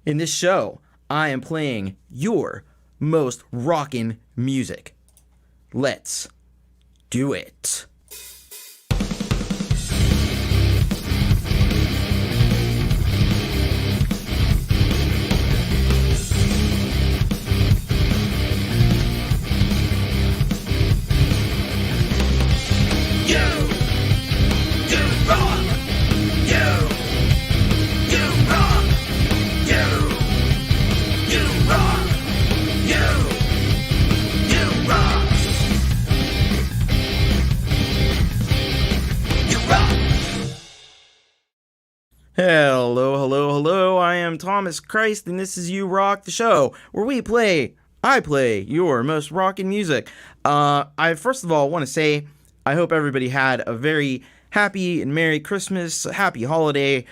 In this show, I am playing your most rockin' music. Let's do it. Hello, I am Thomas Christ, and this is You Rock, the show, where I play your most rockin' music. I first of all want to say, I hope everybody had a very happy and Merry Christmas, happy holiday,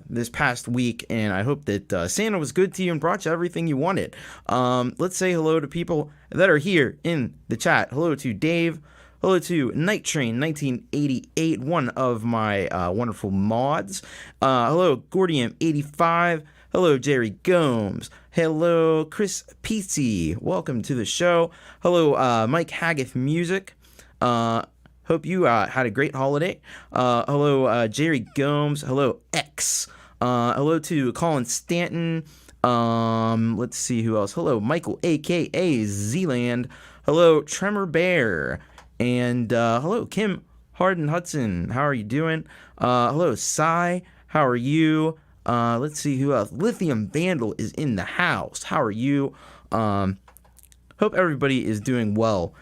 this past week, and I hope that, Santa was good to you and brought you everything you wanted. Let's say hello to people that are here in the chat. Hello to Dave. Hello to Night Train 1988, one of my wonderful mods. Hello, Gordium85. Hello, Jerry Gomes. Hello, Chris Pizzi. Welcome to the show. Hello, Mike Haggith Music. Hope you had a great holiday. Hello, Jerry Gomes. Hello, X. Hello to Collin Stanton. Let's see who else. Hello, Michael, a.k.a. Zland. Hello, Tremor Bear. And hello, Kim Harden Hudson. How are you doing? Hello, Cy. How are you? Let's see who else. LithiumVandaL is in the house. How are you? Hope everybody is doing well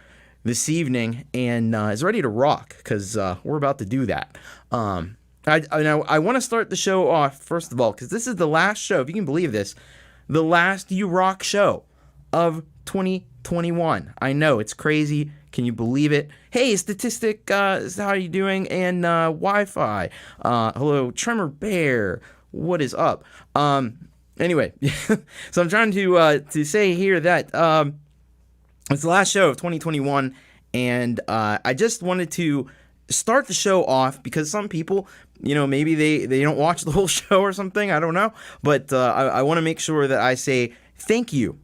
this evening and is ready to rock, because we're about to do that. I want to start the show off, first of all, because this is the last show, if you can believe this, the last You Rock show of 2021. I know, it's crazy. Can you believe it? Hey, Statistic, how are you doing? And Wi-Fi. Hello, Tremor Bear. What is up? Anyway, so I'm trying to say here that it's the last show of 2021, and I just wanted to start the show off because some people, maybe they don't watch the whole show or something. I don't know, but I want to make sure that I say thank you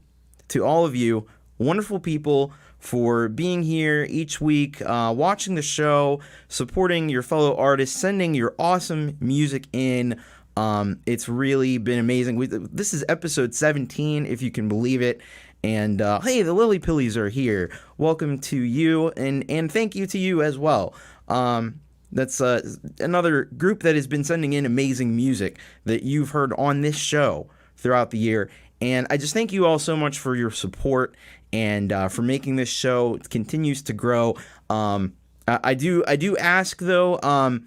to all of you wonderful people for being here each week, watching the show, supporting your fellow artists, sending your awesome music in. It's really been amazing. This is episode 17, if you can believe it. And hey, the Lily Pillies are here. Welcome to you, and thank you to you as well. That's another group that has been sending in amazing music that you've heard on this show throughout the year. And I just thank you all so much for your support and for making this show. It continues to grow. I do ask though,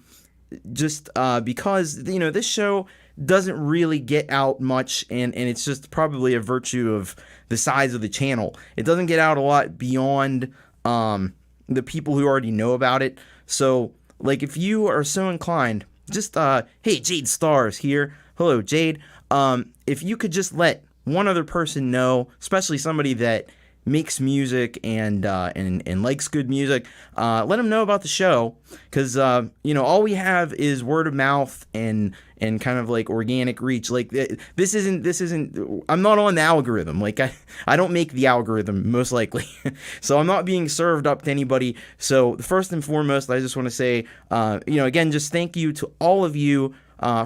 just because this show doesn't really get out much, and it's just probably a virtue of the size of the channel. It doesn't get out a lot beyond the people who already know about it. So like, if you are so inclined, just hey, Jade Stars here. Hello, Jade. If you could just let one other person know, especially somebody that makes music and likes good music, let them know about the show, because all we have is word of mouth and kind of like organic reach. Like, this isn't I'm not on the algorithm. Like, I don't make the algorithm, most likely. So I'm not being served up to anybody. So first and foremost, I just want to say again, just thank you to all of you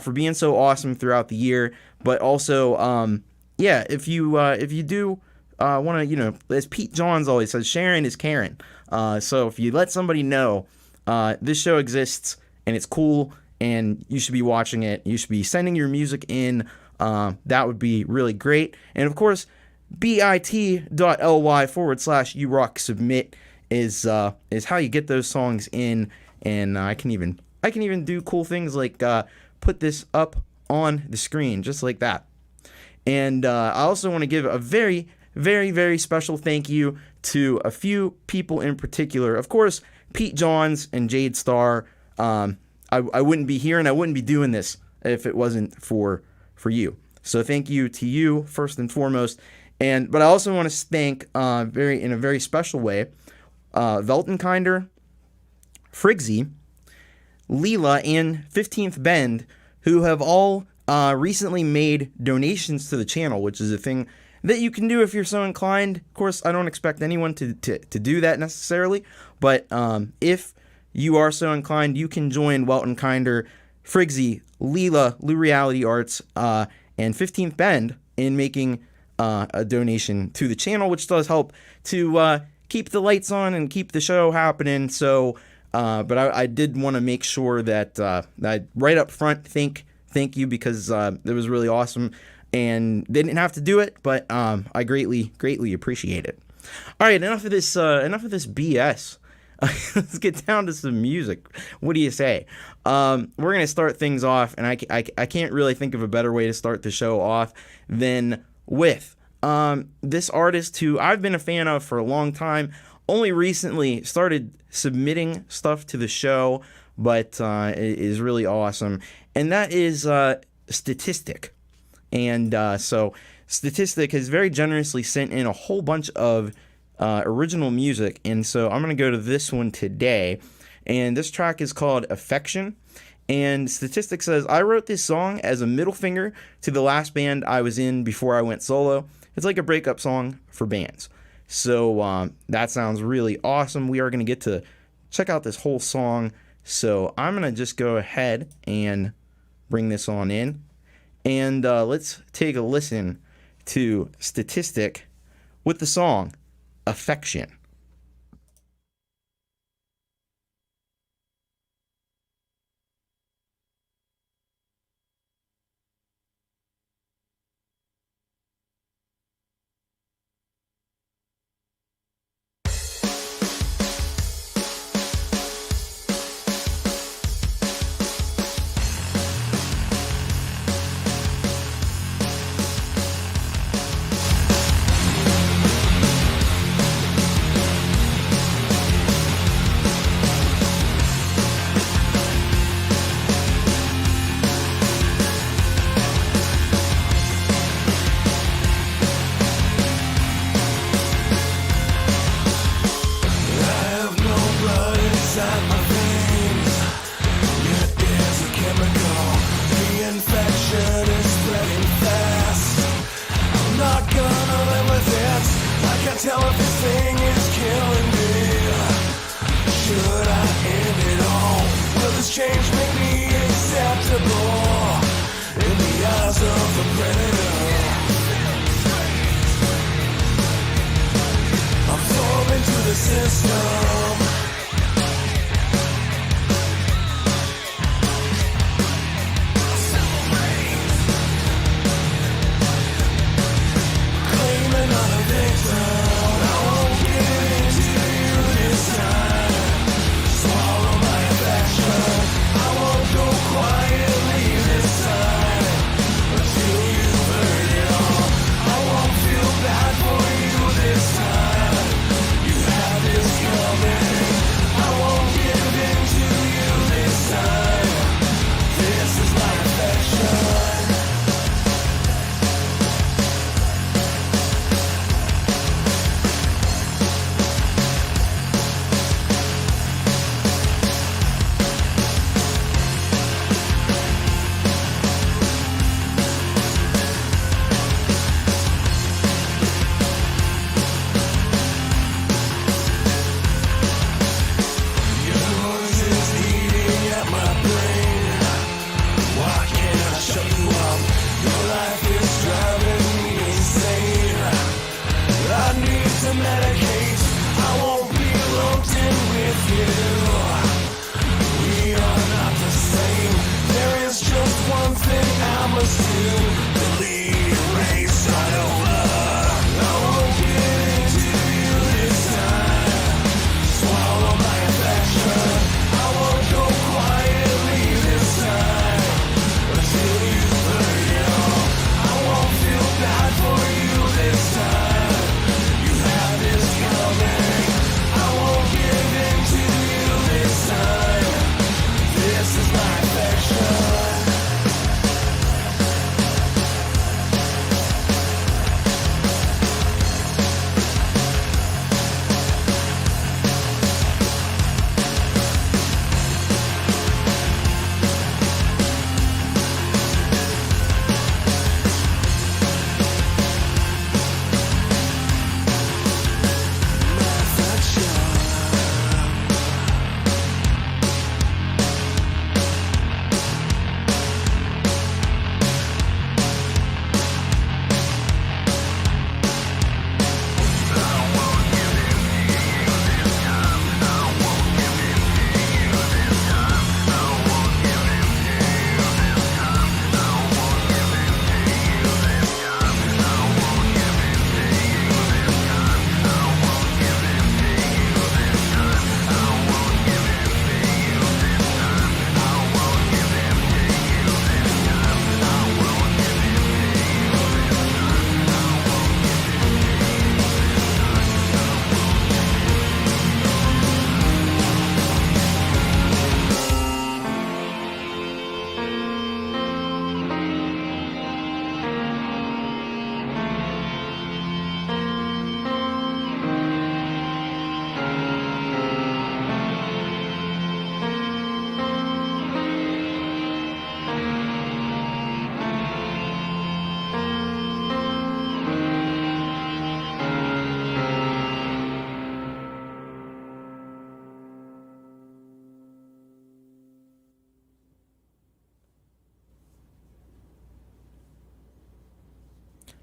for being so awesome throughout the year. But also if you do want to, as Pete Johns always says, sharing is caring. So if you let somebody know this show exists and it's cool and you should be watching it, you should be sending your music in, that would be really great. And of course, bit.ly/YouRockSubmit is how you get those songs in. And I can even do cool things like put this up on the screen just like that. And I also want to give a very, very, very special thank you to a few people in particular. Of course, Pete Johns and Jade Star. I wouldn't be here and I wouldn't be doing this if it wasn't for you. So thank you to you first and foremost. But I also want to thank in a very special way Weltenkinder, Frigsy, Leela, and 15th Bend, who have all recently made donations to the channel, which is a thing that you can do if you're so inclined. Of course, I don't expect anyone to do that necessarily, but if you are so inclined, you can join Weltenkinder, Frigsy, Leela, Lou Reality Arts, and 15th Bend in making a donation to the channel, which does help to keep the lights on and keep the show happening. So, but I did want to make sure that I right up front thank you, because it was really awesome, and they didn't have to do it, but I greatly appreciate it. All right, enough of this BS. Let's get down to some music. What do you say? We're gonna start things off, and I can't really think of a better way to start the show off than with this artist who I've been a fan of for a long time. Only recently started submitting stuff to the show, but it is really awesome, and that is Statistic. And so Statistic has very generously sent in a whole bunch of original music, and so I'm going to go to this one today, and this track is called Effection. And Statistic says, I wrote this song as a middle finger to the last band I was in before I went solo. It's like a breakup song for bands. So that sounds really awesome. We are going to get to check out this whole song, so I'm going to just go ahead and bring this on in, and let's take a listen to Statistic with the song Effection.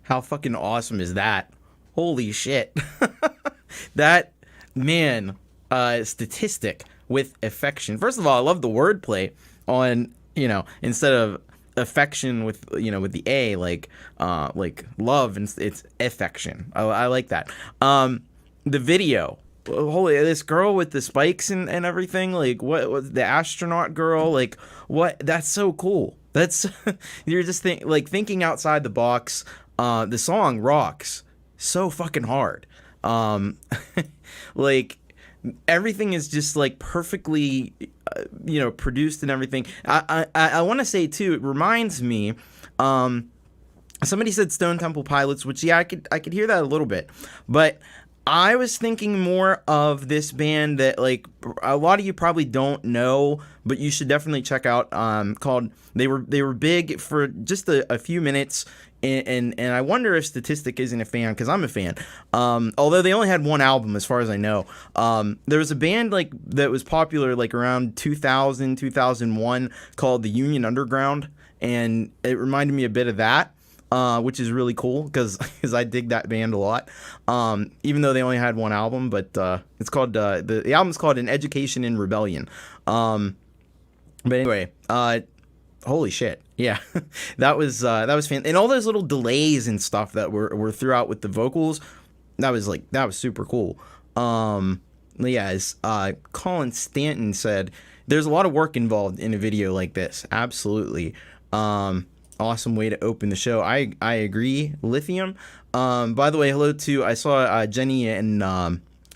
How fucking awesome is that? Holy shit. That, man, statistic with Effection. First of all, I love the wordplay on, instead of affection with, with the A, like love, and it's Effection. I like that. The video. Holy, this girl with the spikes and everything, like what the astronaut girl, like what? That's so cool. That's you're just thinking outside the box. The song rocks so fucking hard. Like everything is just like perfectly, produced and everything. I want to say too, it reminds me. Somebody said Stone Temple Pilots, which I could hear that a little bit, but I was thinking more of this band that like a lot of you probably don't know, but you should definitely check out. Called they were big for just a few minutes, and I wonder if Statistic isn't a fan, because I'm a fan. Although they only had one album as far as I know. There was a band like that was popular like around 2000 2001 called the Union Underground, and it reminded me a bit of that. Which is really cool because I dig that band a lot. Even though they only had one album, but it's called the album's called An Education in Rebellion. But anyway, holy shit, yeah, that was fan, and all those little delays and stuff that were throughout with the vocals, that was super cool. Yeah, as Collin Stanton said, there's a lot of work involved in a video like this. Absolutely. Awesome way to open the show. I agree, Lithium. By the way, hello to, I saw Jenny and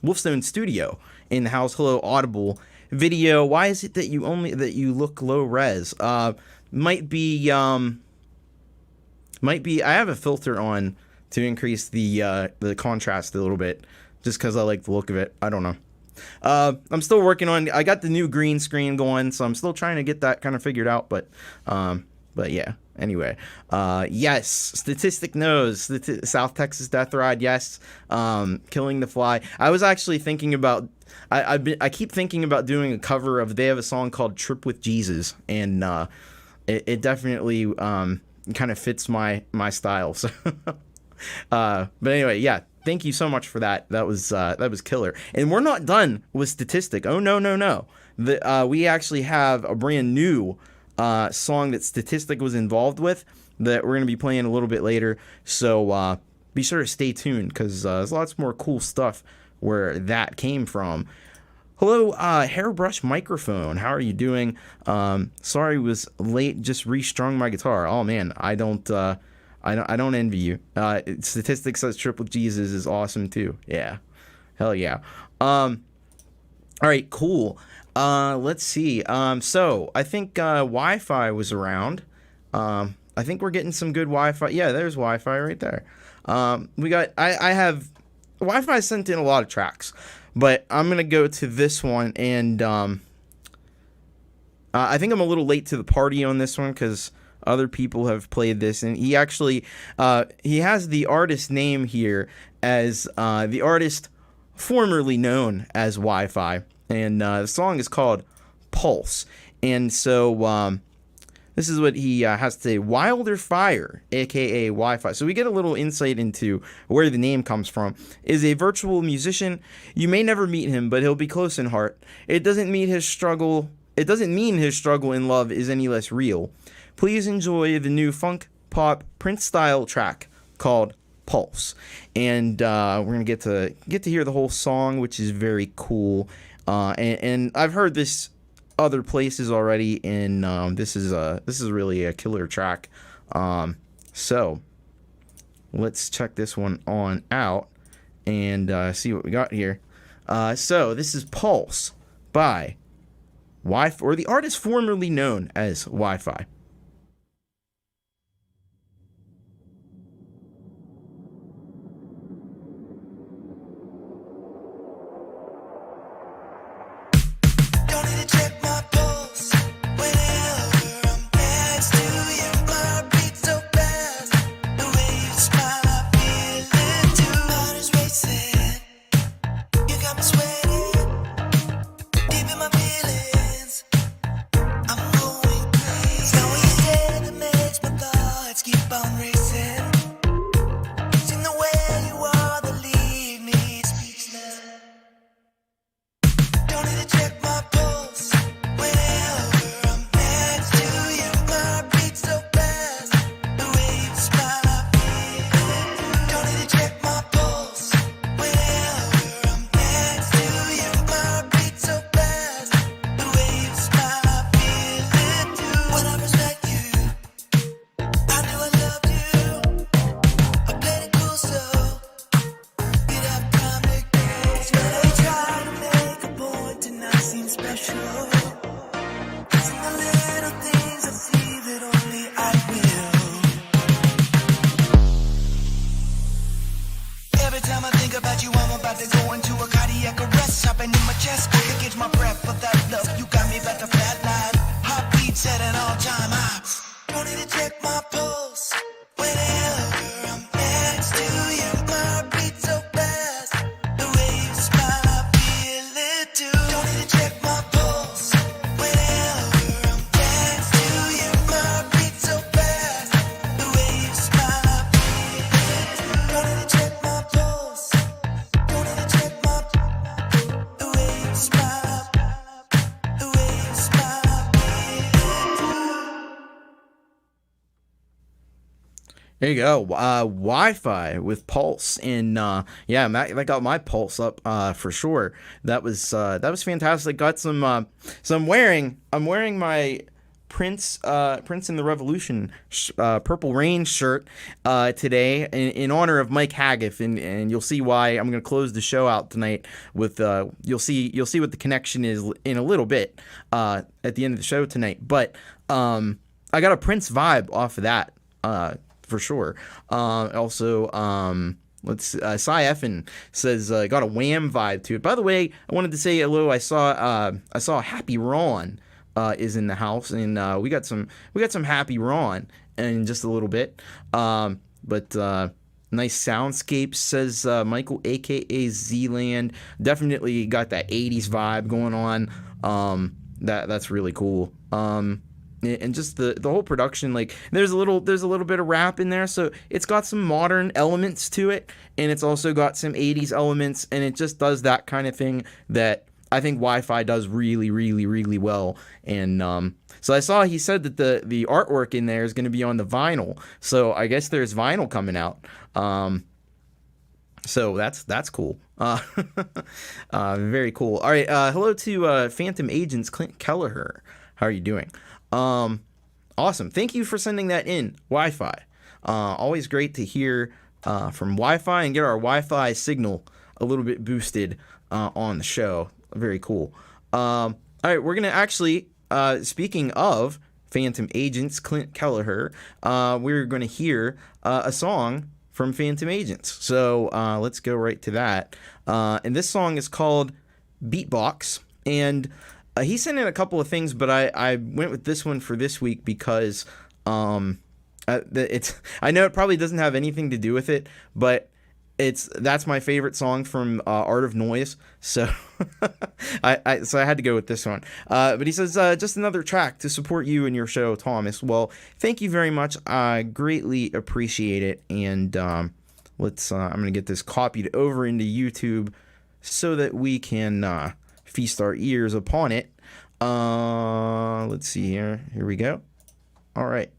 Wolfestone Studio in the house. Hello, Audible video. Why is it that you look low res? Might be I have a filter on to increase the contrast a little bit, just because I like the look of it. I don't know. I'm still working on. I got the new green screen going, so I'm still trying to get that kind of figured out. But yeah. Anyway, yes, Statistic knows South Texas Death Ride. Yes, Killing the Fly. I was actually thinking about. I keep thinking about doing a cover of. They have a song called "Trip with Jesus," and it definitely kind of fits my style. So, but anyway, yeah. Thank you so much for that. That was killer. And we're not done with Statistic. Oh no. We actually have a brand new song that Statistic was involved with that we're going to be playing a little bit later, so be sure to stay tuned, because there's lots more cool stuff where that came from. Hello, Hairbrush Microphone, how are you doing? Sorry I was late, just restrung my guitar. Oh man, I don't envy you. Statistic says Trip with Jesus is awesome too. Yeah, hell yeah. All right, cool. Let's see. So I think Wi-Fi was around. I think we're getting some good Wi-Fi. Yeah, there's Wi-Fi right there. We got. I have Wi-Fi sent in a lot of tracks, but I'm gonna go to this one, and I think I'm a little late to the party on this one because other people have played this, and he actually he has the artist name here as the artist formerly known as Wi-Fi. And the song is called Pulse. And so this is what he has to say. Wilder Fire, a.k.a. Wi-Fi. So we get a little insight into where the name comes from. Is a virtual musician. You may never meet him, but he'll be close in heart. It doesn't mean his struggle in love is any less real. Please enjoy the new funk pop Prince style track called Pulse. And we're going to get to hear the whole song, which is very cool. And I've heard this other places already, and this is really a killer track. So let's check this one on out and see what we got here. So this is Pulse by Wi-Fi, or the artist formerly known as Wi-Fi. There you go. Wi-Fi with Pulse, and yeah, that got my pulse up for sure. That was fantastic. Got some. So I'm wearing my Prince in the Revolution Purple Rain shirt today in honor of Mike Haggith, and you'll see why. I'm going to close the show out tonight with you'll see what the connection is in a little bit at the end of the show tonight. But I got a Prince vibe off of that. For sure. Also, Cy Effin says got a Wham vibe to it. By the way, I wanted to say hello. I saw Happy Ron is in the house, and we got some Happy Ron in just a little bit. But nice soundscapes, says Michael, aka Zland. Definitely got that 80s vibe going on. That's really cool. And just the whole production, like there's a little bit of rap in there, so it's got some modern elements to it, and it's also got some 80s elements, and it just does that kind of thing that I think Wi-Fi does really, really, really well. And so I saw he said that the artwork in there is going to be on the vinyl, so I guess there's vinyl coming out. So that's cool. Very cool. All right, hello to Phantom Agents Clint Kelleher. How are you doing? Awesome. Thank you for sending that in, Wi-Fi. Always great to hear from Wi-Fi and get our Wi-Fi signal a little bit boosted on the show. Very cool. All right, we're going to actually, speaking of Phantom Agents, Clint Kelleher, we're going to hear a song from Phantom Agents. So let's go right to that. And this song is called Beatbox, and he sent in a couple of things, but I went with this one for this week because I know it probably doesn't have anything to do with it, but that's my favorite song from Art of Noise, so I had to go with this one. But he says just another track to support you and your show, Thomas. Well, thank you very much. I greatly appreciate it, and I'm gonna get this copied over into YouTube so that we can feast our ears upon it. Let's see here. Here we go. All right.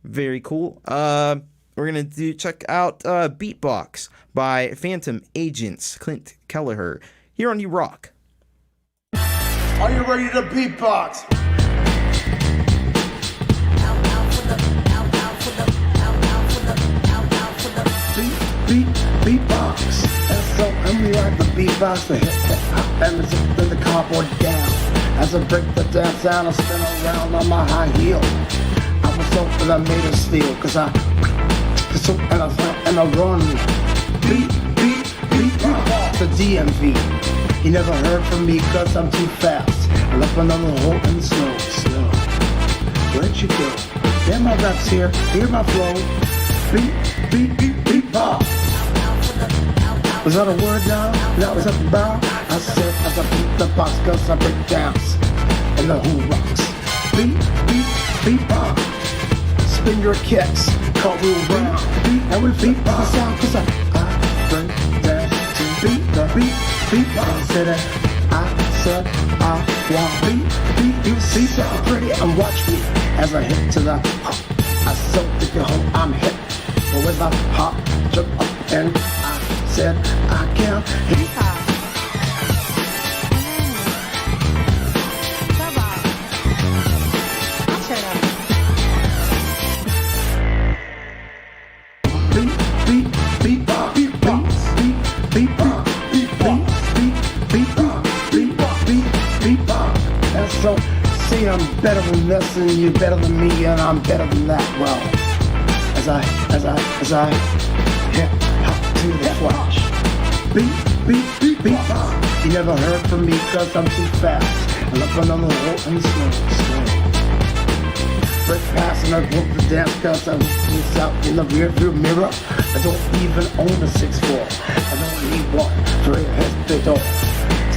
Very cool. We're going to check out Beatbox by Phantom Agents, Clint Kelleher, here on You Rock. Are you ready to beatbox? Beatbox. That's so I'm like the beatbox, the hip-hop, and the cardboard down. As I break the dance down, I spin around on my high heel. I was so that I made of steel, cause I run. Beatbox, the DMV. You never heard from me cause I'm too fast. I left another hole in slow. Where'd you go? Hear my raps here, hear my flow. Beatbox. Was that a word now? That was up about? I said as I beat the box cause I break downs. And the who rocks. Beatbox. Spin your kicks, cartwheel round. And we beat the sound cause I break down to beat the beatbox. I said I want you see something pretty and watch me as I hit to the I so think you hope I'm hit. But with a hop, jump up and I said I can't hit. So, see, I'm better than this, and you're better than me, and I'm better than that. Well, as I hip hop to the flash. Beat. You never heard from me, cause I'm too fast. I love another hole and slow. Break past and I broke the dance, cause I looked out in the rearview mirror. I don't even own a 6'4". I don't need one to hit the door.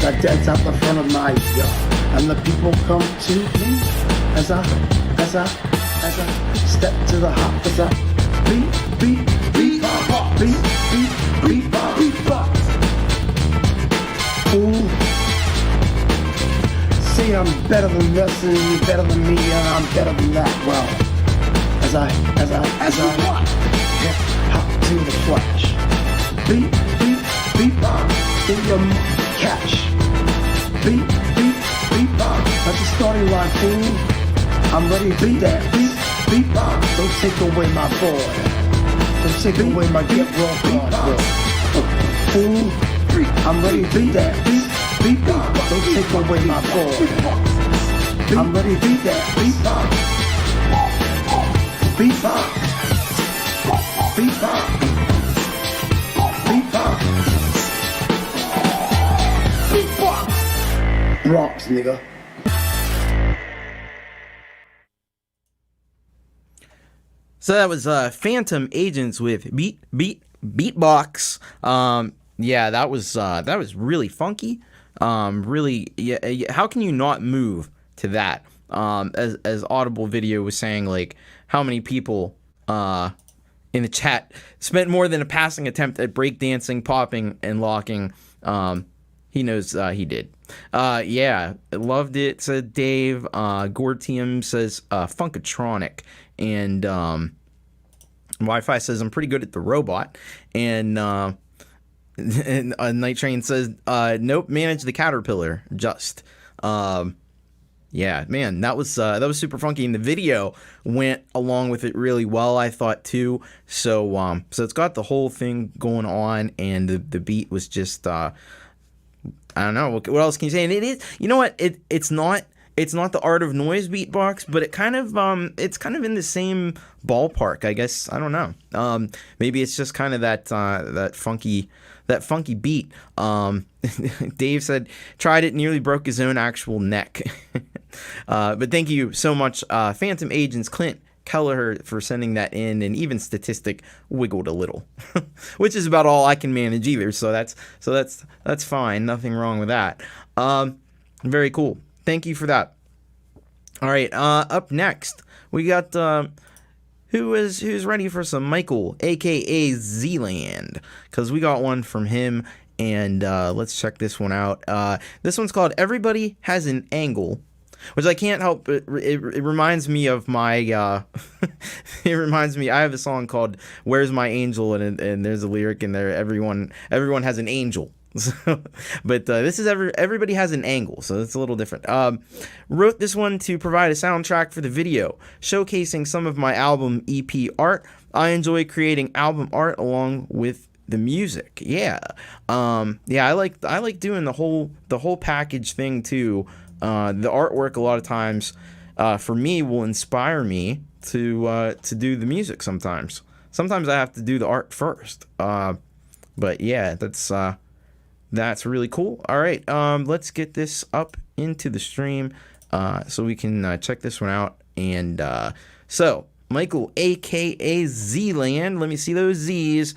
So I dance out the front of my yard. And the people come to me as I step to the hop, as I beat, ooh. See, I'm better than this, and you're better than me, and I'm better than that. Well, hip hop to the flash. Beatbox in your cash. Beatbox. That's a starting line, fool. I'm ready to beat that. Beatbox. Don't take away my boy. Don't take away my get raw card. Fool. I'm ready to beat that. Beatbox. Don't take away my boy. I'm ready to beat that. Beatbox. Beatbox. Beatbox. Beatbox. Beatbox. Rocks, nigga. So that was Phantom Agents with beatbox. Yeah, that was really funky. Really, yeah. How can you not move to that? As Audible Video was saying, like, how many people in the chat spent more than a passing attempt at breakdancing, popping, and locking. He knows he did. Yeah, loved it, said Dave. Gortium says Funkatronic. And Wi-Fi says I'm pretty good at the robot. And Night Train says nope, manage the caterpillar. Just yeah, man, that was super funky, and the video went along with it really well, I thought too. So it's got the whole thing going on, and the beat was just I don't know what else can you say. And it is, you know what, it's not the Art of Noise beatbox, but it kind of it's kind of in the same ballpark, I guess. I don't know. Maybe it's just kind of that funky beat. Dave said tried it, nearly broke his own actual neck. But thank you so much, Phantom Agents Clint Kelleher, for sending that in, and even Statistic wiggled a little, which is about all I can manage either. So that's fine. Nothing wrong with that. Very cool. Thank you for that. All right. Up next, we got who's ready for some Michael, aka Zland, because we got one from him, and let's check this one out. This one's called "Everybody Has an Angle," which I can't help. It reminds me of my. It reminds me. I have a song called "Where's My Angel," and there's a lyric in there. Everyone has an angel. But this is everybody has an angle, so it's a little different. Wrote this one to provide a soundtrack for the video, showcasing some of my album EP art. I enjoy creating album art along with the music. Yeah, I like doing the whole package thing too. The artwork a lot of times, for me, will inspire me to do the music. Sometimes I have to do the art first. But yeah, that's really cool. All right, let's get this up into the stream so we can check this one out. And so, Michael, a.k.a. Zland, let me see those Z's.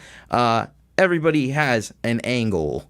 Everybody has an angle.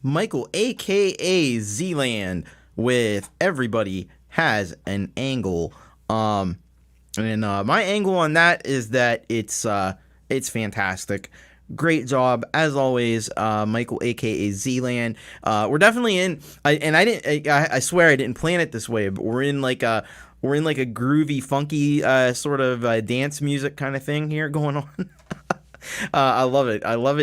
Michael, aka Zland, with Everybody Has an Angle. And my angle on that is that it's fantastic. Great job as always, Michael, aka Zland. We're definitely in. I swear I didn't plan it this way, but we're in like a groovy, funky sort of dance music kind of thing here going on. I love it. I love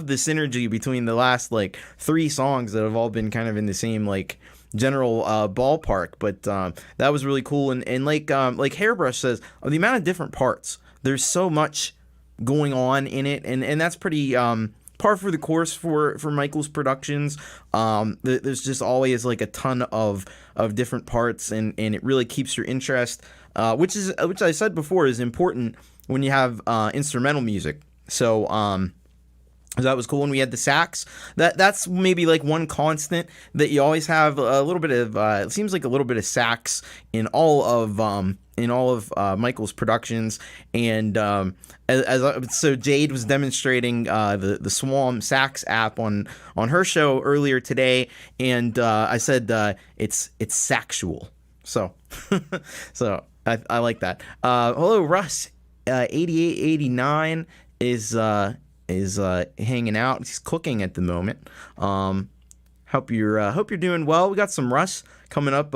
the synergy between the last like 3 songs that have all been kind of in the same like general ballpark. But that was really cool. And like Hairbrush says, the amount of different parts. There's so much going on in it, and that's pretty par for the course for Michael's productions. There's just always like a ton of different parts, and it really keeps your interest, which I said before is important when you have instrumental music. So that was cool. When we had the sax, that's maybe like one constant that you always have a little bit of. It seems like a little bit of sax in all of Michael's productions. And so Jade was demonstrating the Swarm sax app on her show earlier today, and I said it's saxual. So so I like that. Hello, Russ. 8889 is hanging out. He's cooking at the moment. Hope you're doing well. We got some Russ coming up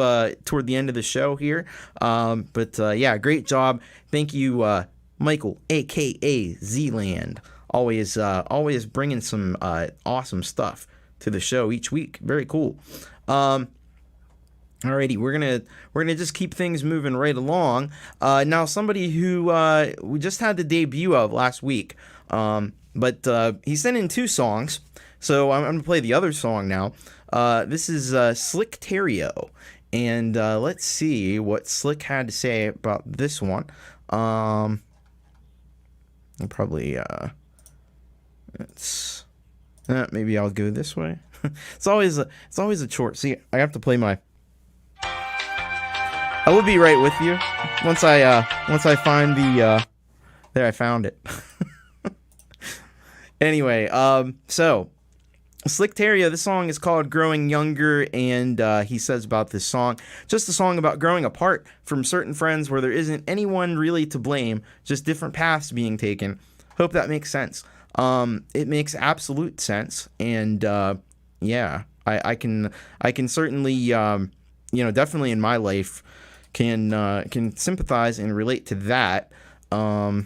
toward the end of the show here. But yeah, great job. Thank you, Michael, aka Zland. Always bringing some awesome stuff to the show each week. Very cool. Alrighty, we're gonna just keep things moving right along. Now, somebody who we just had the debut of last week, but he sent in 2 songs, so I'm gonna play the other song now. This is Slick Tareo, and let's see what Slick had to say about this one. I'll probably maybe I'll go this way. It's always a chore. See, I have to play my. I will be right with you once I find the there I found it. Anyway, so Slick Tareo, this song is called Growing Younger, and he says about this song, just a song about growing apart from certain friends where there isn't anyone really to blame, just different paths being taken. Hope that makes sense. It makes absolute sense, and yeah, I can certainly definitely in my life can sympathize and relate to that. There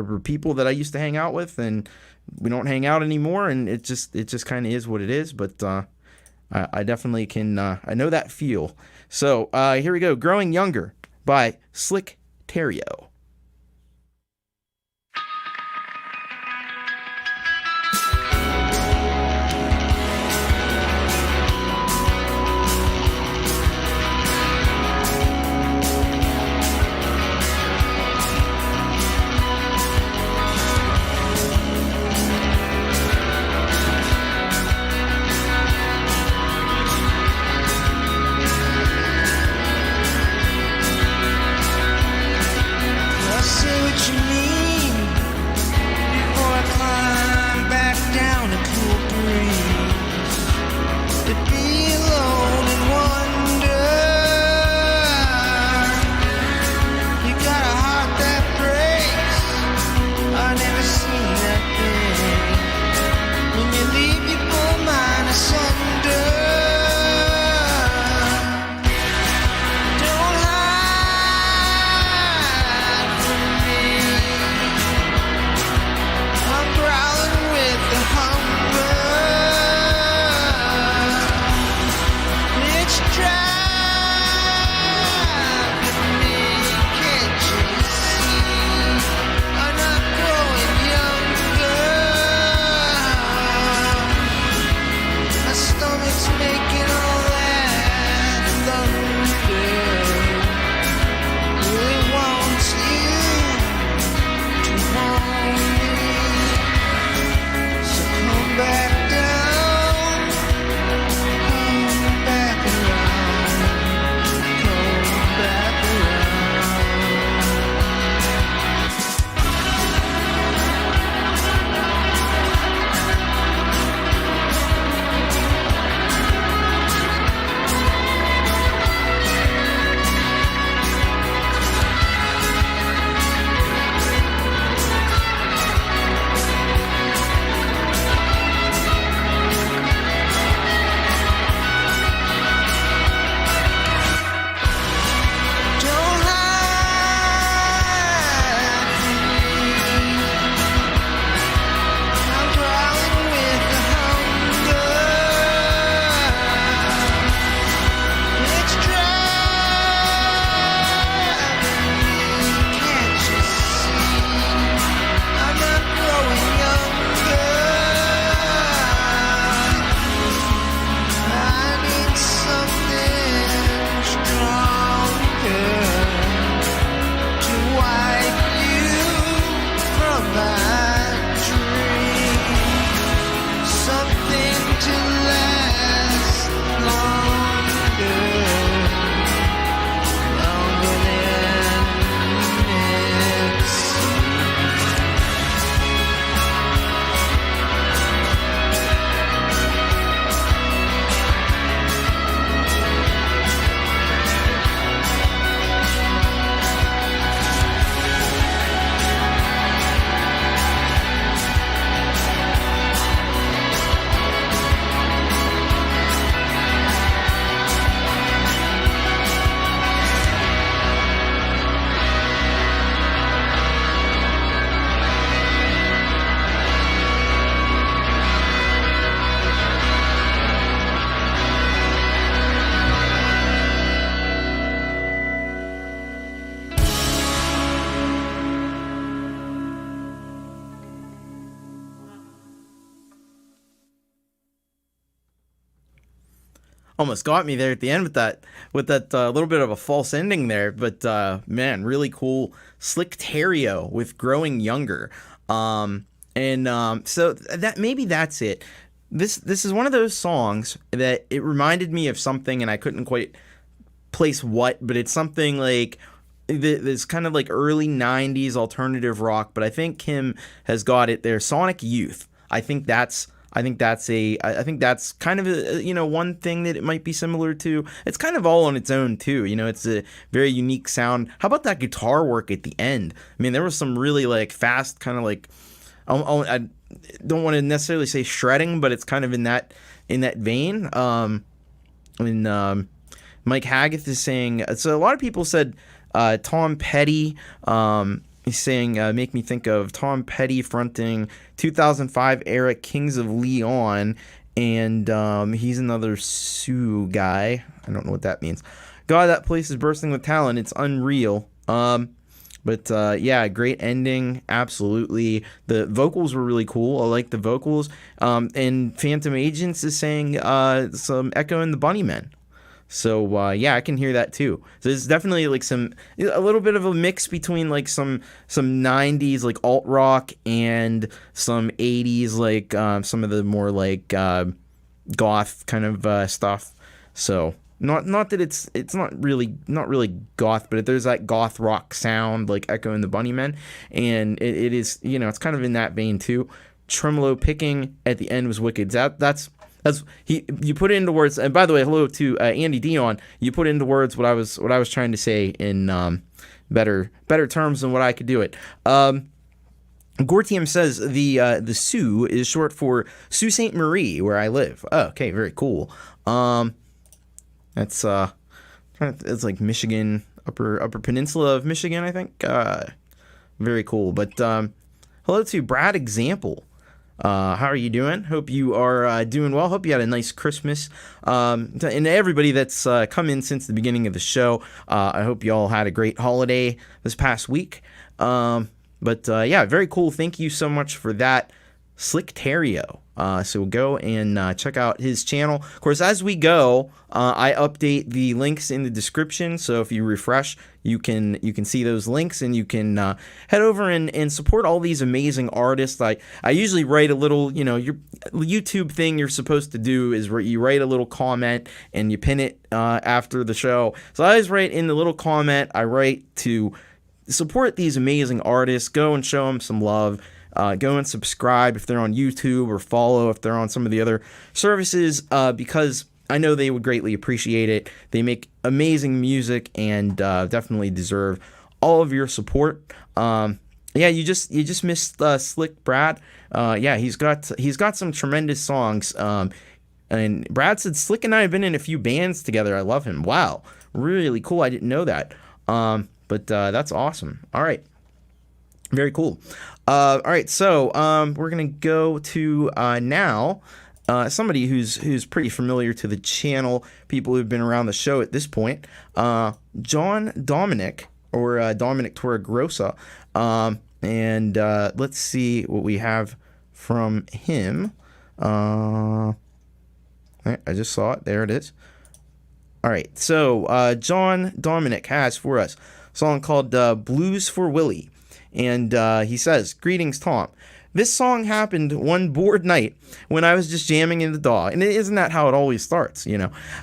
were people that I used to hang out with, and we don't hang out anymore, and it just kind of is what it is. But I definitely can. I know that feel. So here we go. Growing Younger by Slick Tareo. Back down, come back around. almost got me there at the end with that little bit of a false ending there. But man, really cool, slick Tareo with Growing Younger. So that maybe that's it. This is one of those songs that it reminded me of something, and I couldn't quite place what, but it's something like this kind of like early 90s alternative rock, but I think Kim has got it there. Sonic Youth. I think that's kind of a, one thing that it might be similar to. It's kind of all on its own too. It's a very unique sound. How about that guitar work at the end? I mean, there was some really like fast kind of like, I don't want to necessarily say shredding, but it's kind of in that vein. Mike Haggith is saying, so a lot of people said Tom Petty. He's saying, make me think of Tom Petty fronting 2005 era Kings of Leon, and he's another Sioux guy. I don't know what that means. God, that place is bursting with talent. It's unreal. But yeah, great ending. Absolutely. The vocals were really cool. I like the vocals. And Phantom Agents is saying some Echo and the Bunnymen. So yeah, I can hear that too. So it's definitely like a little bit of a mix between like some 90s like alt rock and some 80s like some of the more like goth kind of stuff. So not that it's not really goth, but there's that goth rock sound like Echo and the Bunnymen, and it is, it's kind of in that vein too. Tremolo picking at the end was wicked. You put it into words. And by the way, hello to Andy Dion. You put into words what I was trying to say in better terms than what I could do it. Gortium says the Sioux is short for Sault Ste. Marie, where I live. Oh, okay, very cool. That's it's like Michigan, upper peninsula of Michigan, I think. Very cool. But hello to Brad Example. How are you doing? Hope you are doing well. Hope you had a nice Christmas. And everybody that's come in since the beginning of the show, I hope you all had a great holiday this past week. But yeah, very cool. Thank you so much for that, Slick Tareo. So go and check out his channel. Of course, as we go, I update the links in the description. So if you refresh, you can see those links, and you can head over and support all these amazing artists. I usually write a little, your YouTube thing you're supposed to do is you write a little comment and you pin it after the show. So I always write in the little comment, I write to support these amazing artists. Go and show them some love. Go and subscribe if they're on YouTube, or follow if they're on some of the other services, because I know they would greatly appreciate it. They make amazing music and definitely deserve all of your support. Yeah, you just missed Slick Brad. Yeah, he's got some tremendous songs. And Brad said Slick and I have been in a few bands together. I love him. Wow, really cool. I didn't know that. But that's awesome. All right. Very cool. All right, so we're gonna go to now somebody who's pretty familiar to the channel, people who've been around the show at this point, Dominick, or Dominick Torregrossa, and let's see what we have from him. I just saw it. There it is. All right, so Dominick has for us a song called Blues for Willie. And he says, "Greetings, Tom. This song happened one bored night when I was just jamming in the DAW." And isn't that how it always starts,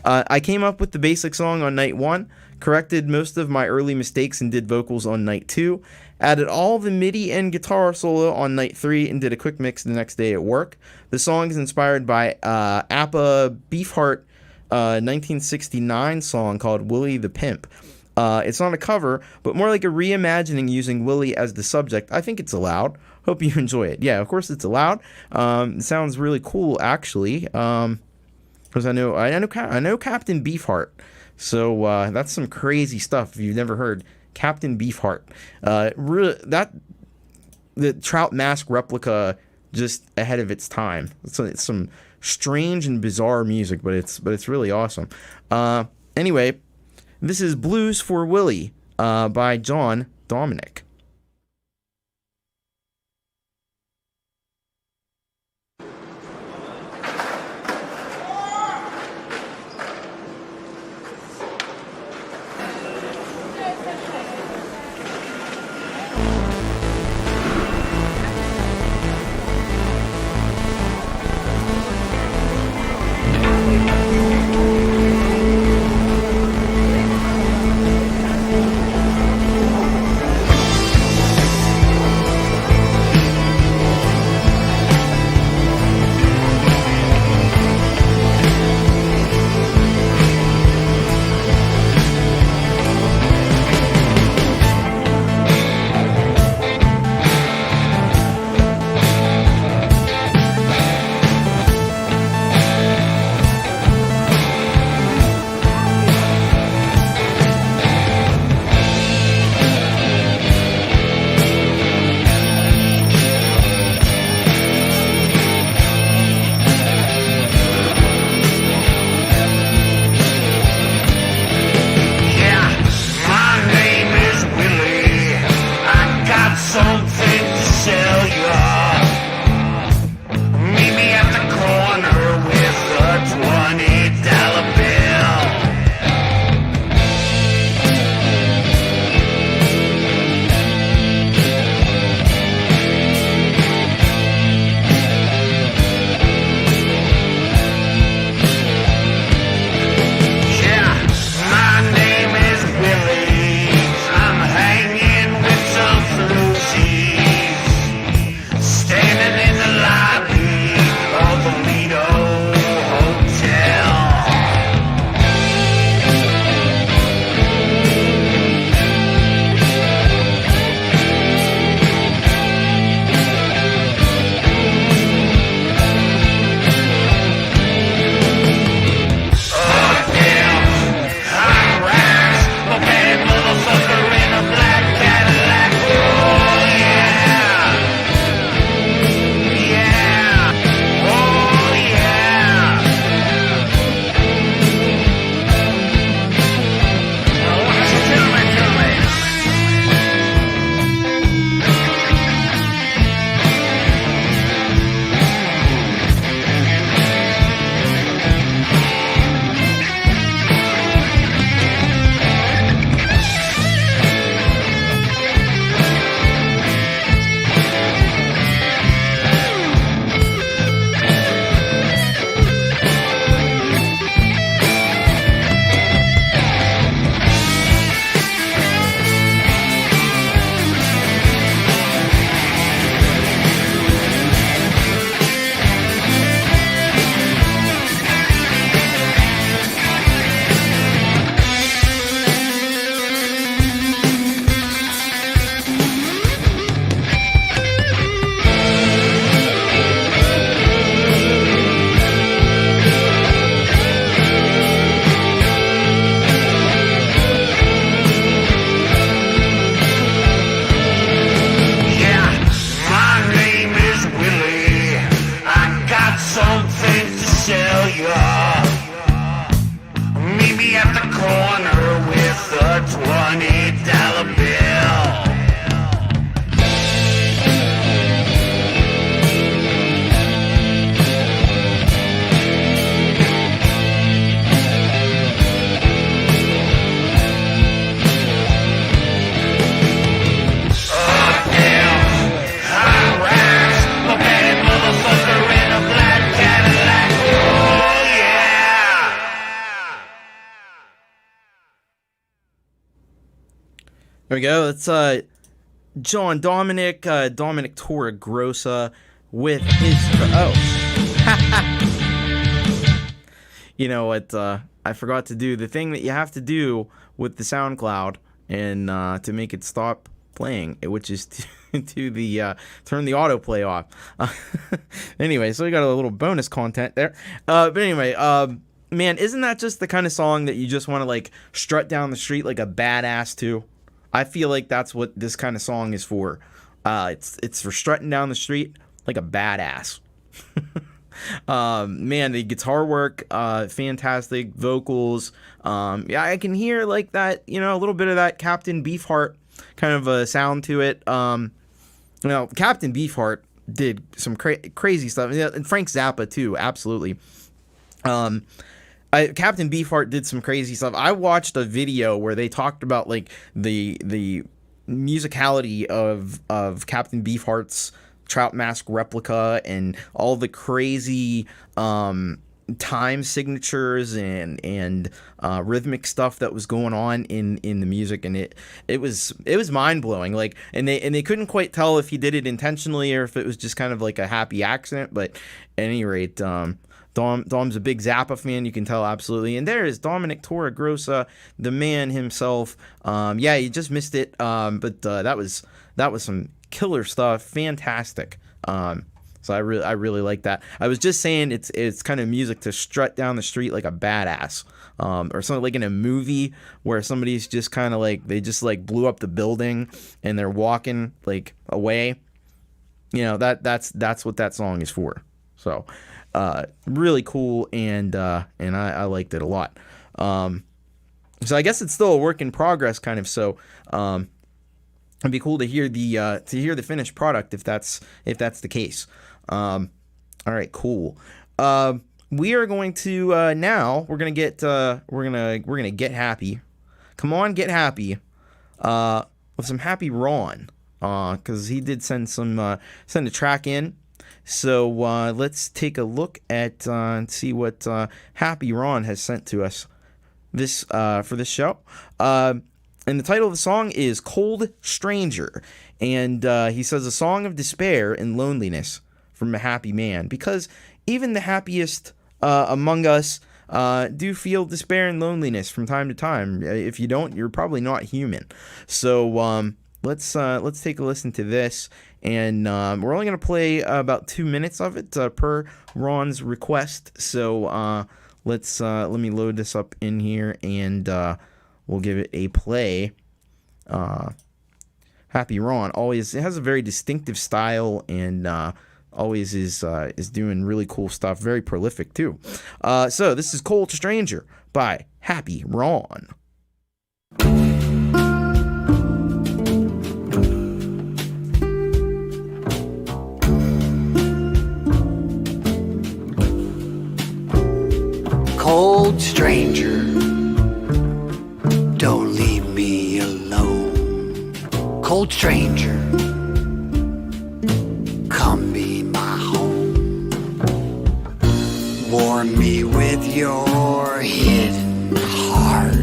I came up with the basic song on night 1, corrected most of my early mistakes and did vocals on night 2, added all the MIDI and guitar solo on night 3, and did a quick mix the next day at work. The song is inspired by Appa Beefheart 1969 song called Willie the Pimp. It's not a cover, but more like a reimagining using Willie as the subject. I think it's allowed. Hope you enjoy it. Yeah, of course it's allowed. It sounds really cool, actually. Because I know Captain Beefheart. So that's some crazy stuff if you've never heard Captain Beefheart. The Trout Mask replica, just ahead of its time. It's some strange and bizarre music, but it's really awesome. Anyway. This is Blues for Willie by Dominick. There we go. That's John Dominick, Dominick Torregrossa with his you know what? I forgot to do the thing that you have to do with the SoundCloud and to make it stop playing, which is to turn the autoplay off. Anyway, so we got a little bonus content there. But anyway, man, isn't that just the kind of song that you just want to like strut down the street like a badass to? I feel like that's what this kind of song is for. It's for strutting down the street like a badass. Man, the guitar work, fantastic vocals. Yeah, I can hear like that, you know, a little bit of that Captain Beefheart kind of a sound to it. You know, Captain Beefheart did some crazy stuff, and Frank Zappa too, absolutely. Captain Beefheart did some crazy stuff. I watched a video where they talked about like the musicality of Captain Beefheart's Trout Mask replica and all the crazy time signatures and rhythmic stuff that was going on in the music, and it was mind blowing. Like, and they couldn't quite tell if he did it intentionally or if it was just kind of like a happy accident. But at any rate, Dom's a big Zappa fan, you can tell, absolutely. And there is Dominick Torregrossa, the man himself. Yeah, you just missed it, but that was some killer stuff, fantastic. So I really like that. I was just saying it's kind of music to strut down the street like a badass, or something like in a movie where somebody's just kind of like they just like blew up the building and they're walking like away. You know, that's what that song is for. So really cool, and I liked it a lot. So I guess it's still a work in progress, kind of. So it'd be cool to hear the finished product if that's the case. All right, cool. We are going to now we're gonna get happy. Come on, get happy. With some Happy Ron, because he did send a track in. So let's take a look at and see what Happy Ron has sent to us this for this show. And the title of the song is Cold Stranger, and he says, a song of despair and loneliness from a happy man, because even the happiest among us do feel despair and loneliness from time to time. If you don't, you're probably not human. So let's take a listen to this, and we're only going to play about 2 minutes of it per Ron's request. So let me load this up in here, and we'll give it a play. Happy Ron always has a very distinctive style, and always is doing really cool stuff. Very prolific too. So this is Cold Stranger by Happy Ron. Cold stranger, don't leave me alone. Cold stranger, come be my home. Warm me with your hidden heart.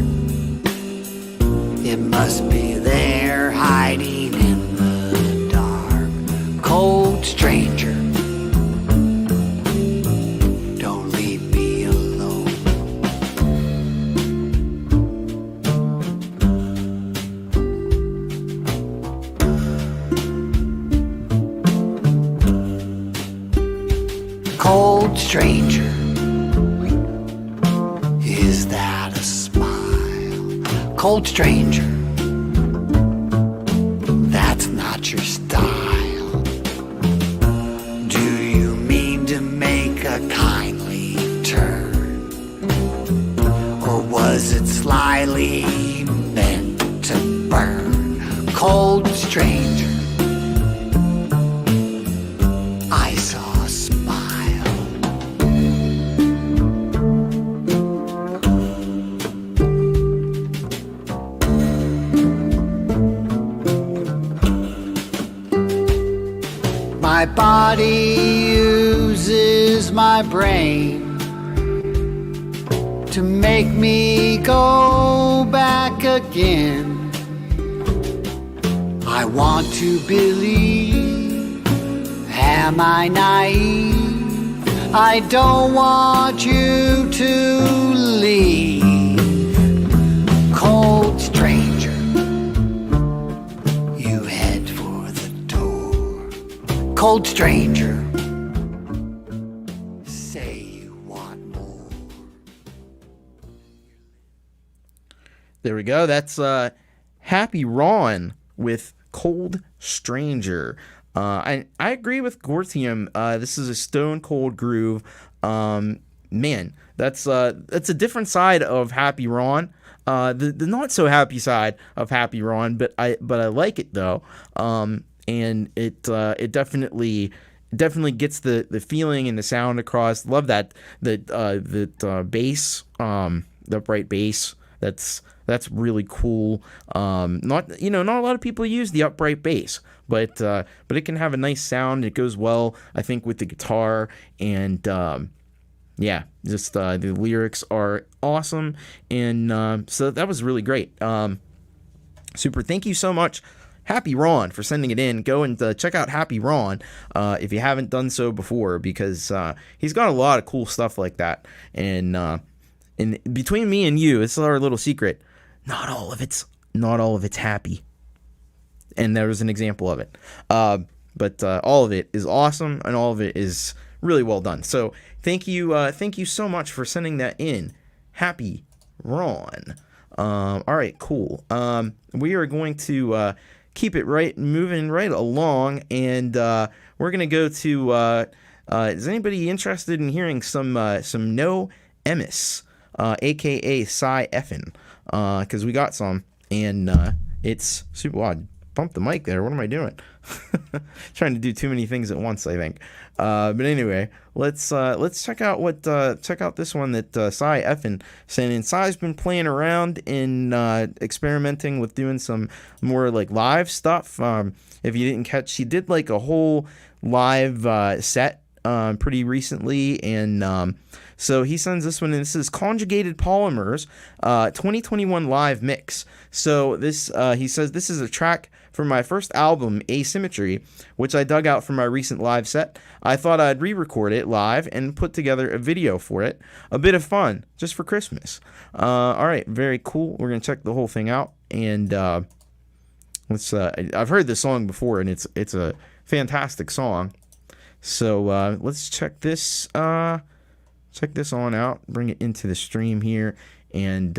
It must be there hiding in the dark. Cold stranger, don't leave me alone. Cold stranger, is that a smile? Cold stranger, that's not your style. Do you mean to make a kindly turn? Or was it slyly meant to burn? Cold stranger, I saw a smile. My body uses my brain to make me go back again. want to believe? Am I naive? I don't want you to leave. Cold stranger, you head for the door. Cold stranger, say you want more. There we go. That's Happy Ron with Cold Stranger. I agree with Gorthium. This is a stone cold groove. Man, that's a different side of Happy Ron. The not so happy side of Happy Ron, but I like it though. And it definitely gets the feeling and the sound across. Love that bass, the upright bass. That's really cool. Not a lot of people use the upright bass, but it can have a nice sound. It goes well, I think, with the guitar, and the lyrics are awesome, and so that was really great. Super. Thank you so much, Happy Ron, for sending it in. Go and check out Happy Ron if you haven't done so before, because he's got a lot of cool stuff like that. And between me and you, it's our little secret. Not all of it's happy. And there was an example of it. But all of it is awesome, and all of it is really well done. So thank you so much for sending that in, Happy Ron. All right, cool. We are going to keep it moving right along, and we're gonna go to. Is anybody interested in hearing some No Emis, aka Cjayho? Because we got some, and it's super. Well, I bumped the mic there. What am I doing? Trying to do too many things at once, I think. But anyway, let's check out this one that Cjayho sent in. Cjay's been playing around in experimenting with doing some more like live stuff. If you didn't catch, he did like a whole live set pretty recently, and so he sends this one in. This is Conjugated Polymers 2021 live mix. So this he says this is a track from my first album, Asymmetry, which I dug out from my recent live set. I thought I'd re-record it live and put together a video for it. A bit of fun, just for Christmas. All right, very cool. We're gonna check the whole thing out, and let's. I've heard this song before, and it's a fantastic song. So let's check this. Check this on out. Bring it into the stream here, and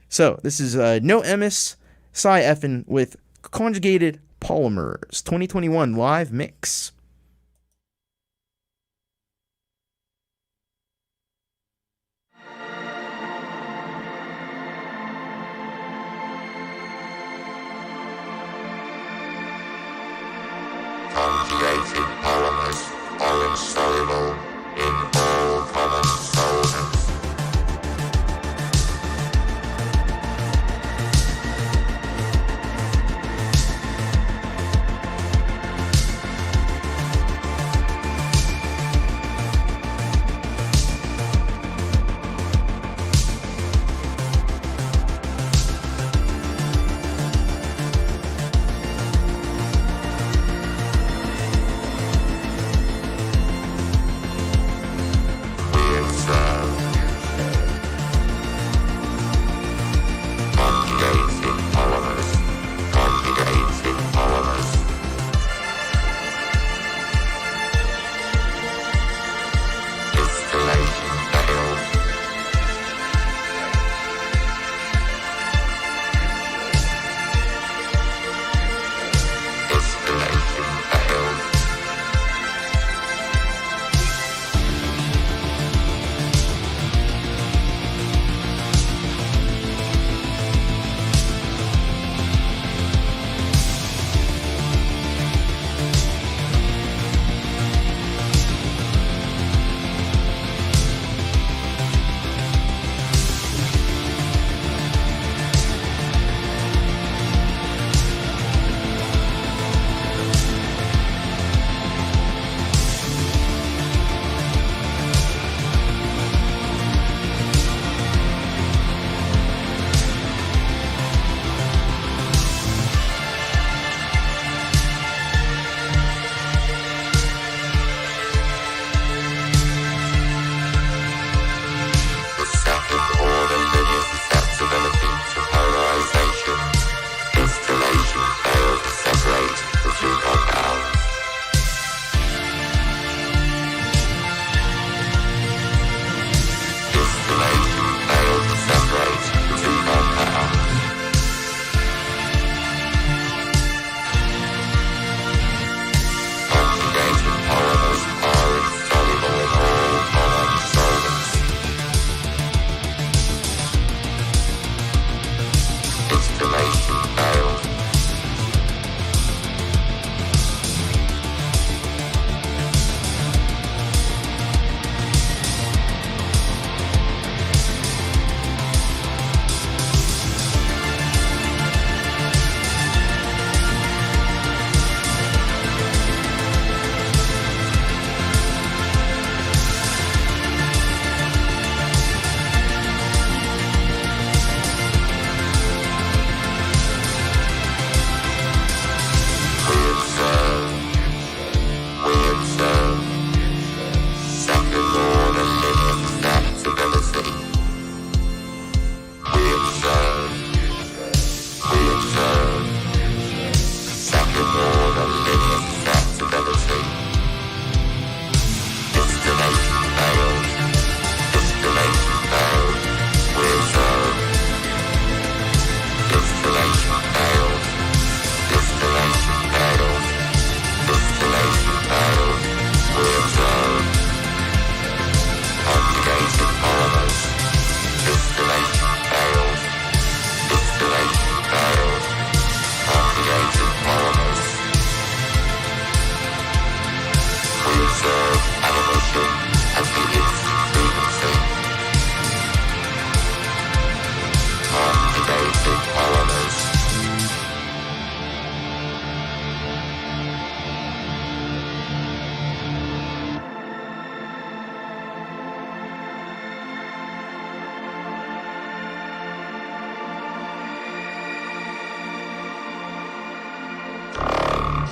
so this is No Emis, Cjayho with Conjugated Polymers 2021 live mix. Conjugated polymers are insoluble in all common solvents.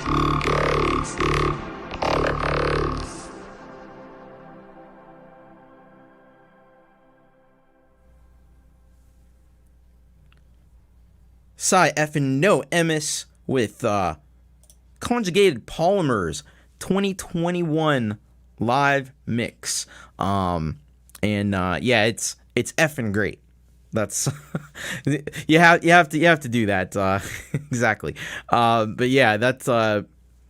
Conjugated Polymers. No Emis with Conjugated Polymers 2021 live mix. Yeah, it's effing great. That's you have to do that exactly. But yeah, that's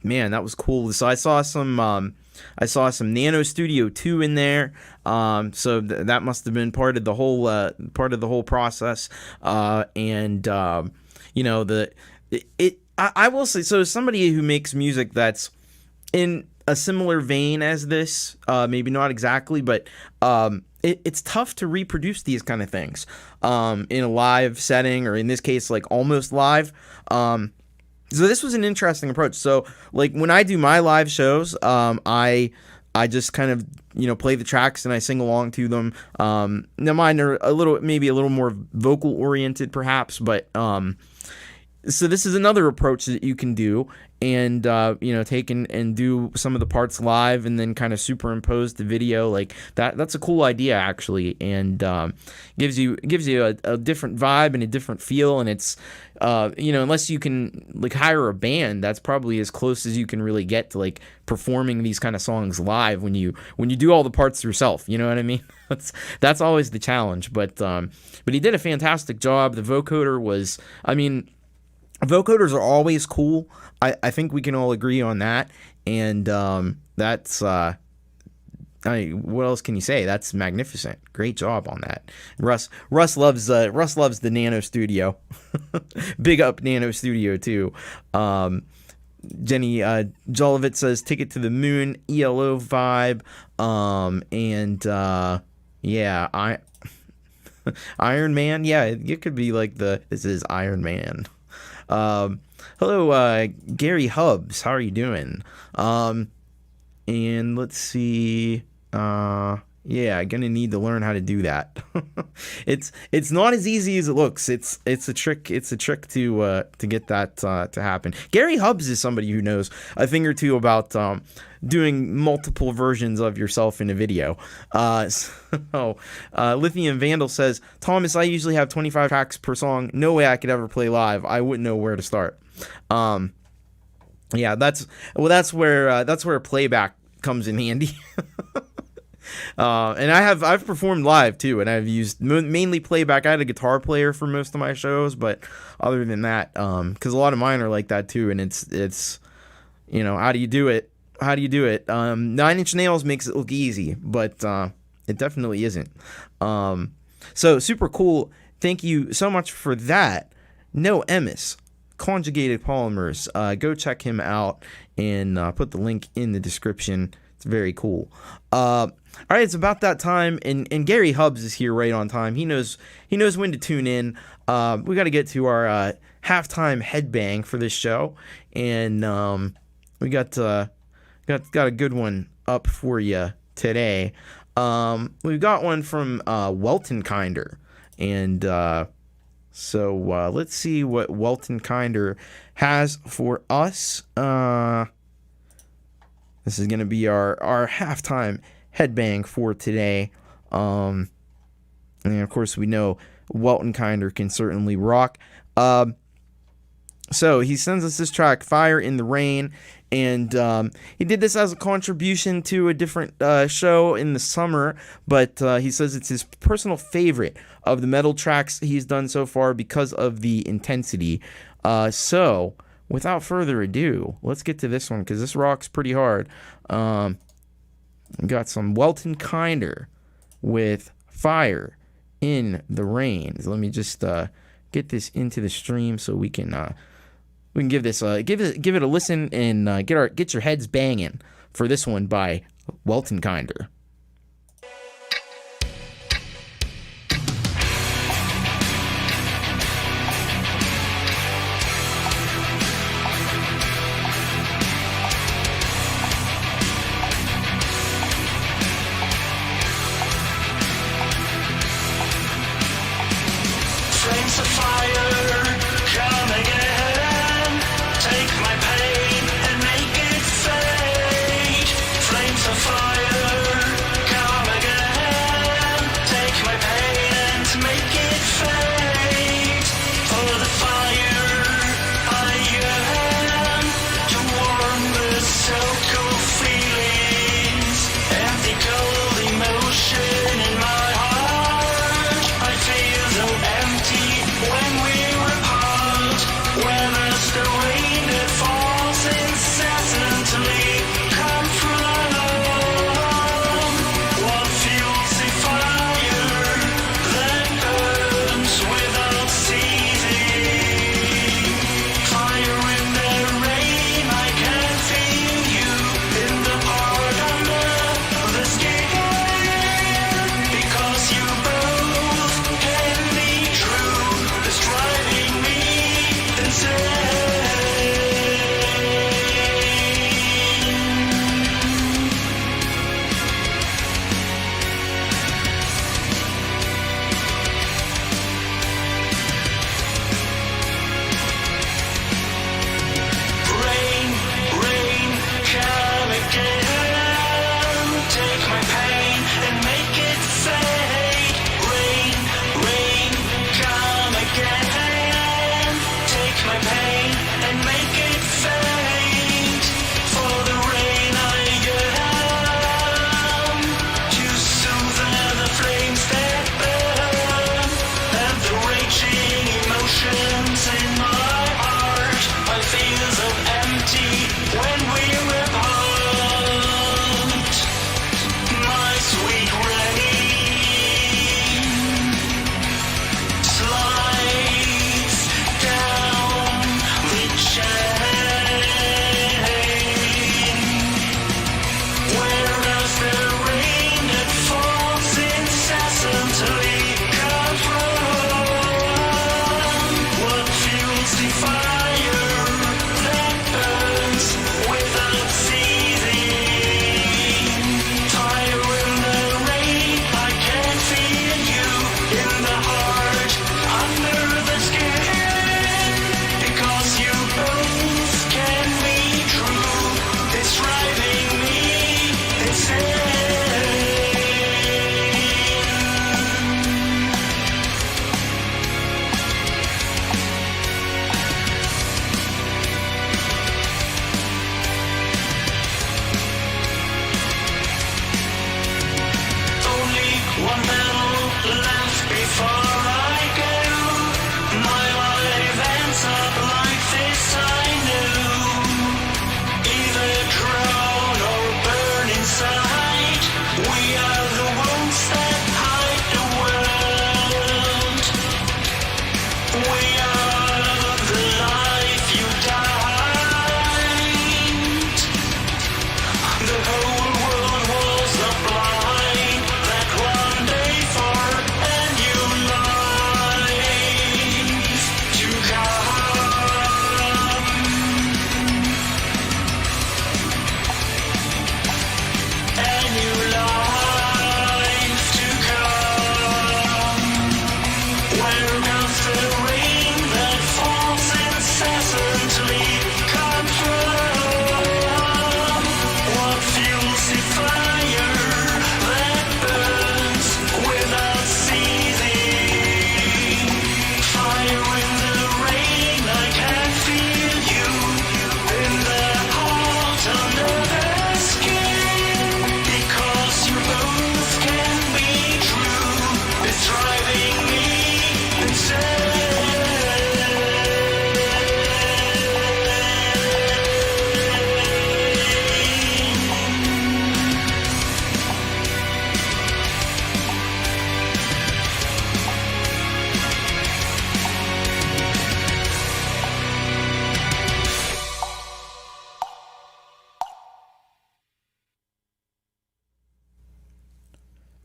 man, that was cool. So I saw some Nano Studio 2 in there. So that must have been part of the whole process. You know, I will say, so somebody who makes music that's in a similar vein as this, maybe not exactly, but it's tough to reproduce these kind of things in a live setting, or in this case, like almost live. So this was an interesting approach. So like when I do my live shows, I just kind of, you know, play the tracks and I sing along to them. Now mine are maybe a little more vocal oriented perhaps, but so this is another approach that you can do, and you know, take and do some of the parts live and then kind of superimpose the video like that. That's a cool idea actually, and gives you a different vibe and a different feel. And it's you know, unless you can like hire a band, that's probably as close as you can really get to like performing these kind of songs live when you do all the parts yourself. You know what I mean? That's always the challenge. But he did a fantastic job. The vocoder was, I mean, vocoders are always cool. I think we can all agree on that. And that's what else can you say? That's magnificent. Great job on that. Russ loves the Nano Studio. Big up Nano Studio too. Jenny Jolovitz says Ticket to the Moon, ELO vibe. Yeah, Iron Man. Yeah, it could be like this is Iron Man. Hello, Gary Hubbs. How are you doing? And let's see. Yeah, gonna need to learn how to do that. It's not as easy as it looks. It's a trick. It's a trick to get that to happen. Gary Hubbs is somebody who knows a thing or two about doing multiple versions of yourself in a video. LithiumVandaL says, Thomas, I usually have 25 tracks per song. No way I could ever play live. I wouldn't know where to start. Yeah, that's where playback comes in handy. And I've performed live too, and I've used mainly playback. I had a guitar player for most of my shows, but other than that, because a lot of mine are like that too, and it's you know, how do you do it? 9 Inch Nails makes it look easy, but it definitely isn't. So super cool. Thank you so much for that. No Emis, Conjugated Polymers. Go check him out, and put the link in the description. It's very cool. All right, it's about that time, and Gary Hubbs is here right on time. He knows when to tune in. We got to get to our halftime headbang for this show, and we got a good one up for you today. We've got one from Weltenkinder, and so let's see what Weltenkinder has for us. This is going to be our halftime headbang for today. And of course, we know Weltenkinder can certainly rock. So he sends us this track, Fire in the Rain, and he did this as a contribution to a different show in the summer, but he says it's his personal favorite of the metal tracks he's done so far because of the intensity. So without further ado, let's get to this one, because this rocks pretty hard. We got some Weltenkinder with Fire in the Rain. So let me just get this into the stream so we can give this give it a listen, and get your heads banging for this one by Weltenkinder. Flames of fire, come again. Take my pain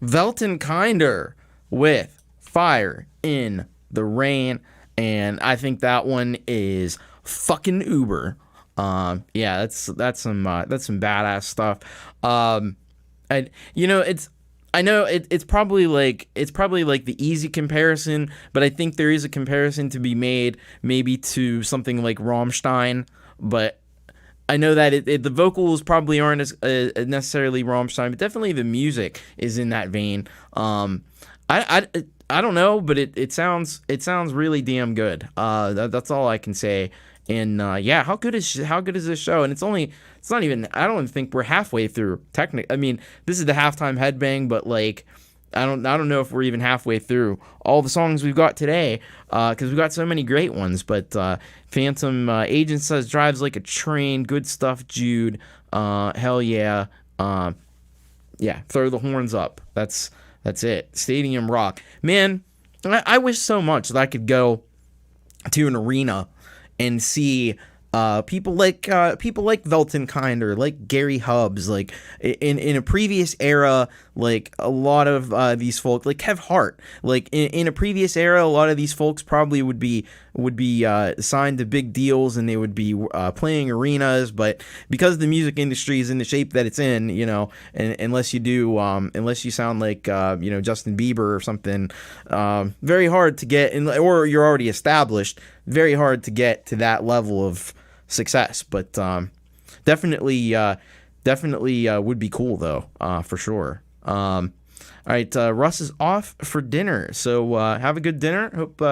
Weltenkinder with Fire in the Rain, and I think that one is fucking uber. Yeah, that's some badass stuff. It's probably like the easy comparison, but I think there is a comparison to be made maybe to something like Rammstein, but I know that the vocals probably aren't as necessarily Rammstein, but definitely the music is in that vein. I don't know, but it sounds really damn good. That's all I can say. And yeah, how good is this show? And it's not even, I don't even think we're halfway through. I mean, this is the halftime headbang, but like, I don't know if we're even halfway through all the songs we've got today, because we've got so many great ones. But Phantom Agent says drives like a train. Good stuff, Jude. Hell yeah. Yeah, throw the horns up. That's it. Stadium rock. Man, I wish so much that I could go to an arena and see people like Weltenkinder, like Gary Hubbs, like in a previous era, like a lot of these folks, like Kev Hart, like in a previous era, a lot of these folks probably would be signed to big deals and they would be playing arenas, but because the music industry is in the shape that it's in, you know, and unless you sound like Justin Bieber or something, very hard to get in, or you're already established, very hard to get to that level of success. But definitely would be cool though, for sure. All right, Russ is off for dinner, so have a good dinner. Hope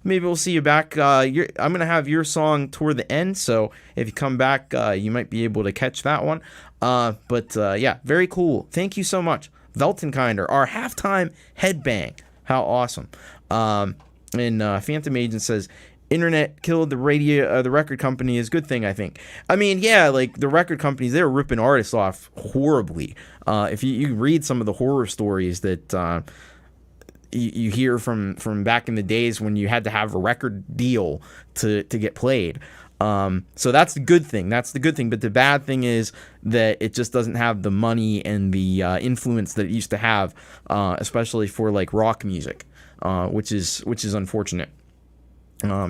maybe we'll see you back. I'm gonna have your song toward the end, so if you come back, you might be able to catch that one. But yeah, very cool. Thank you so much, Weltenkinder, our halftime headbang. How awesome. And Phantom Agent says, internet killed the record company is a good thing, I think. I mean, yeah, like the record companies, they were ripping artists off horribly. If you read some of the horror stories that you hear from back in the days when you had to have a record deal to get played. So that's the good thing. But the bad thing is that it just doesn't have the money and the influence that it used to have, especially for like rock music, which is unfortunate.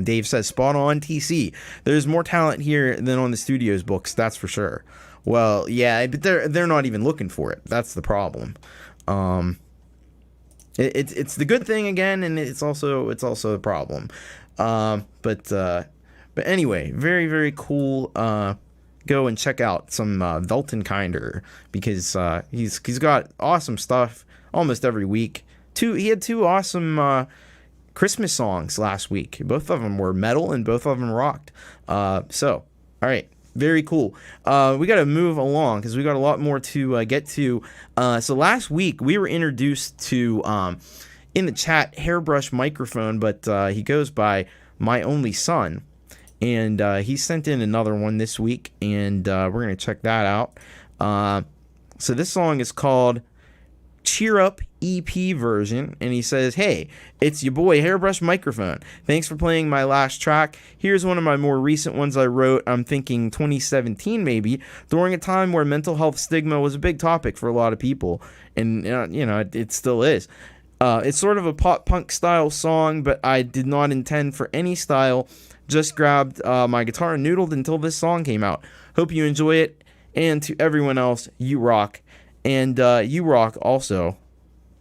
Dave says, spot on, TC. There's more talent here than on the studio's books, that's for sure. Well, yeah, but they're not even looking for it. That's the problem. It's the good thing again, and it's also the problem. But anyway, very, very cool. Go and check out some Weltenkinder, because he's got awesome stuff almost every week. He had two awesome Christmas songs last week. Both of them were metal and both of them rocked. So, all right, very cool. We got to move along because we got a lot more to get to. So last week we were introduced to, in the chat, Hairbrush Microphone, but he goes by My Only Son. And he sent in another one this week, and we're going to check that out. So this song is called Cheer Up EP version, and he says, hey, it's your boy Hairbrush Microphone. Thanks for playing my last track. Here's one of my more recent ones I wrote, I'm thinking 2017 maybe, during a time where mental health stigma was a big topic for a lot of people, and it still is. It's sort of a pop punk style song, but I did not intend for any style. Just grabbed my guitar and noodled until this song came out. Hope you enjoy it, and to everyone else, you rock. And you rock also.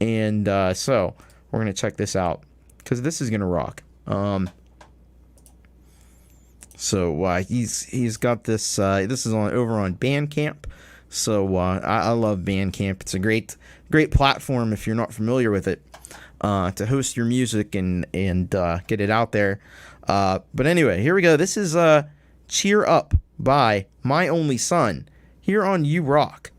And so we're going to check this out, because this is going to rock. So he's got this. This is over on Bandcamp. So I love Bandcamp. It's a great platform if you're not familiar with it, to host your music and get it out there. But anyway, here we go. This is Cheer Up by My Only Son here on You Rock.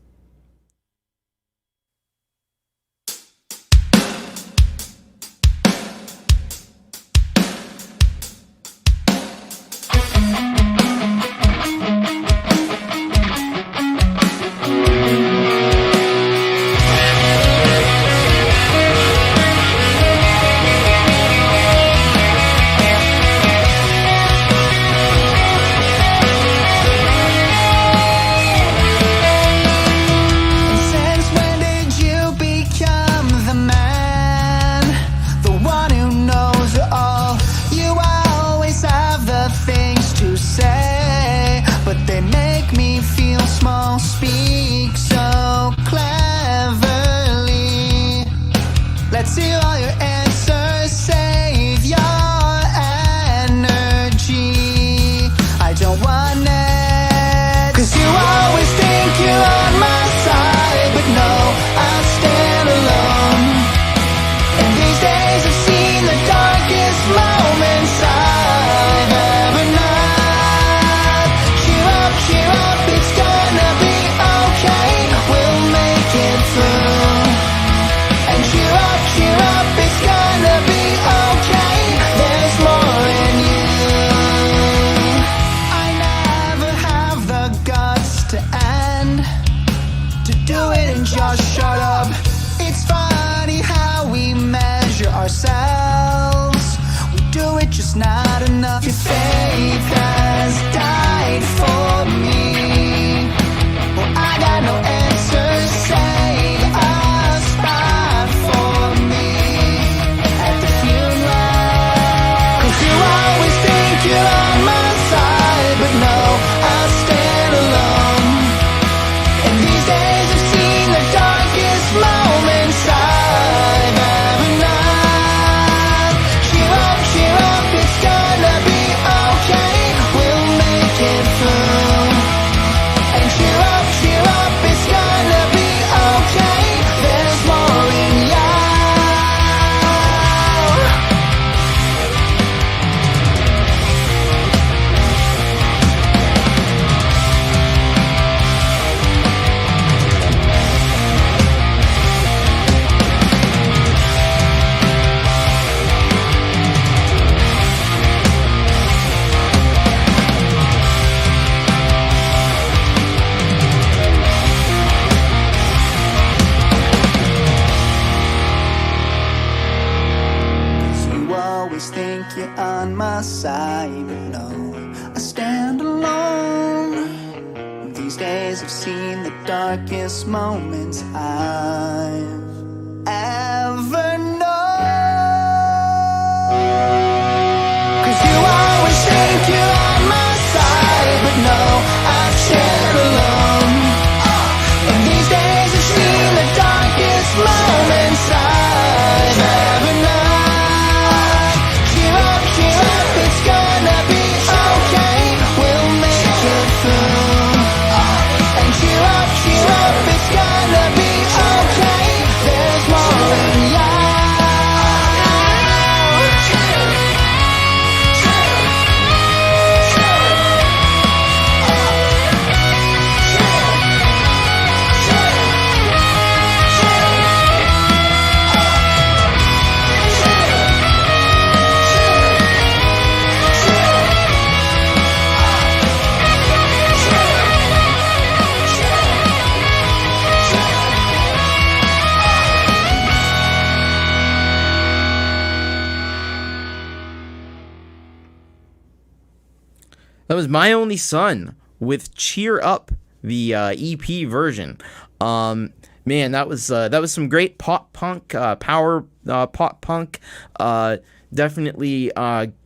had enough. Your faith has died for me. Well, I got no answers. Save a spot for me at the funeral. 'Cause you always think you're on my side, but no, I stand alone. And these days I've seen the darkest moments I've ever known. Cheer up, it's gonna be okay. We'll make it through. And cheer up, it's gonna be okay. There's more in you. You always think you're on my side, but no, I stand alone. These days I've seen the darkest moments I've ever known. 'Cause you always think you're on my side, but no, I stand alone. And these days I've seen the darkest moments I've ever known. Cheer up, it's gonna be okay. We'll make it through. And cheer up, it's gonna be okay. There's more in you. That was My Only Son with Cheer Up, the EP version. Man, that was some great pop punk, power pop punk. Definitely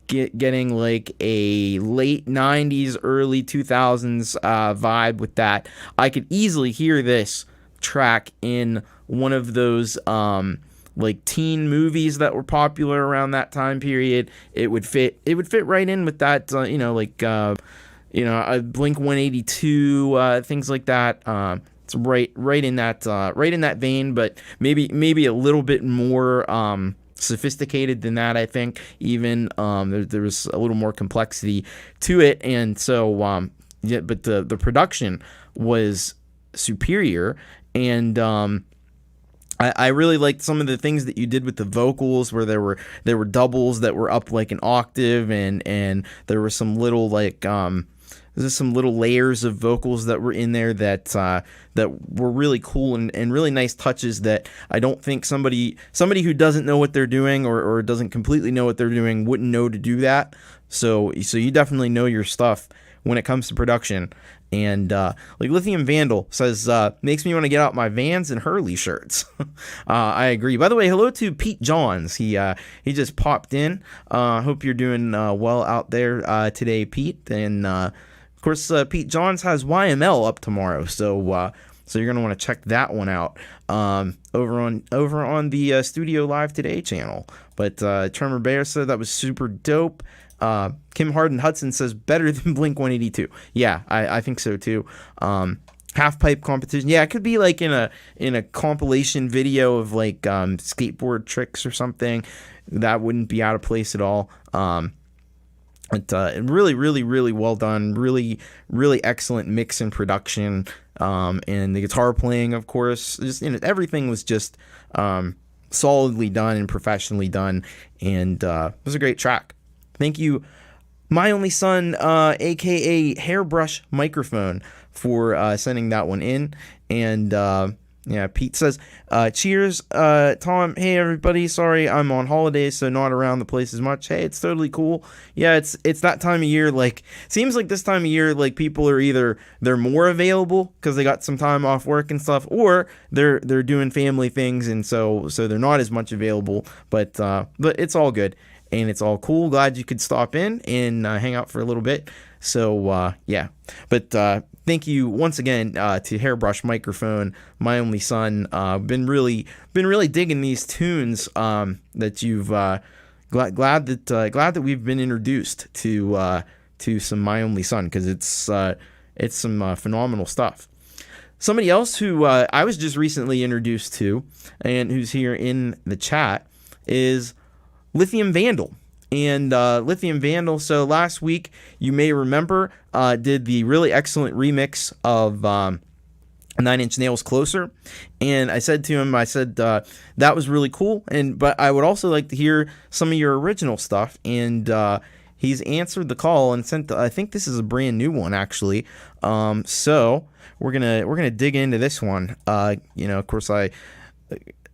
getting like a late 90s, early 2000s vibe with that. I could easily hear this track in one of those like teen movies that were popular around that time period. It would fit right in with that, Blink 182, things like that. It's right in that vein, but maybe a little bit more sophisticated than that. I think even there was a little more complexity to it, and so but the production was superior, and I really liked some of the things that you did with the vocals, where there were doubles that were up like an octave, and there were some little there's some little layers of vocals that were in there that were really cool and really nice touches that I don't think somebody who doesn't know what they're doing or doesn't completely know what they're doing wouldn't know to do that. So you definitely know your stuff when it comes to production. And like LithiumVandaL says, makes me want to get out my Vans and Hurley shirts. I agree. By the way, hello to Pete Johns. He just popped in. Hope you're doing well out there today, Pete. And of course, Pete Johns has YML up tomorrow, so you're gonna want to check that one out over on the Studio Live Today channel. But Tremor Bear said that was super dope. Kim Harden Hudson says better than Blink 182. Yeah, I think so too. Half pipe competition. Yeah, it could be like in a compilation video of like skateboard tricks or something. That wouldn't be out of place at all. But really, really, really well done. Really, really excellent mix and production. And the guitar playing, of course, just everything was just solidly done and professionally done. And it was a great track. Thank you, My Only Son, aka Hairbrush Microphone, for sending that one in. And Yeah, Pete says, cheers, Tom. Hey, everybody. Sorry, I'm on holidays, so not around the place as much. Hey, it's totally cool. Yeah, it's that time of year. Like, seems like this time of year, like, people are either they're more available because they got some time off work and stuff, or they're doing family things, and so they're not as much available. But it's all good and it's all cool. Glad you could stop in and hang out for a little bit. So yeah, but thank you once again to Hairbrush Microphone, My Only Son. Been really digging these tunes that you've glad that we've been introduced to some My Only Son, because it's some phenomenal stuff. Somebody else who I was just recently introduced to and who's here in the chat is LithiumVandaL. And LithiumVandaL, so last week, you may remember, did the really excellent remix of 9 Inch Nails' Closer. And I said to him, that was really cool, but I would also like to hear some of your original stuff. And he's answered the call and sent, I think this is a brand new one, actually. So we're gonna dig into this one. Of course,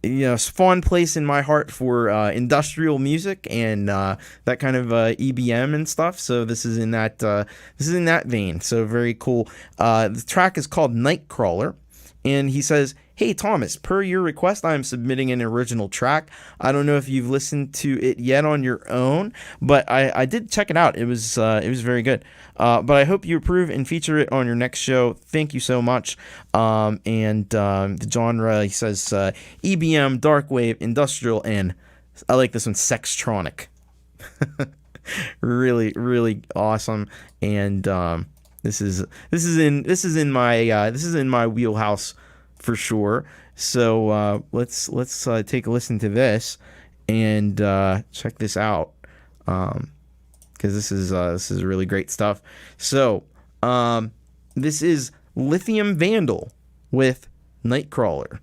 it's a fond place in my heart for industrial music and that kind of EBM and stuff. So this is in that vein. So very cool. The track is called Nightcrawler, and he says, "Hey Thomas, per your request, I am submitting an original track. I don't know if you've listened to it yet on your own, but I did check it out. It was very good. But I hope you approve and feature it on your next show. Thank you so much." The genre, he says, EBM, darkwave, industrial, and I like this one, sextronic. Really, really awesome. And this is in my wheelhouse for sure. So let's take a listen to this and check this out, because this is really great stuff. So this is LithiumVandaL with Nightcrawler.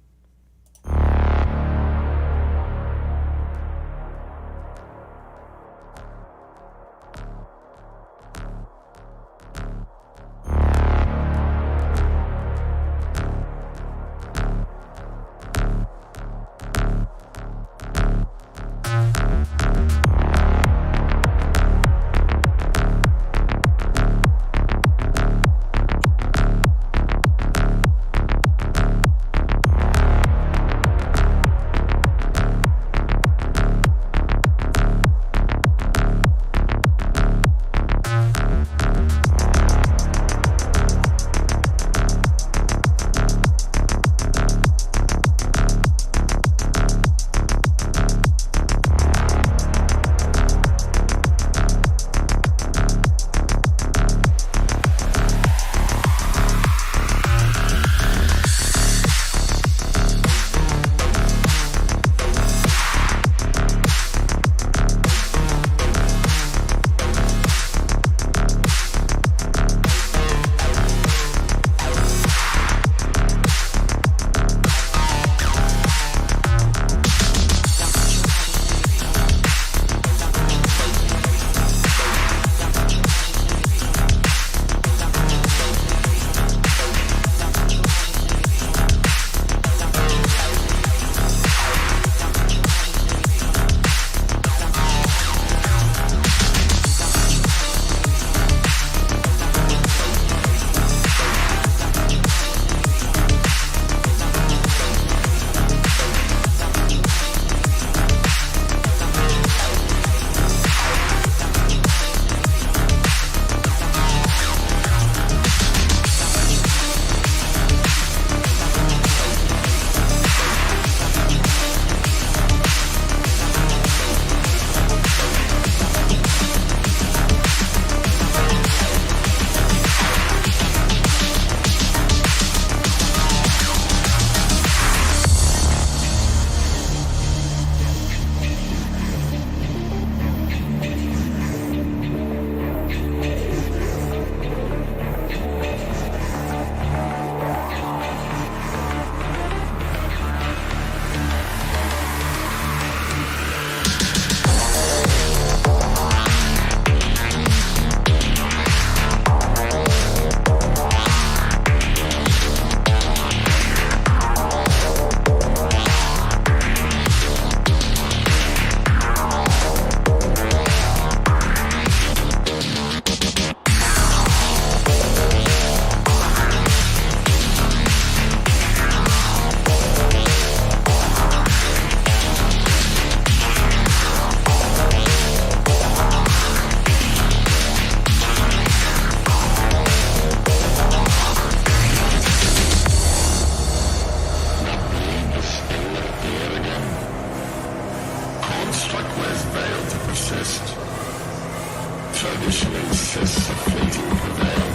Tradition insists a fleeting prevail.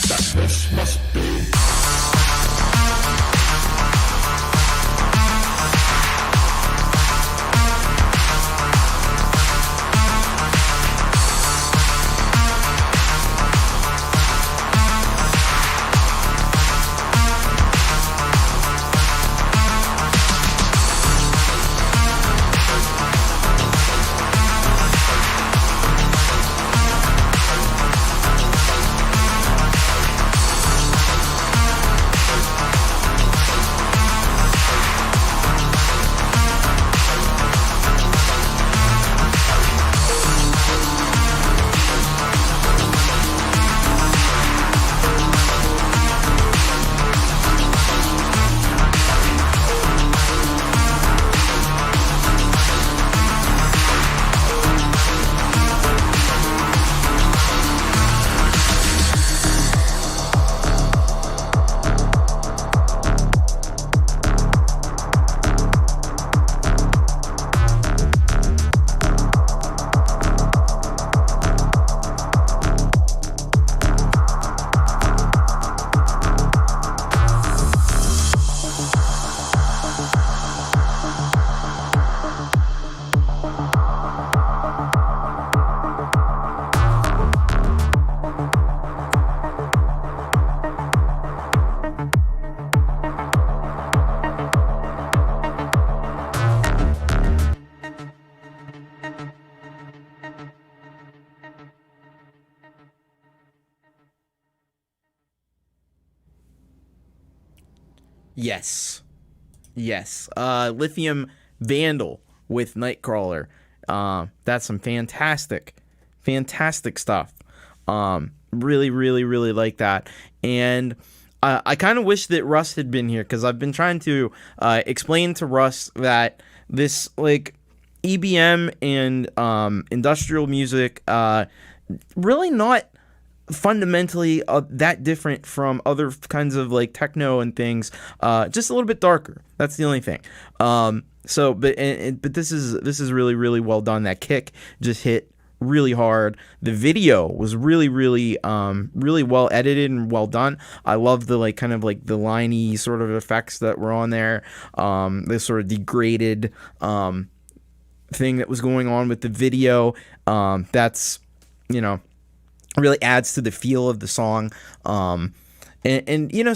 That this must be. Yes. LithiumVandaL with Nightcrawler. That's some fantastic stuff. Really, really, really like that. And I kind of wish that Russ had been here, because I've been trying to explain to Russ that this, like, EBM and industrial music, really not fundamentally that different from other kinds of, like, techno and things, just a little bit darker. That's the only thing. But this is really, really well done. That kick just hit really hard. The video was really, really, really well edited and well done. I love the, like, kind of like the liney sort of effects that were on there. This sort of degraded thing that was going on with the video. That's, really adds to the feel of the song. And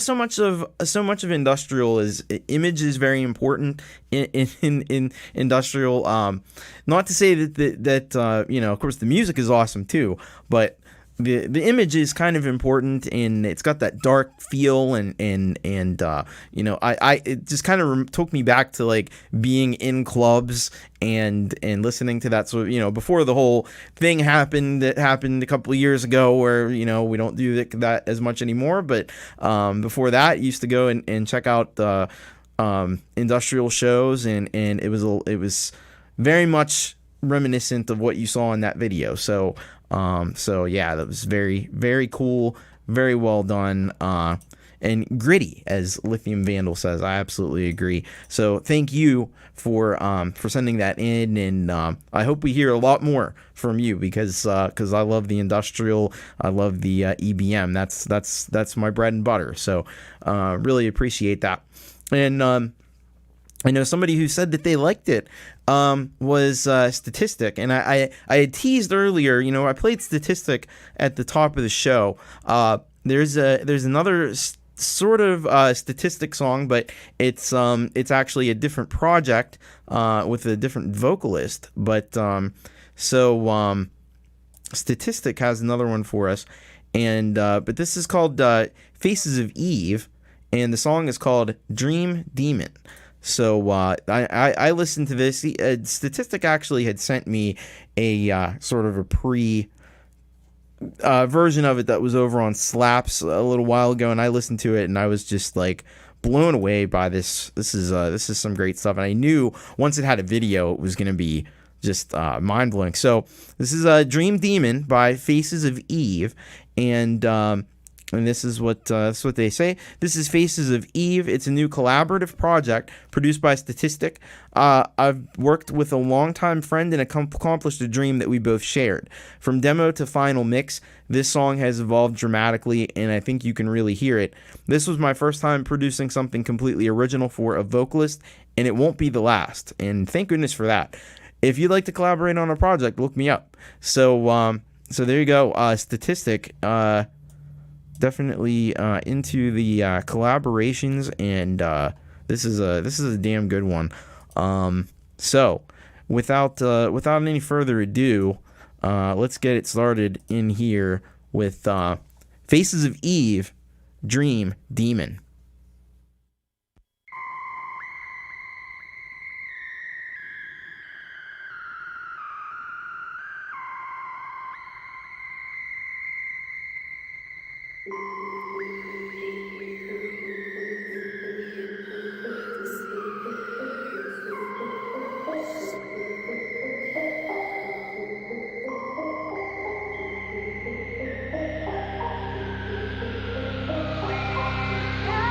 so much of industrial is image is very important in industrial. Not to say that of course the music is awesome too, but the image is kind of important, and it's got that dark feel, and it just kind of took me back to, like, being in clubs and listening to that. So, before the whole thing happened that happened a couple of years ago, where, we don't do that as much anymore. But before that, used to go and check out the industrial shows, and it was very much reminiscent of what you saw in that video. So yeah, that was very, very cool, very well done, and gritty, as LithiumVandaL says. I absolutely agree. So thank you for sending that in, and I hope we hear a lot more from you, because I love the industrial, I love the EBM. That's my bread and butter. So really appreciate that. And I know somebody who said that they liked it was Statistic, and I had teased earlier. I played Statistic at the top of the show. There's another sort of Statistic song, but it's actually a different project with a different vocalist. But Statistic has another one for us, and but this is called Faces of Eve, and the song is called Dream Demon. So I listened to this. Statistic actually had sent me a sort of a pre version of it that was over on Slaps a little while ago, and I listened to it, and I was just, like, blown away by this. This is some great stuff, and I knew once it had a video, it was going to be just mind blowing. So this is Dream Demon by Faces of Eve, and And this is what they say. This is Faces of Eve. It's a new collaborative project produced by Statistic. I've worked with a longtime friend and accomplished a dream that we both shared. From demo to final mix, this song has evolved dramatically, and I think you can really hear it. This was my first time producing something completely original for a vocalist, and it won't be the last. And thank goodness for that. If you'd like to collaborate on a project, look me up. So there you go. Statistic. Definitely into the collaborations, and this is a damn good one. So without any further ado, let's get it started in here with Faces of Eve, Dream Demon. Thank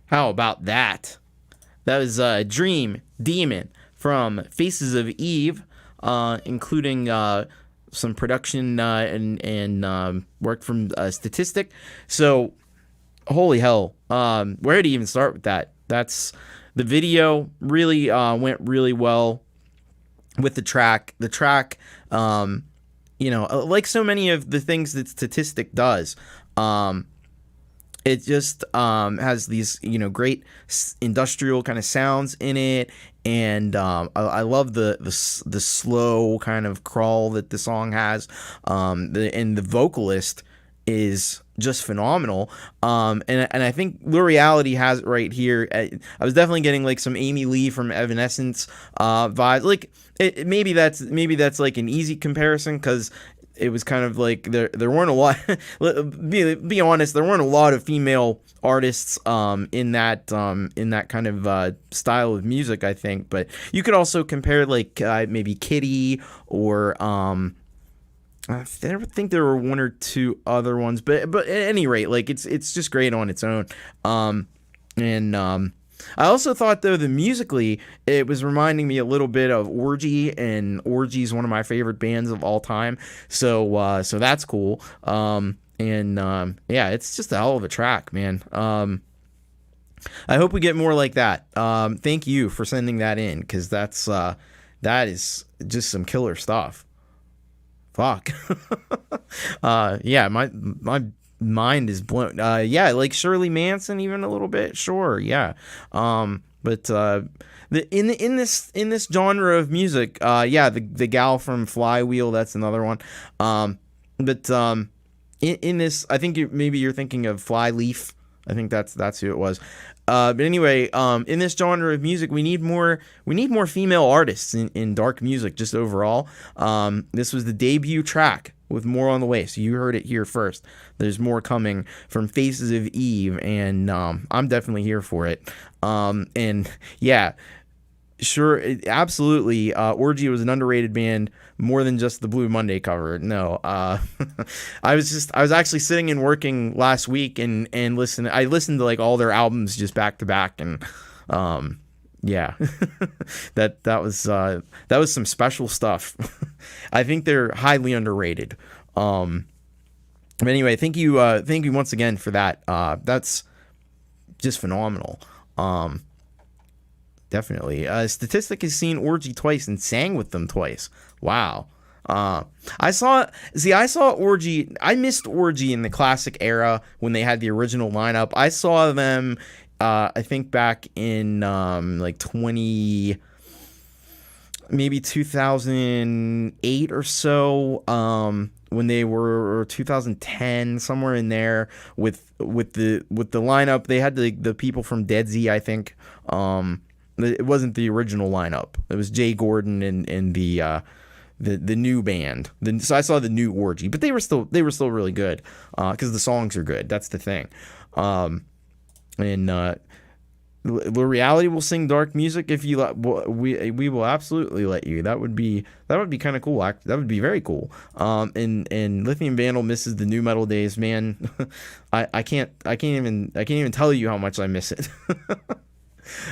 How about that? That was Dream Demon from Faces of Eve, including some production and work from Statistic. So, holy hell, where to even start with that? That's the video really went really well with the track. The track, like so many of the things that Statistic does, it just has these, great industrial kind of sounds in it, and I love the slow kind of crawl that the song has, and the vocalist is just phenomenal, and I think Reality has it right here. I was definitely getting like some Amy Lee from Evanescence vibes. Like maybe that's like an easy comparison because it was kind of like there weren't a lot. Be honest, there weren't a lot of female artists in that kind of style of music, I think. But you could also compare like maybe Kitty or I think there were one or two other ones, but at any rate, like it's just great on its own. I also thought though that musically it was reminding me a little bit of Orgy, and Orgy is one of my favorite bands of all time. So that's cool. Yeah, it's just a hell of a track, man. I hope we get more like that. Thank you for sending that in, because that is just some killer stuff. Fuck. Yeah, my mind is blown. Yeah, like Shirley Manson even a little bit. Sure, yeah. But in this genre of music, yeah, the gal from Flywheel, that's another one. But in this, I think maybe you're thinking of Flyleaf. I think that's who it was. But anyway, in this genre of music, we need more female artists in dark music just overall. This was the debut track with more on the way, so you heard it here first. There's more coming from Faces of Eve, and I'm definitely here for it. And yeah, sure, absolutely, Orgy was an underrated band, more than just the Blue Monday cover. No, I was actually sitting and working last week and listened. I listened to like all their albums just back to back, and yeah, that was some special stuff. I think they're highly underrated. But anyway, thank you once again for that. That's just phenomenal. Definitely. Statistic has seen Orgy twice and sang with them twice. Wow. I saw Orgy. I missed Orgy in the classic era when they had the original lineup. I saw them, I think back in like 2008 or so. When they were 2010, somewhere in there with the lineup. They had the people from Dead Z, I think. It wasn't the original lineup. It was Jay Gordon and the new band. So I saw the new Orgy, but they were still really good because the songs are good. That's the thing. And Reality will sing dark music if you we will absolutely let you. That would be kind of cool. That would be very cool. And LithiumVandaL misses the new metal days, man. I can't even tell you how much I miss it.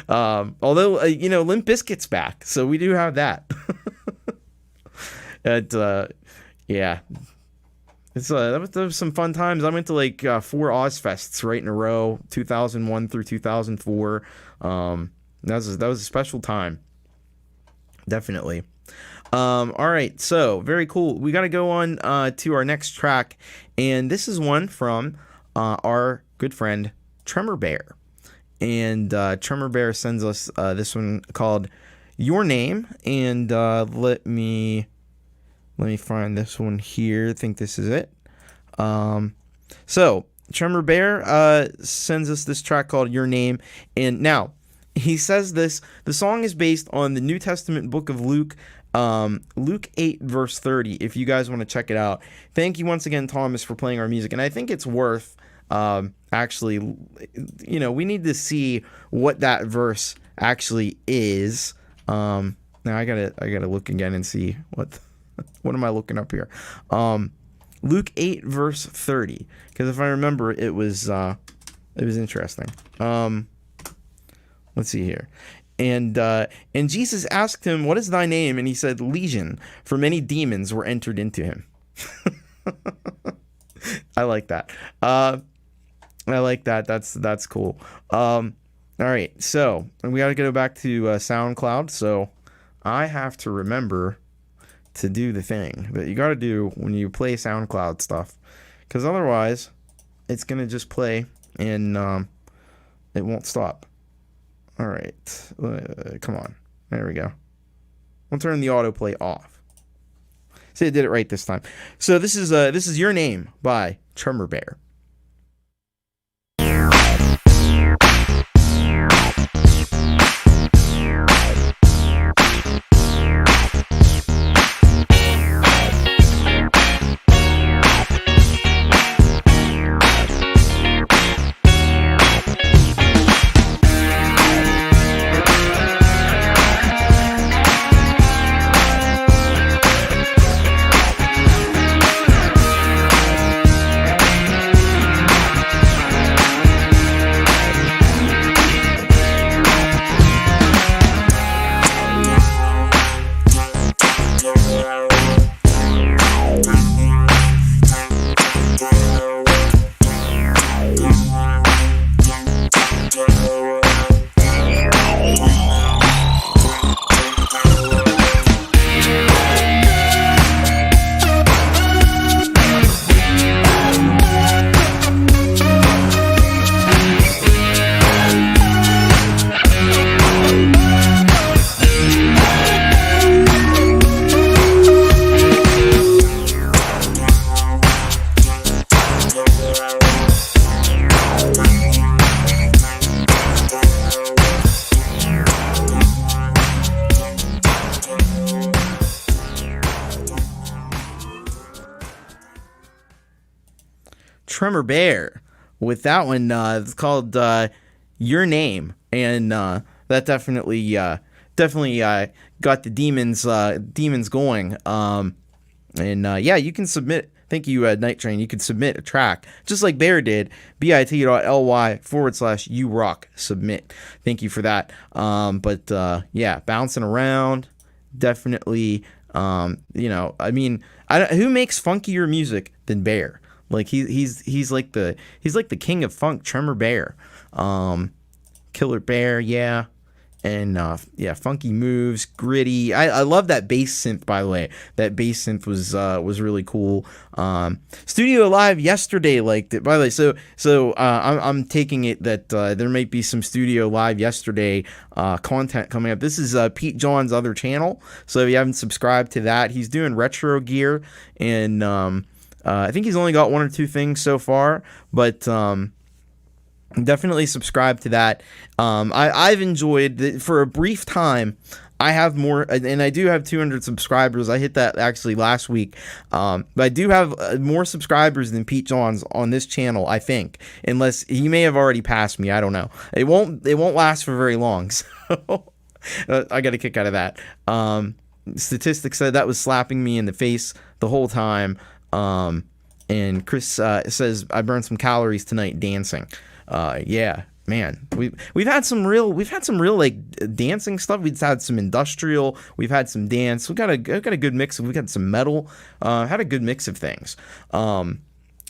Although Limp Bizkit's back, so we do have that. Yeah, that was some fun times. I went to like 4 Ozfests right in a row, 2001 through 2004. That was a special time, definitely. All right, so very cool. We got to go on to our next track, and this is one from our good friend Tremor Bear. And Tremor Bear sends us this one called Your Name. And let me find this one here. I think this is it. So Tremor Bear sends us this track called Your Name. And now he says the song is based on the New Testament book of Luke, Luke 8 verse 30, if you guys want to check it out. Thank you once again, Thomas, for playing our music. And I think it's worth actually, we need to see what that verse actually is. Now I gotta look again and see what am I looking up here. Luke 8 verse 30, because if I remember, it was interesting. Let's see here. And Jesus asked him, "What is thy name?" And he said, "Legion, for many demons were entered into him." I like that. That's cool. All right, so we got to go back to SoundCloud. So I have to remember to do the thing that you got to do when you play SoundCloud stuff, because otherwise it's gonna just play and it won't stop. All right, come on. There we go. We'll turn the autoplay off. See, I did it right this time. So this is Your Name by Tremor Bear. Tremor Bear with that one. It's called Your Name, and that definitely got the demons going. Yeah, you can submit. Thank you, Night Train. You can submit a track just like Bear did. bit.ly/urock submit. Thank you for that. Yeah, bouncing around, definitely. I mean, who makes funkier music than Bear? Like he's like the king of funk, Tremor Bear, Killer Bear, yeah, and funky moves, gritty. I love that bass synth, by the way. That bass synth was really cool. Studio Live yesterday liked it, by the way. So I'm taking it that there might be some Studio Live yesterday content coming up. This is Pete John's other channel, so if you haven't subscribed to that, he's doing retro gear, and I think he's only got one or two things so far, but definitely subscribe to that. I've enjoyed for a brief time. I have more, and I do have 200 subscribers. I hit that actually last week, but I do have more subscribers than Pete Johns on this channel, I think, unless he may have already passed me. I don't know. It won't last for very long, so I got a kick out of that. Statistics said that was slapping me in the face the whole time. And Chris says I burned some calories tonight dancing. Yeah, man, we've had some real like dancing stuff. We've had some industrial. We've had some dance. We got a good mix. We've got some metal. Had a good mix of things. And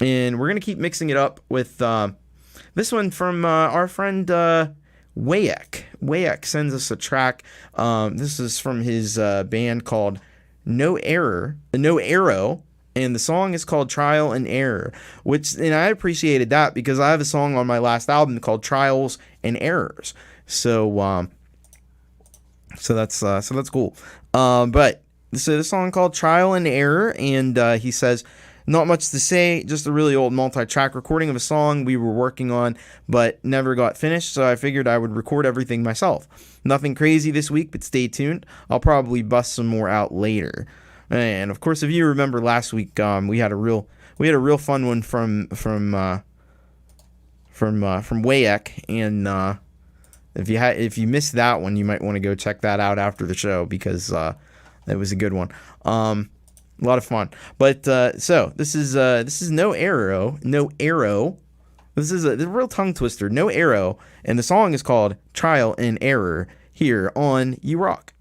we're gonna keep mixing it up with this one from our friend Wayek. Wayek sends us a track. This is from his band called No Arrow. And the song is called Trial and Error, and I appreciated that because I have a song on my last album called Trials and Errors. So that's cool. But so the song called Trial and Error, and he says, not much to say, just a really old multi-track recording of a song we were working on, but never got finished, so I figured I would record everything myself. Nothing crazy this week, but stay tuned. I'll probably bust some more out later. And of course, if you remember last week, we had a real fun one from Wayek, and if you missed that one, you might want to go check that out after the show because that was a good one. A lot of fun. But so this is No Arrow This is a real tongue twister. No Arrow, and the song is called Trial and Error here on You Rock.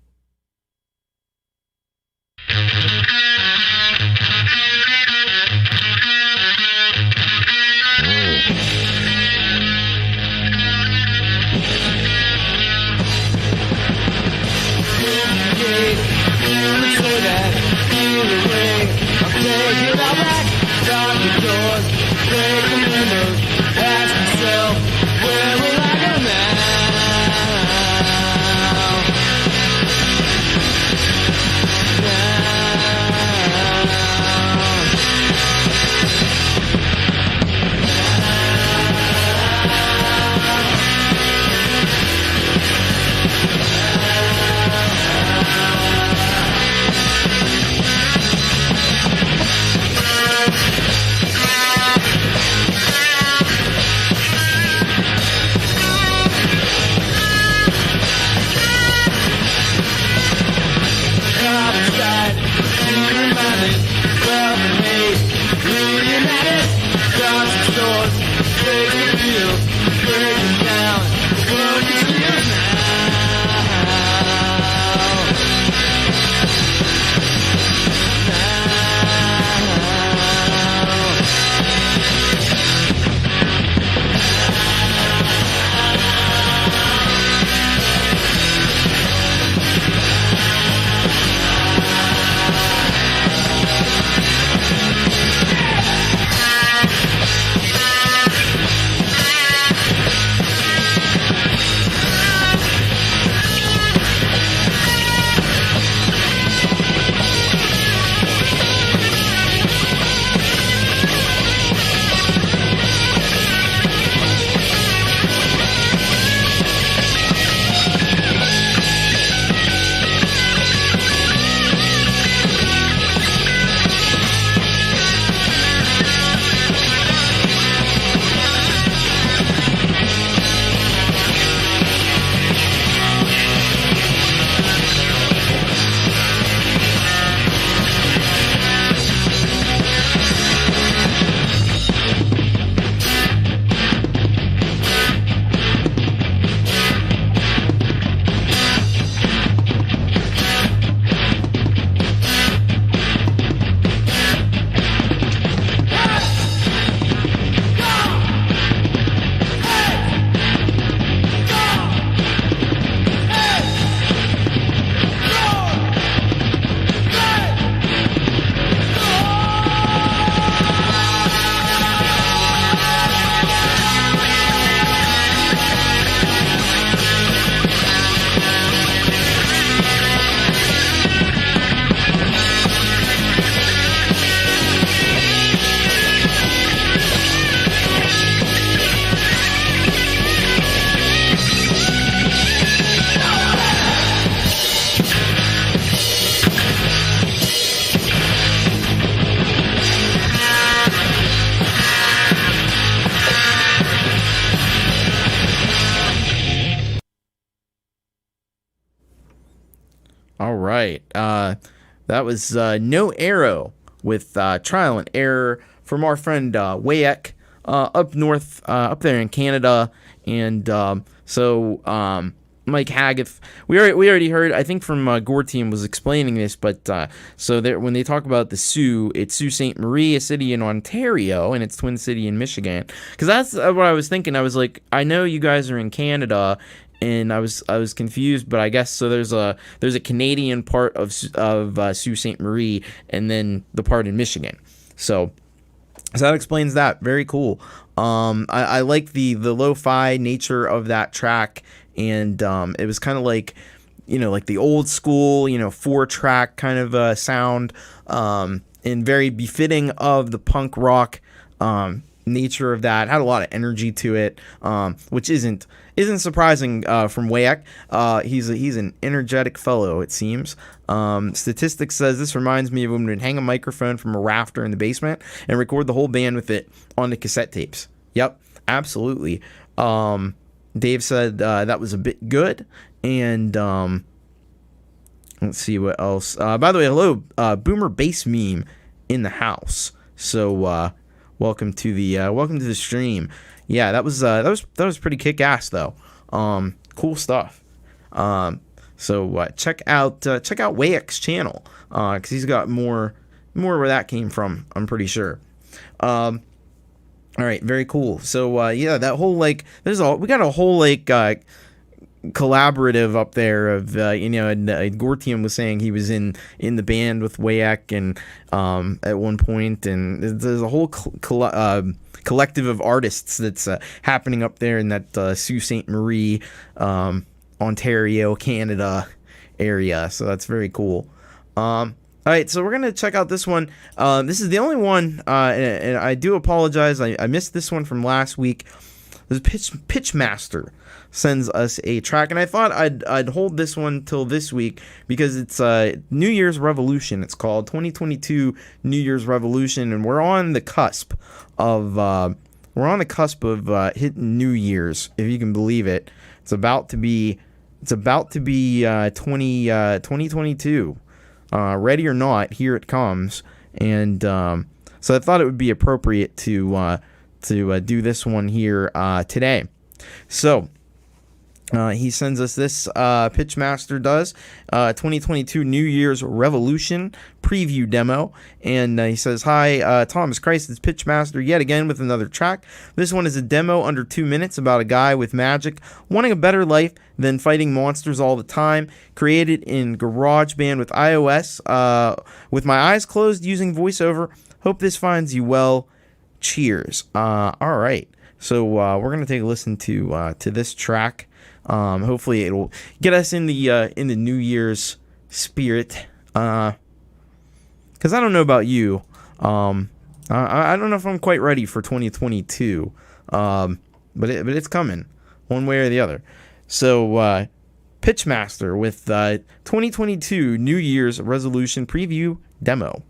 All right. That was No Arrow with Trial and Error from our friend Wayek up north, up there in Canada. And Mike Haggith, we already heard, I think from Gore Team was explaining this, but so there, when they talk about the Sioux, it's Sault Ste. Marie, a city in Ontario, and it's Twin City in Michigan. Because that's what I was thinking. I was like, I know you guys are in Canada, and I was confused, but I guess so. There's a Canadian part of Sault Ste. Marie, and then the part in Michigan. So that explains that. Very cool. I like the lo-fi nature of that track, and it was kind of like, like the old school, 4-track kind of sound, and very befitting of the punk rock nature of that. Had a lot of energy to it, which isn't surprising from Wayek. He's an energetic fellow, it seems. Statistics says this reminds me of when we'd hang a microphone from a rafter in the basement and record the whole band with it on the cassette tapes. Yep, absolutely. Dave said that was a bit good, and let's see what else. By the way, hello, Boomer Bass Meme in the house. So welcome to the stream. Yeah, that was pretty kick ass though. Cool stuff. So check out Wayek's channel, because he's got more where that came from, I'm pretty sure. All right, very cool. So yeah, that whole we got a whole collaborative up there of and Gortium was saying he was in the band with Wayek and at one point, and there's a whole collective of artists that's happening up there in that Sault Ste. Marie, Ontario, Canada area. So that's very cool. All right, so we're going to check out this one. This is the only one, and I do apologize. I missed this one from last week. This Pitchmaster sends us a track, and I thought I'd hold this one till this week because it's New Year's Revolution. It's called 2022 New Year's Revolution, and we're on the cusp of hitting New Year's, if you can believe it. It's about to be 2022. Ready or not, here it comes, and so I thought it would be appropriate to do this one here today. So he sends us this, Pitchmaster does, 2022 New Year's Revolution preview demo, and he says, hi, Thomas Christ, it's Pitchmaster yet again with another track. This one is a demo under 2 minutes about a guy with magic wanting a better life than fighting monsters all the time, created in GarageBand with iOS, with my eyes closed using voiceover. Hope this finds you well. Cheers. All right, so we're gonna take a listen to this track. Hopefully it'll get us in the New Year's spirit. Because I don't know about you. I don't know if I'm quite ready for 2022. But it's coming, one way or the other. So Pitchmaster with 2022 New Year's Resolution preview demo.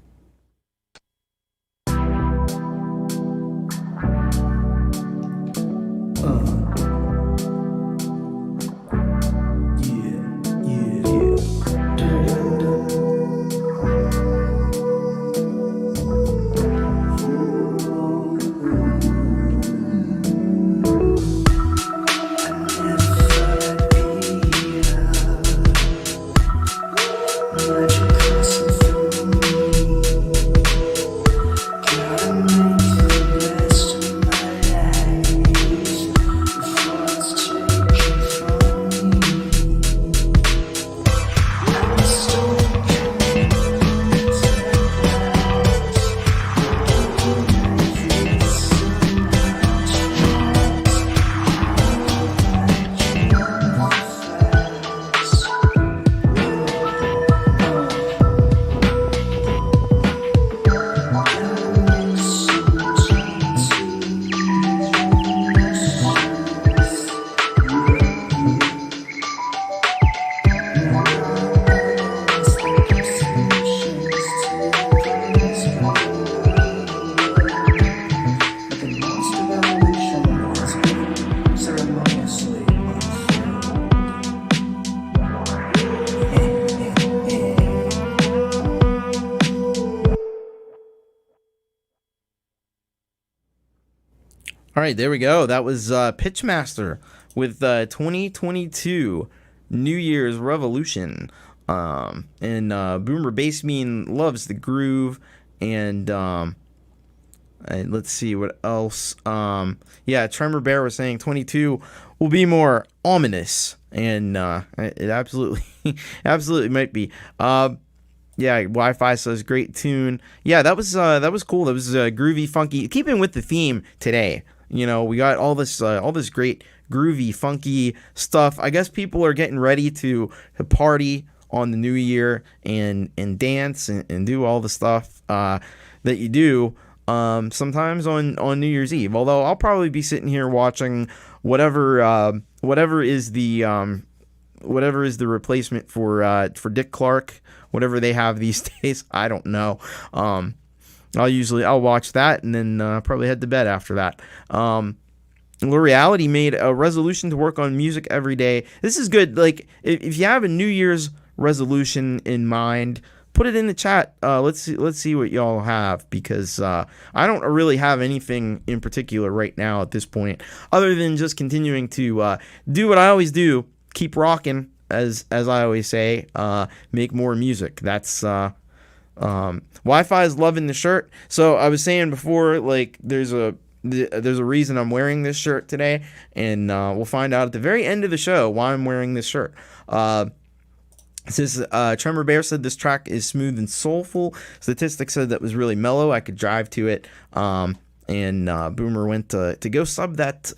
All right, there we go. That was Pitchmaster with 2022 New Year's Revolution. And Boomer Bassmean loves the groove. And let's see what else. Yeah, Tremor Bear was saying 22 will be more ominous. And it absolutely might be. Yeah, Wi-Fi says great tune. Yeah, that was cool. That was groovy, funky. Keeping with the theme today. You know, we got all this great groovy, funky stuff. I guess people are getting ready to party on the new year and dance and do all the stuff that you do sometimes on New Year's Eve. Although I'll probably be sitting here watching whatever is the replacement for Dick Clark, whatever they have these days. I don't know. I'll watch that and then probably head to bed after that. L'Oreality made a resolution to work on music every day. This is good. Like, if you have a New Year's resolution in mind, put it in the chat. Let's see what y'all have, because I don't really have anything in particular right now at this point, other than just continuing to do what I always do, keep rocking, as I always say, make more music. That's Wi-Fi is loving the shirt. So I was saying before, like, there's a reason I'm wearing this shirt today, and we'll find out at the very end of the show why I'm wearing this shirt. Says Tremor Bear said this track is smooth and soulful. Statistics said that was really mellow. I could drive to it. And Boomer went to go sub that.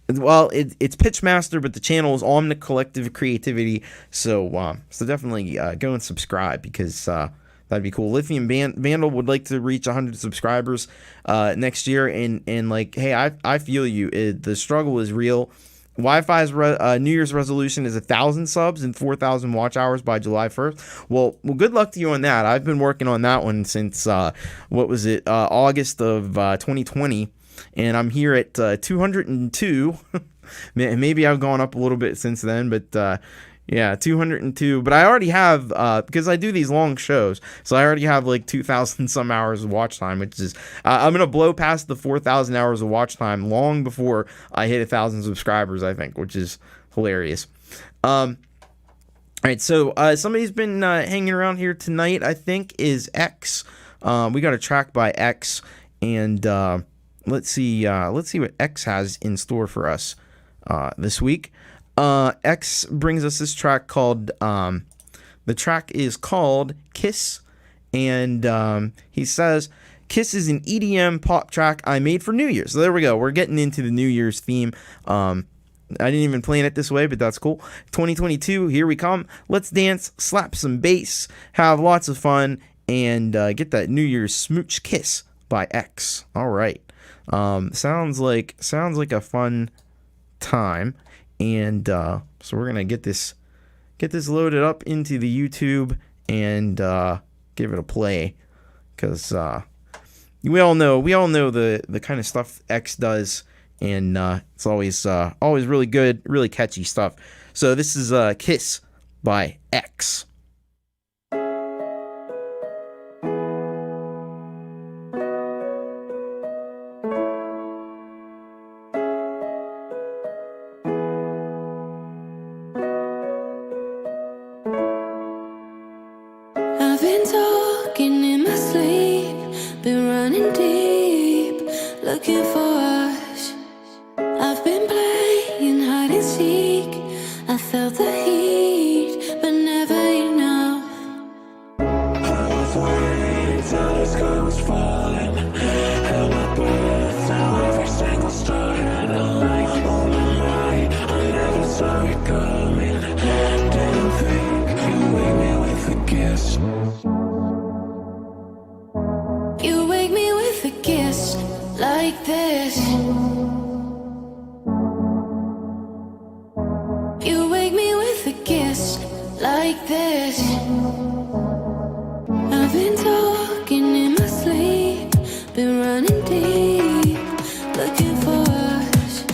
Well, it's Pitchmaster, but the channel is Omnic Collective Creativity. So definitely go and subscribe, because that'd be cool. LithiumVandaL would like to reach 100 subscribers next year, and like, hey, I feel you. The struggle is real. Wi-Fi's New Year's resolution is 1,000 subs and 4,000 watch hours by July 1st. Well, good luck to you on that. I've been working on that one since August of 2020, and I'm here at 202. Maybe I've gone up a little bit since then, but yeah, 202. But I already have, because I do these long shows, so I already have like 2,000 some hours of watch time, which is, I'm going to blow past the 4,000 hours of watch time long before I hit 1,000 subscribers, I think, which is hilarious. All right, so somebody's been hanging around here tonight, I think, is X. We got a track by X, and let's see what X has in store for us this week. X brings us this track called, the track is called Kiss, and he says, Kiss is an EDM pop track I made for New Year's. So there we go. We're getting into the New Year's theme. I didn't even plan it this way, but that's cool. 2022, here we come. Let's dance, slap some bass, have lots of fun, and get that New Year's smooch kiss by X. All right. Sounds like a fun time. And so we're gonna get this loaded up into the YouTube and give it a play, because we all know the kind of stuff X does, and it's always really good, really catchy stuff. So this is Kiss by X. I've been talking in my sleep, been running deep, looking for us. I've been playing hide and seek, I felt the heat, but never enough. I was waiting till the sky was falling, held my breath till every single star had a light. All the night, I never saw it coming. Didn't think you wake me with a kiss. You wake me with a kiss like this. You wake me with a kiss like this. I've been talking in my sleep, been running deep, looking for us.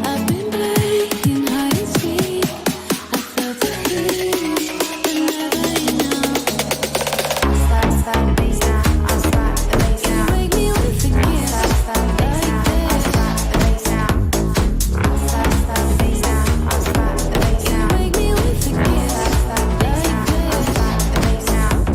I've been playing hide and seek, I felt the heat, but never enough. Slap the bass down, I'll slap the bass down. You wake me with a kiss like this. Slap the bass down, slap the bass down, I'll slap the bass down. You wake me with a kiss like this. Slap the bass down.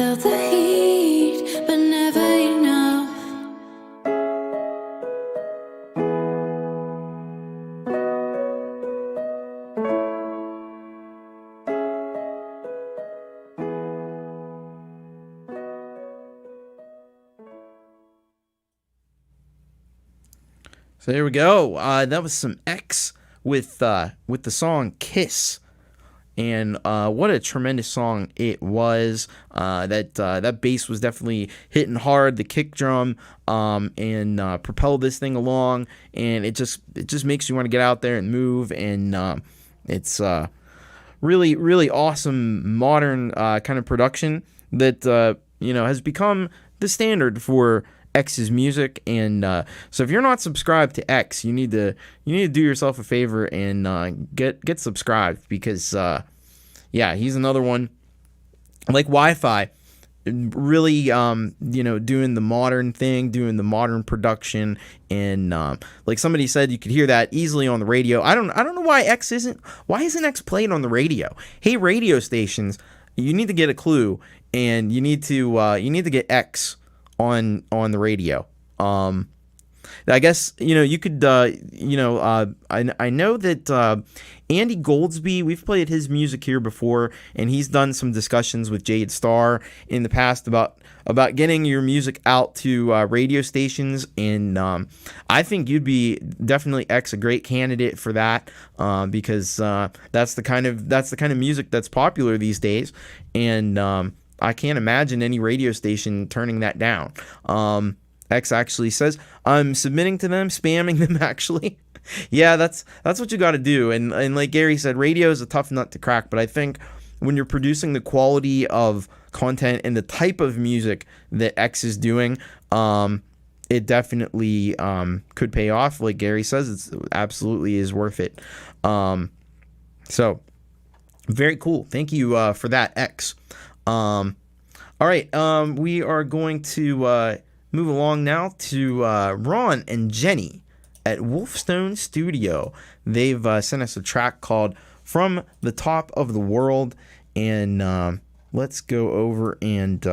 felt the heat, but never enough. So there we go. That was some X with the song "Kiss," and what a tremendous song it was. That bass was definitely hitting hard. The kick drum and propelled this thing along, and it just makes you want to get out there and move. And it's really really awesome modern kind of production that has become the standard for X's music. And so if you're not subscribed to X, you need to do yourself a favor and get subscribed, because he's another one like Wi-Fi, really doing the modern thing, doing the modern production. And like somebody said, you could hear that easily on the radio. I don't know why isn't X played on the radio. Hey, radio stations, you need to get a clue, and you need to get X on the radio. I guess you could I know that Andy Goldsby, we've played his music here before, and he's done some discussions with Jade Starr in the past about getting your music out to radio stations. And I think you'd be definitely a great candidate for that, because that's the kind of music that's popular these days. And I can't imagine any radio station turning that down. X actually says, I'm submitting to them, spamming them, actually. Yeah, that's what you got to do. And like Gary said, radio is a tough nut to crack, but I think when you're producing the quality of content and the type of music that X is doing, it definitely could pay off. Like Gary says, it absolutely is worth it. So, very cool. Thank you for that, X. All right, we are going to move along now to Ron and Jenny at Wolfestone Studio. They've sent us a track called From the Top of the World, and let's go over and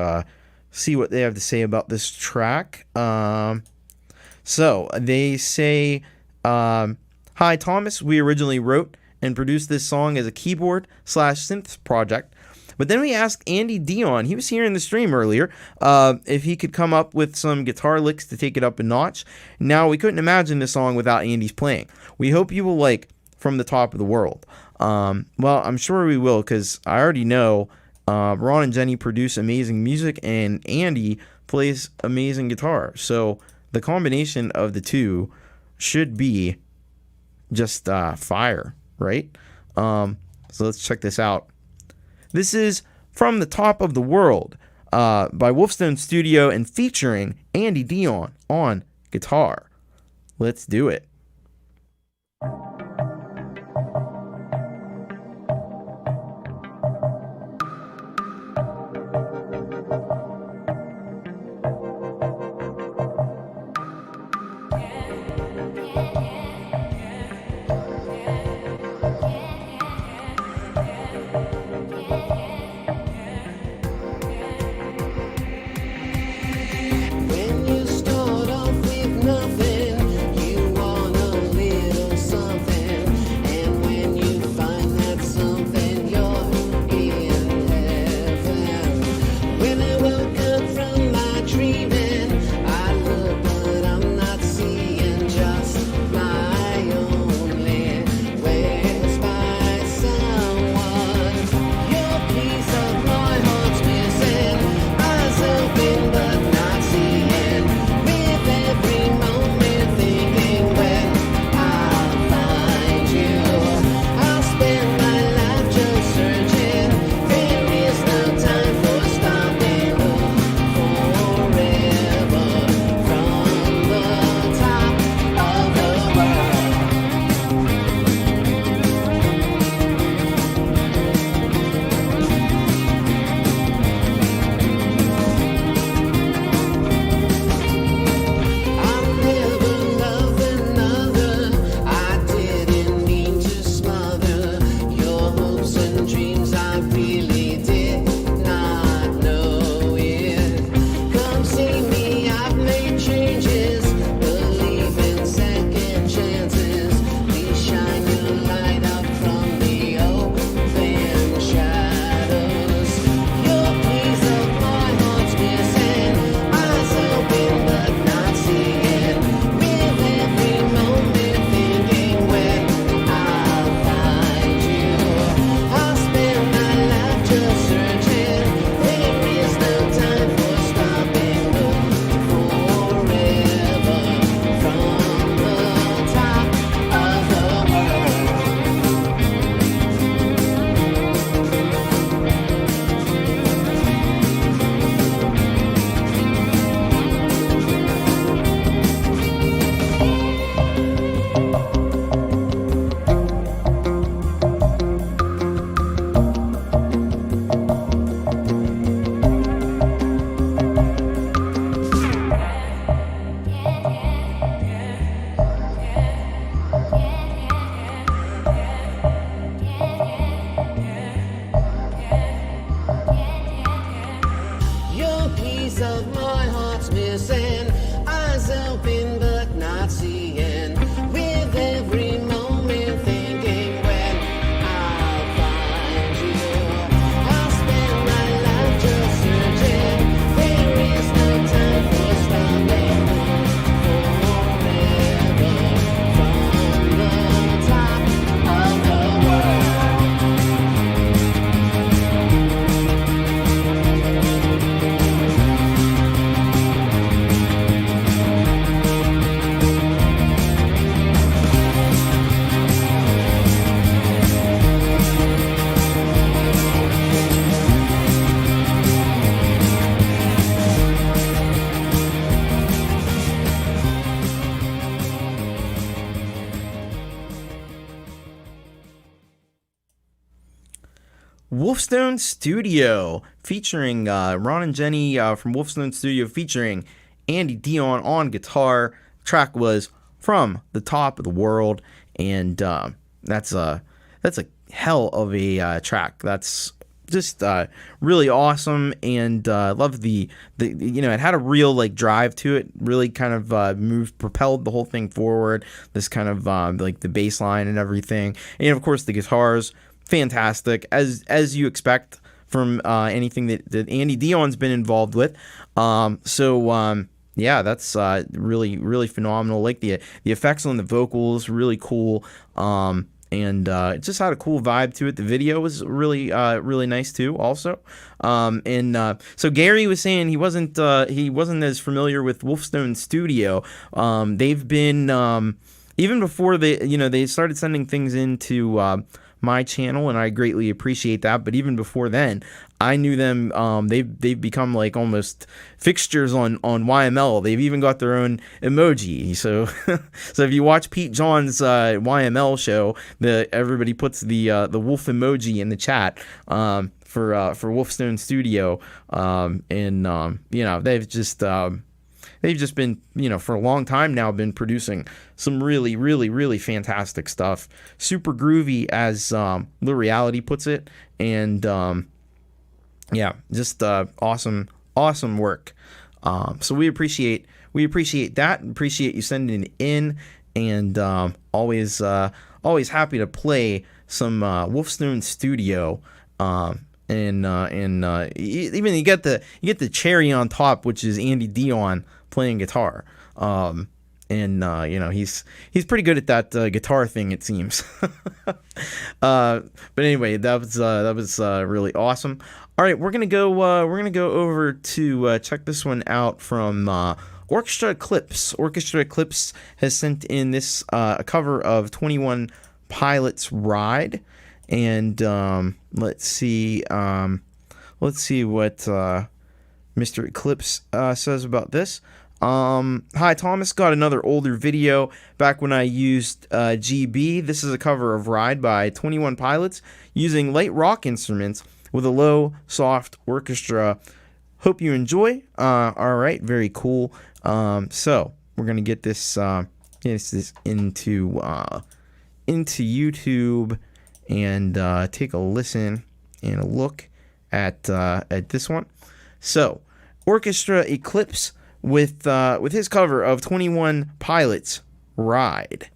see what they have to say about this track. So they say, hi Thomas, we originally wrote and produced this song as a keyboard/synth project. But then we asked Andy Dion, he was here in the stream earlier, if he could come up with some guitar licks to take it up a notch. Now, we couldn't imagine this song without Andy's playing. We hope you will like From the Top of the World. Well, I'm sure we will, because I already know Ron and Jenny produce amazing music, and Andy plays amazing guitar. So the combination of the two should be just fire, right? So let's check this out. This is From the Top of the World by Wolfestone Studio and featuring Andy Dion on guitar. Let's do it. When you start off with nothing, you want a little something. And when you find that something, you're in heaven. When I woke up from my dreaming, I look, but I'm not seeing just my only. Where's my someone? Your piece of my heart's missing. Eyes open, but not seeing. With every moment thinking when I'll find you. I'll spend my life just searching. There is no time for stopping. pieces of my heart's missing. Eyes open but not seeing. With every moment thinking when I'll find you. I'll spend my life just searching. There is no time for stopping. Forever from the top of the world. Wolfestone Studio, featuring Ron and Jenny from Wolfestone Studio, featuring Andy Dion on guitar. The track was From the Top of the World, and that's a hell of a track. That's just really awesome, and love the it had a real like drive to it. Really kind of propelled the whole thing forward. This kind of like the bass line and everything, and of course the guitars. Fantastic, as you expect from anything that Andy Dion's been involved with. Yeah, that's really phenomenal. Like the effects on the vocals, really cool. And it just had a cool vibe to it. The video was really nice too. Also, so Gary was saying he wasn't as familiar with Wolfestone Studio. They've been even before they started sending things into my channel, and I greatly appreciate that. But even before then, I knew them. They've become like almost fixtures on YML. They've even got their own emoji. So so if you watch Pete John's YML show, everybody puts the wolf emoji in the chat for Wolfestone Studio, they've just been, for a long time now, been producing some really fantastic stuff. Super groovy, as Lil Reality puts it. And, just awesome work. So we appreciate that. Appreciate you sending it in. And always happy to play some Wolfestone Studio. Even you get the cherry on top, which is Andy Dion playing guitar. He's pretty good at that guitar thing, it seems. But anyway, that was really awesome. All right, we're gonna go over to check this one out from Orchestra Eclipse. Orchestra Eclipse has sent in this a cover of 21 Pilots Ride. And let's see what Mr. Eclipse says about this. Hi, Thomas. Got another older video back when I used GB. This is a cover of Ride by 21 Pilots using light rock instruments with a low, soft orchestra. Hope you enjoy. All right, very cool. So we're gonna get this into YouTube. And take a listen and a look at this one. So, Orchestra Eclipse with his cover of 21 Pilots Ride.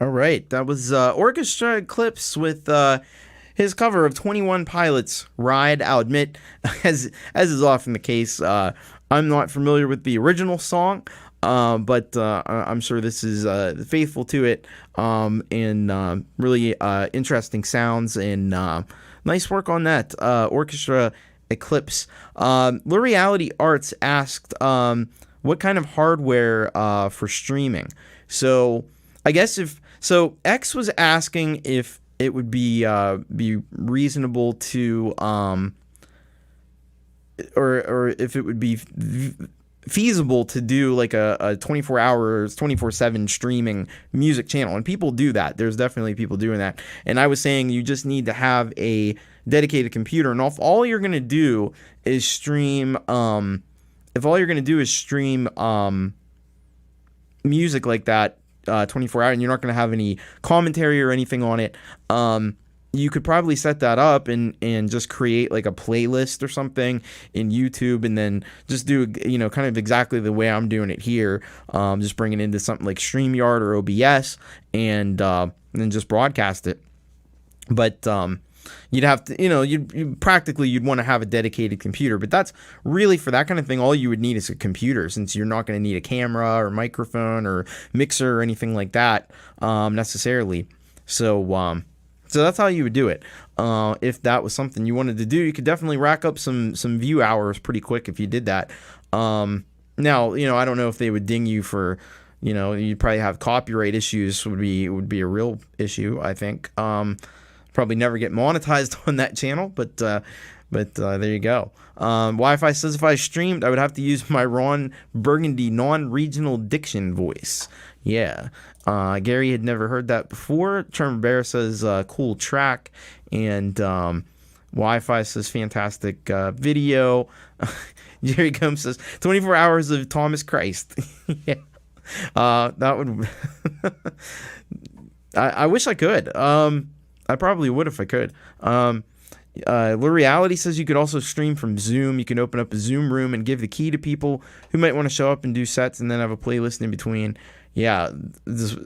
All right, that was Orchestra Eclipse with his cover of 21 Pilots' Ride. I'll admit, as is often the case, I'm not familiar with the original song, but I'm sure this is faithful to it, and really interesting sounds, and nice work on that. Orchestra Eclipse. L'Oreality Arts asked what kind of hardware for streaming. So I guess X was asking if it would be reasonable to or if it would be feasible to do like a 24 hours 24/7 streaming music channel, and people do that. There's definitely people doing that, and I was saying you just need to have a dedicated computer, and if all you're going to do is stream music like that 24 hours, and you're not going to have any commentary or anything on it, you could probably set that up and just create like a playlist or something in YouTube, and then just do, kind of exactly the way I'm doing it here. Just bring it into something like StreamYard or OBS, and then just broadcast it. But you'd have to, you'd want to have a dedicated computer. But that's really, for that kind of thing, all you would need is a computer, since you're not going to need a camera or microphone or mixer or anything like that necessarily. So that's how you would do it. If that was something you wanted to do, you could definitely rack up some view hours pretty quick if you did that. Now, I don't know if they would ding you for, you'd probably have copyright issues. Would be a real issue, I think. Probably never get monetized on that channel, but there you go. Wi-Fi says if I streamed, I would have to use my Ron Burgundy non-regional diction voice. Yeah. Gary had never heard that before. Tremor Bear says cool track, and Wi-Fi says fantastic video. Jerry Gomes says 24 hours of Thomas Christ. Yeah. That would I wish I could. I probably would if I could. L'Oreality says you could also stream from Zoom. You can open up a Zoom room and give the key to people who might want to show up and do sets, and then have a playlist in between. Yeah,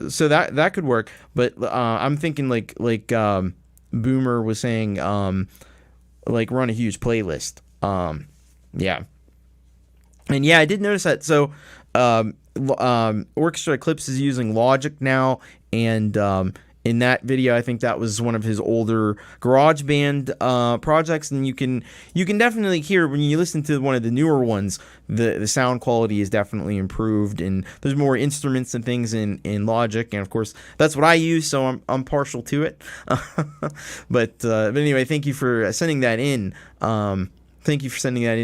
so that could work. But I'm thinking like Boomer was saying, like run a huge playlist. Yeah. And yeah, I did notice that. So Orchestra Eclipse is using Logic now, and in that video, I think that was one of his older GarageBand projects, and you can definitely hear when you listen to one of the newer ones, the sound quality is definitely improved, and there's more instruments and things in Logic, and of course that's what I use, so I'm partial to it. But anyway, thank you for sending that in.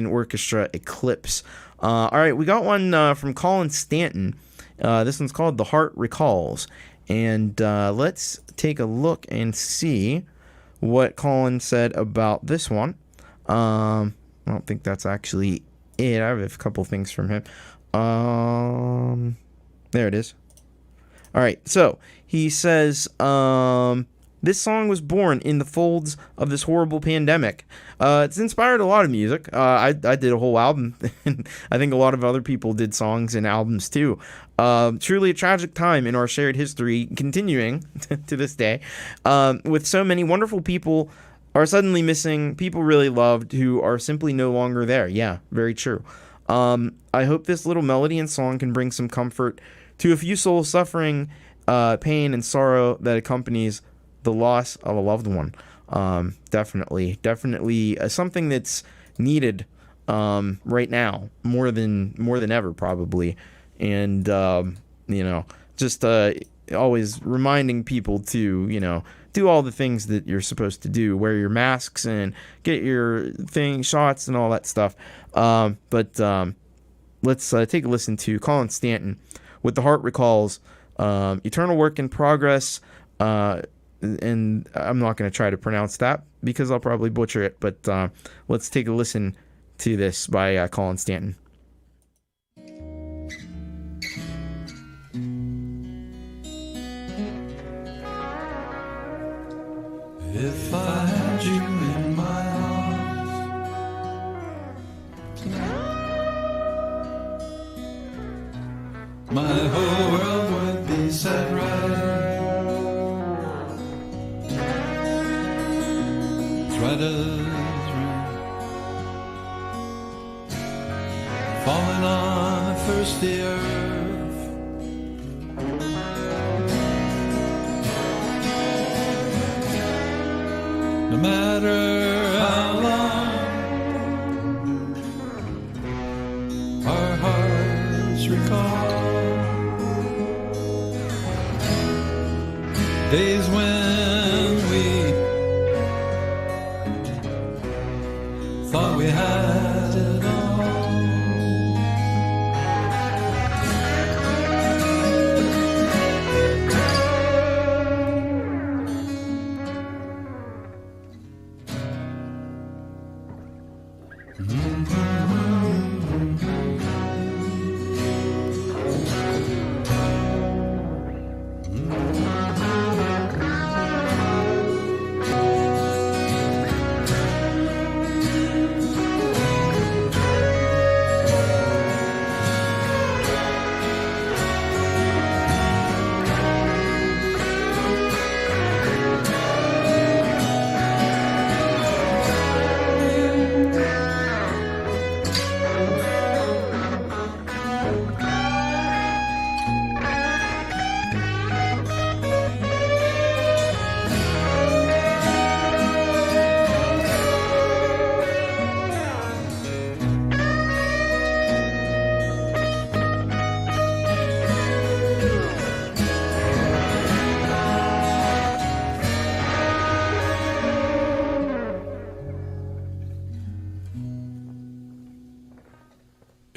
Orchestra Eclipse. All right, we got one from Collin Stanton. This one's called The Heart Recalls. And let's take a look and see what Collin said about this one. I don't think that's actually it. I have a couple things from him. There it is. All right, so he says, this song was born in the folds of this horrible pandemic. It's inspired a lot of music. I did a whole album, and I think a lot of other people did songs and albums too. Truly a tragic time in our shared history, continuing to this day, with so many wonderful people are suddenly missing, people really loved who are simply no longer there. Yeah, very true. I hope this little melody and song can bring some comfort to a few souls suffering pain and sorrow that accompanies the loss of a loved one. Definitely something that's needed right now more than ever, probably. And just always reminding people to do all the things that you're supposed to do, wear your masks and get your shots and all that stuff. But let's take a listen to Collin Stanton with The Heart Recalls, Eternal Work in Progress. And I'm not going to try to pronounce that because I'll probably butcher it, but let's take a listen to this by Collin Stanton. If I had you in my arms, my whole world would be set right. no matter how long our hearts recall days when we thought we had it all.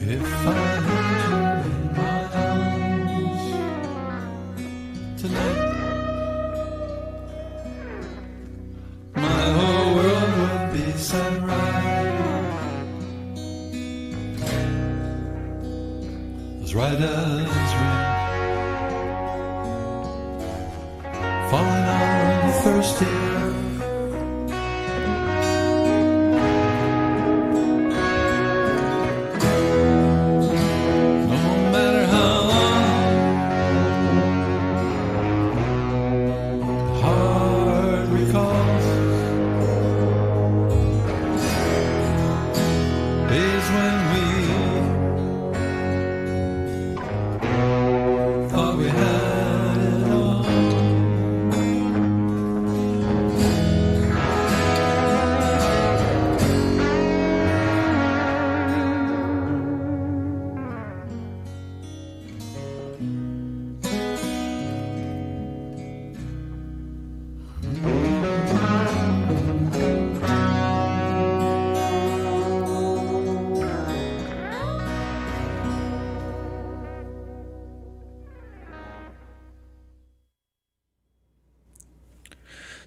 If I had you in my arms tonight, my whole world would be set right. As right as rain falling on the thirsty earth.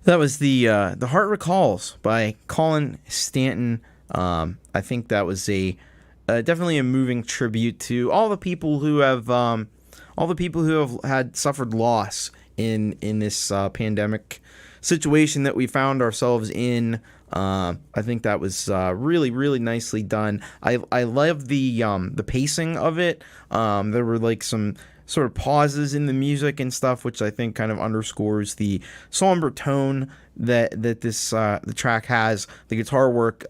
That was the Heart Recalls by Collin, Stanton. I think that was a definitely a moving tribute to all the people who have had suffered loss in this pandemic situation that we found ourselves in. I think that was really, really nicely done. I love the pacing of it. There were like some sort of pauses in the music and stuff, which I think kind of underscores the somber tone that this the track has. The guitar work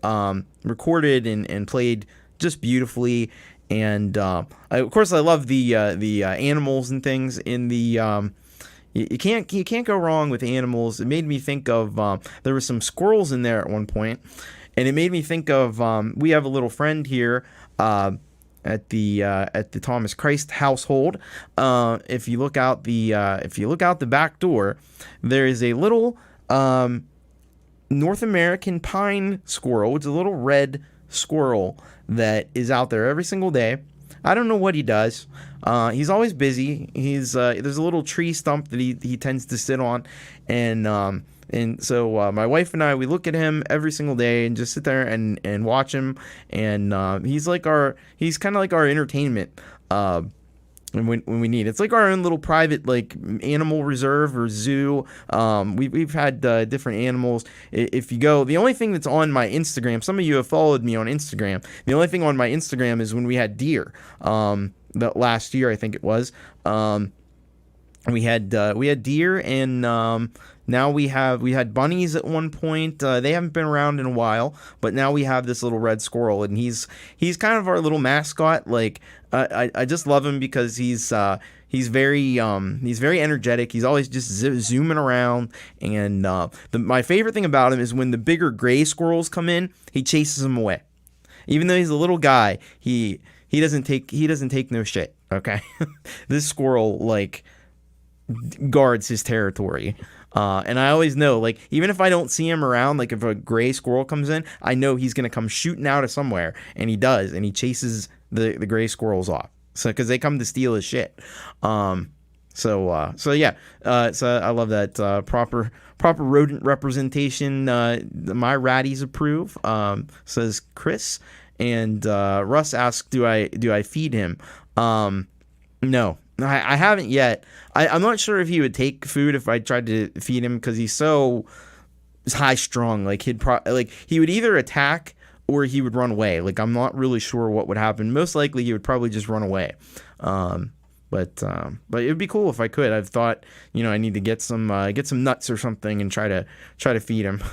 recorded and played just beautifully, and of course I love the animals and things in the. You can't go wrong with animals. It made me think of there were some squirrels in there at one point, and it made me think of we have a little friend here. At the Thomas Christ household, if you look out the back door, there is a little North American pine squirrel. It's a little red squirrel that is out there every single day. I don't know what he does. He's always busy. There's a little tree stump that he tends to sit on, and so my wife and I, we look at him every single day and just sit there and watch him. And he's kind of like our entertainment. And when we need, it's like our own little private like animal reserve or zoo. We've had different animals. If you go, the only thing that's on my Instagram, some of you have followed me on Instagram. The only thing on my Instagram is when we had deer. The last year I think it was. We had deer, and now we had bunnies at one point. They haven't been around in a while, but now we have this little red squirrel, and he's kind of our little mascot. Like I just love him because he's He's very energetic. He's always just zooming around. And my favorite thing about him is when the bigger gray squirrels come in, he chases them away. Even though he's a little guy, he doesn't take no shit. Okay, this squirrel like guards his territory. And I always know, like, even if I don't see him around, like if a gray squirrel comes in, I know he's gonna come shooting out of somewhere, and he does, and he chases the gray squirrels off. So because they come to steal his shit. So yeah. So I love that proper rodent representation. My ratties approve. Says Chris. And Russ asks, do I feed him? No, I haven't yet. I'm not sure if he would take food if I tried to feed him, because he's so high strung. Like he would either attack or he would run away. Like, I'm not really sure what would happen. Most likely he would probably just run away. But it would be cool if I could. I've thought, I need to get some nuts or something and try to feed him.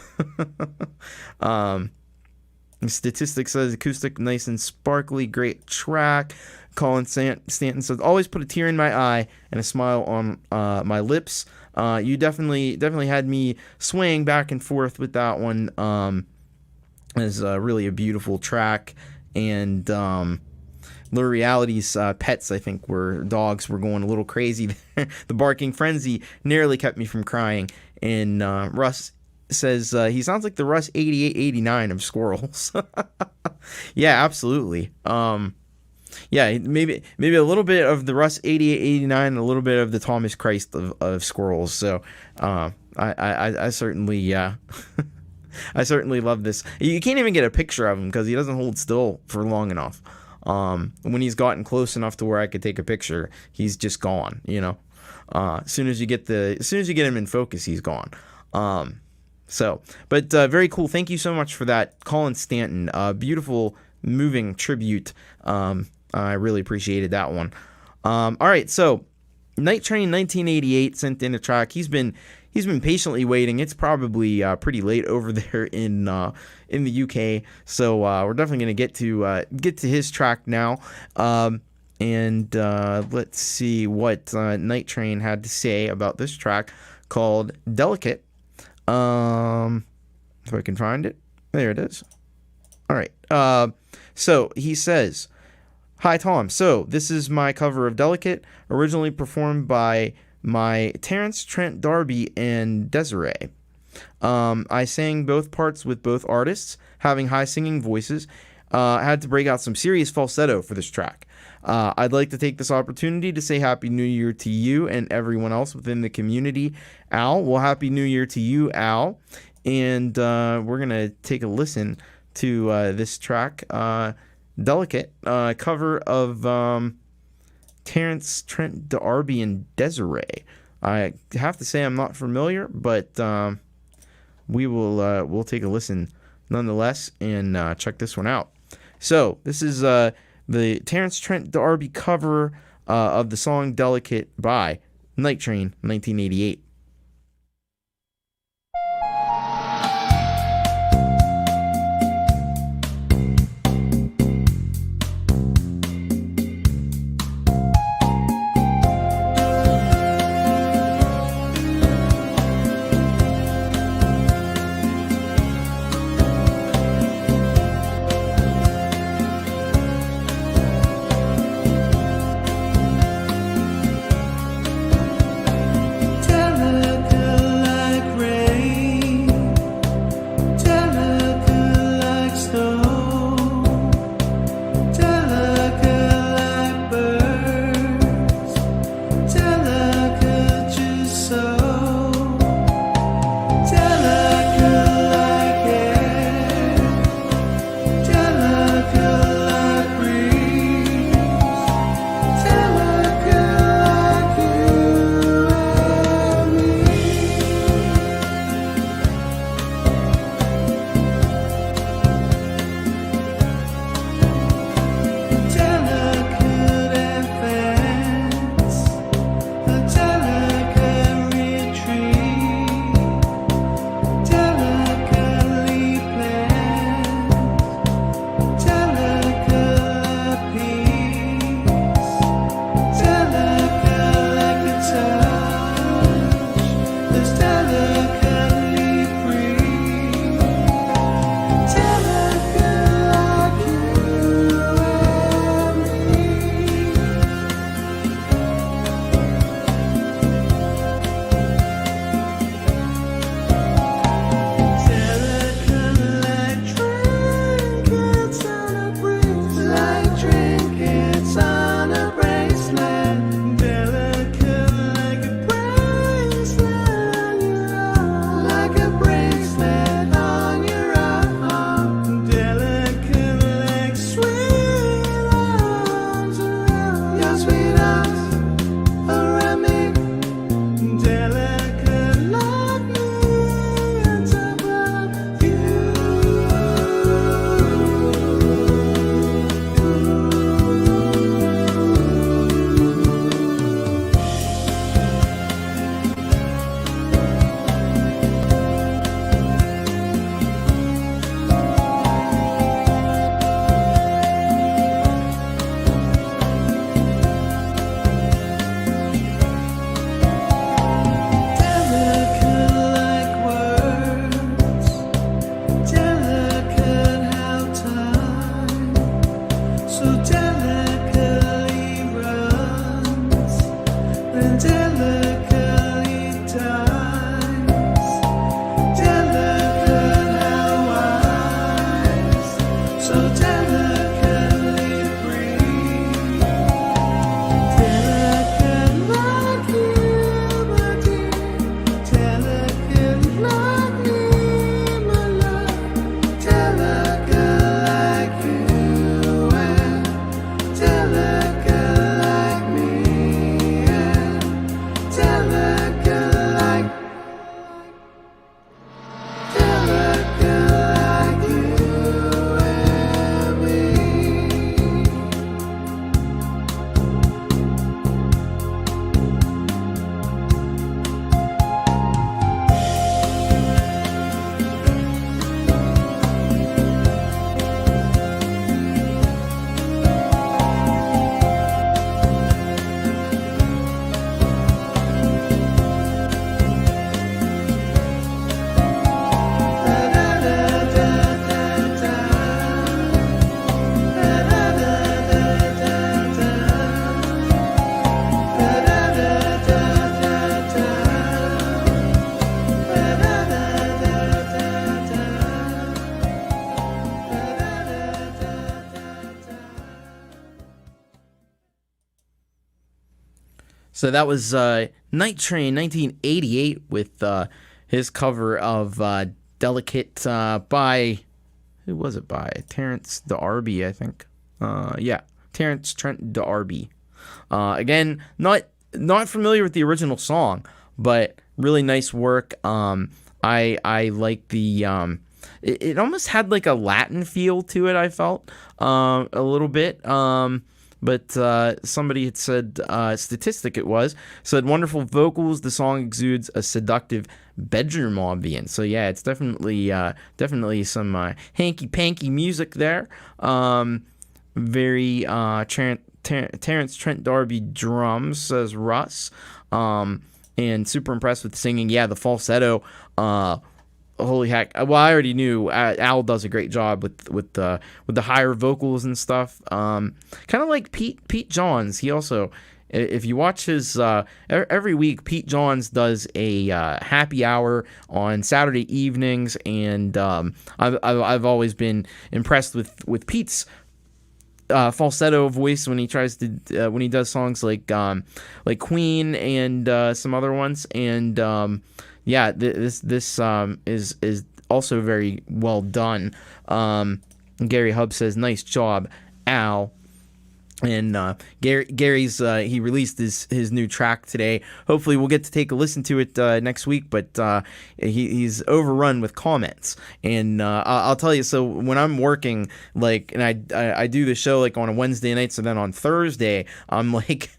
Statistics says acoustic, nice and sparkly, great track. Collin Stanton says, always put a tear in my eye and a smile on my lips. You definitely had me swaying back and forth with that one. It's really a beautiful track. And Lure Reality's pets, I think, dogs were going a little crazy there. The barking frenzy nearly kept me from crying. And Russ says he sounds like the Russ 8889 of squirrels. Yeah, absolutely. Yeah, maybe a little bit of the Russ 8889 and a little bit of the Thomas Christ of squirrels. So I certainly I certainly love this. You can't even get a picture of him because he doesn't hold still for long enough. When he's gotten close enough to where I could take a picture, he's just gone. As soon as you get him in focus, he's gone. But very cool. Thank you so much for that, Collin Stanton. Beautiful, moving tribute. I really appreciated that one. All right, so Night Train 1988 sent in a track. He's been patiently waiting. It's probably pretty late over there in the UK. So we're definitely gonna get to his track now. And let's see what Night Train had to say about this track called Delicate. If I can find it. There it is. All right. So he says, "Hi, Tom. So this is my cover of Delicate, originally performed by my Terence Trent D'Arby and Desiree. I sang both parts with both artists, having high singing voices. I had to break out some serious falsetto for this track. I'd like to take this opportunity to say Happy New Year to you and everyone else within the community. Al, well, Happy New Year to you, Al. And we're going to take a listen to this track, Delicate, cover of Terence Trent D'Arby and Desiree. I have to say I'm not familiar, but we'll take a listen nonetheless and check this one out. So this is the Terence Trent D'Arby cover of the song Delicate by Night Train 1988. Delicate. So that was Night Train 1988 with his cover of Delicate by, who was it by? Terrence D'Arby, I think. Yeah, Terrence Trent D'Arby. Again, not familiar with the original song, but really nice work. I like the it almost had like a Latin feel to it, I felt a little bit. But somebody had said, statistic it was, said wonderful vocals, the song exudes a seductive bedroom ambience. So yeah, it's definitely some hanky-panky music there. Very Terrence Trent D'Arby drums, says Russ. And super impressed with the singing. Yeah, the falsetto, holy heck. Well, I already knew Al does a great job with the higher vocals and stuff. Kind of like Pete Johns. He also, if you watch his every week, Pete Johns does a happy hour on Saturday evenings, and I've always been impressed with Pete's falsetto voice when he tries to when he does songs like Queen and some other ones, and yeah, this is also very well done. Gary Hub says, nice job, Al. And Gary's he released his new track today. Hopefully we'll get to take a listen to it next week, but he's overrun with comments. And I'll tell you, so when I'm working, like, and I do the show like on a Wednesday night, so then on Thursday I'm like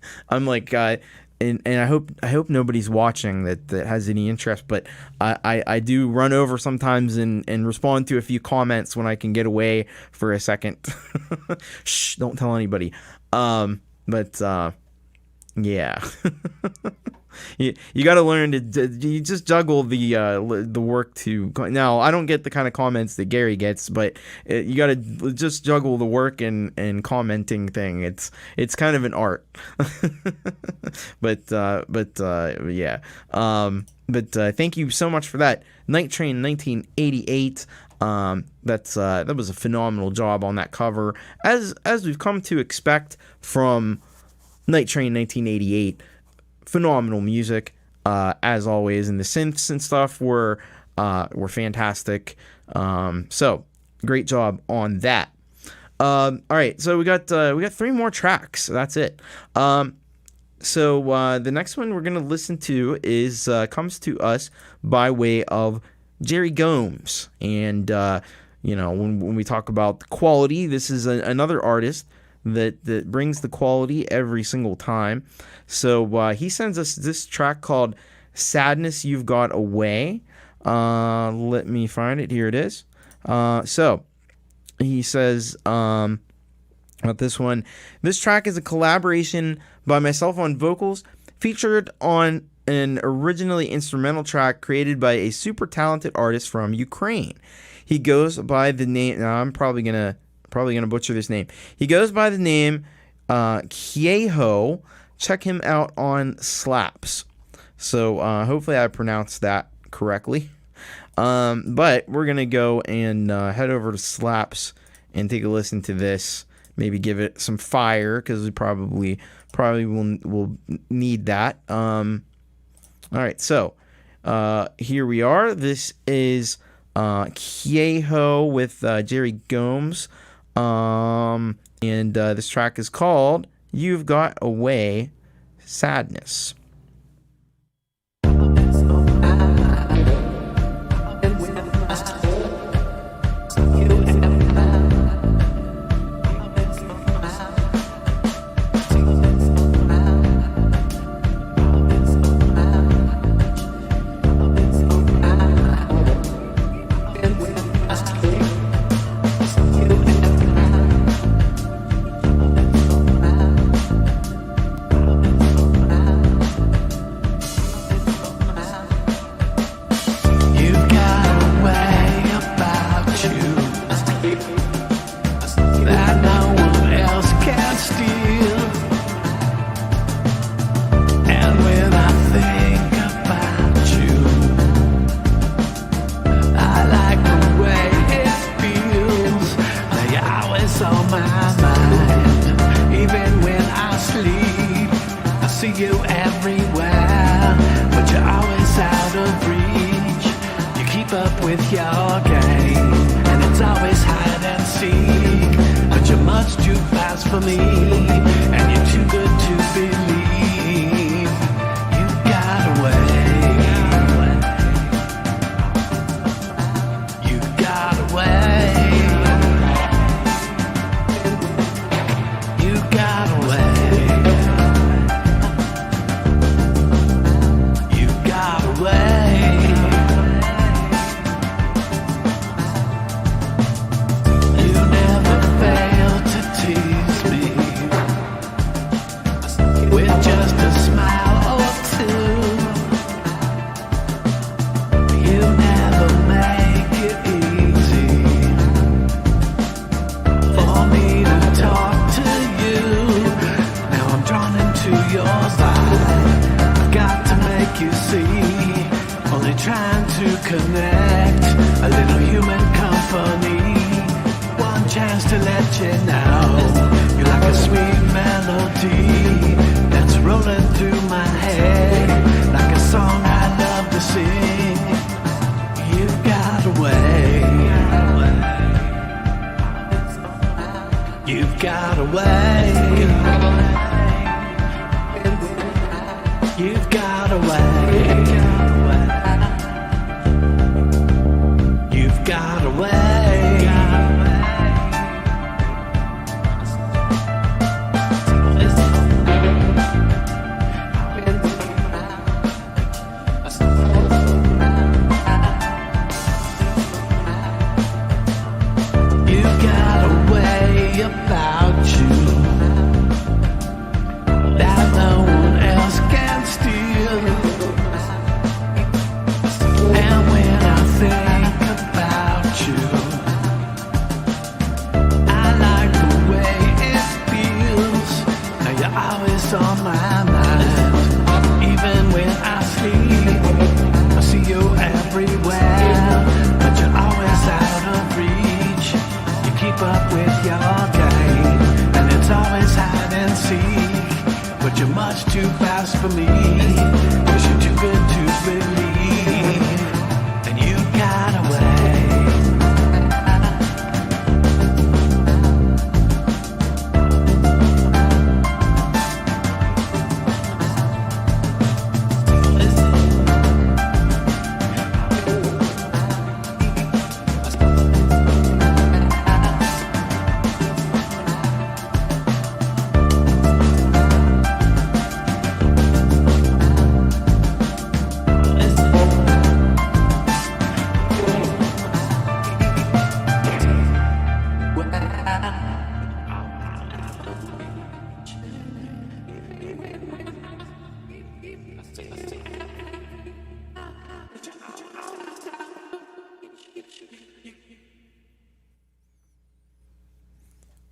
and I hope nobody's watching that has any interest, but I do run over sometimes and respond to a few comments when I can get away for a second. Shh, don't tell anybody. But yeah. You got to learn to you just juggle the work to. Now I don't get the kind of comments that Gary gets, but you got to just juggle the work and commenting thing. It's kind of an art. but yeah. But thank you so much for that. Night Train 1988. That was a phenomenal job on that cover, as we've come to expect from Night Train 1988. Phenomenal music, as always, and the synths and stuff were fantastic. So great job on that. All right, so we got 3 more tracks. That's it. So the next one we're gonna listen to is comes to us by way of Jerry Gomes, and when we talk about the quality, this is another artist that brings the quality every single time. So he sends us this track called Sadeness You've Got Away. Let me find it. Here it is. So he says about this one, this track is a collaboration by myself on vocals, featured on an originally instrumental track created by a super talented artist from Ukraine. He goes by the name, now I'm probably gonna butcher this name. He goes by the name Cjayho, check him out on Slaps. So hopefully I pronounced that correctly. But we're going to go and head over to Slaps and take a listen to this. Maybe give it some fire, because we probably will need that. All right, so here we are. This is Cjayho with Jerry Gomes. And this track is called You've Got Away, Sadeness.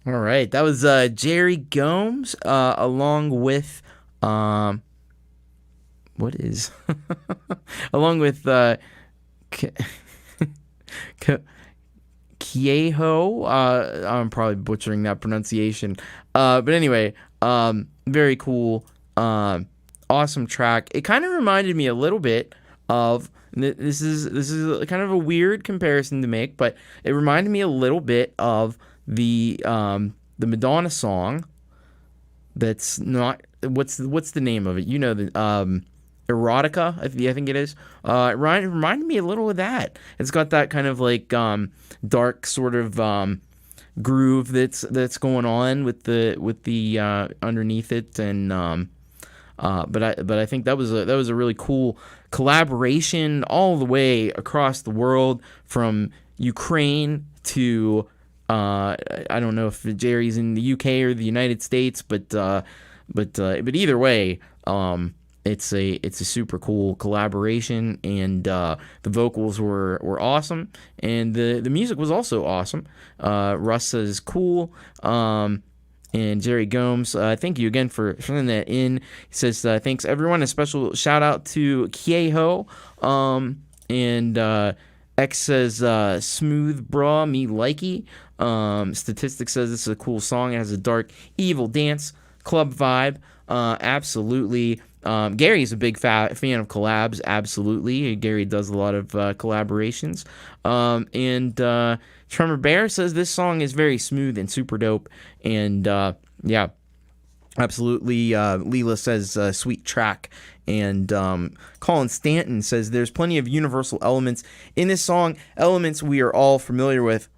All right, that was Jerry Gomes along with What is along with Cjayho. I'm probably butchering that pronunciation. But anyway, very cool. Awesome track. It kind of reminded me a little bit of this is kind of a weird comparison to make, but it reminded me a little bit of the Madonna song. That's not what's the name of it? You know, the Erotica, I think it is. It reminded me a little of that. It's got that kind of like dark sort of groove that's going on with the underneath it, and but I think that was a really cool collaboration all the way across the world, from Ukraine to I don't know if Jerry's in the UK or the United States, but either way, it's a super cool collaboration, and the vocals were awesome, and the music was also awesome. Russ says cool, and Jerry Gomes, thank you again for sending that in. He says thanks everyone. A special shout out to Cjayho, and X says smooth bra me likey. Statistics says this is a cool song. It has a dark evil dance club vibe. Absolutely. Gary's a big fan of collabs. Absolutely. Gary does a lot of collaborations. And Tremor Bear says this song is very smooth and super dope. And yeah, absolutely. Leela says sweet track. And Collin Stanton says there's plenty of universal elements in this song, elements we are all familiar with.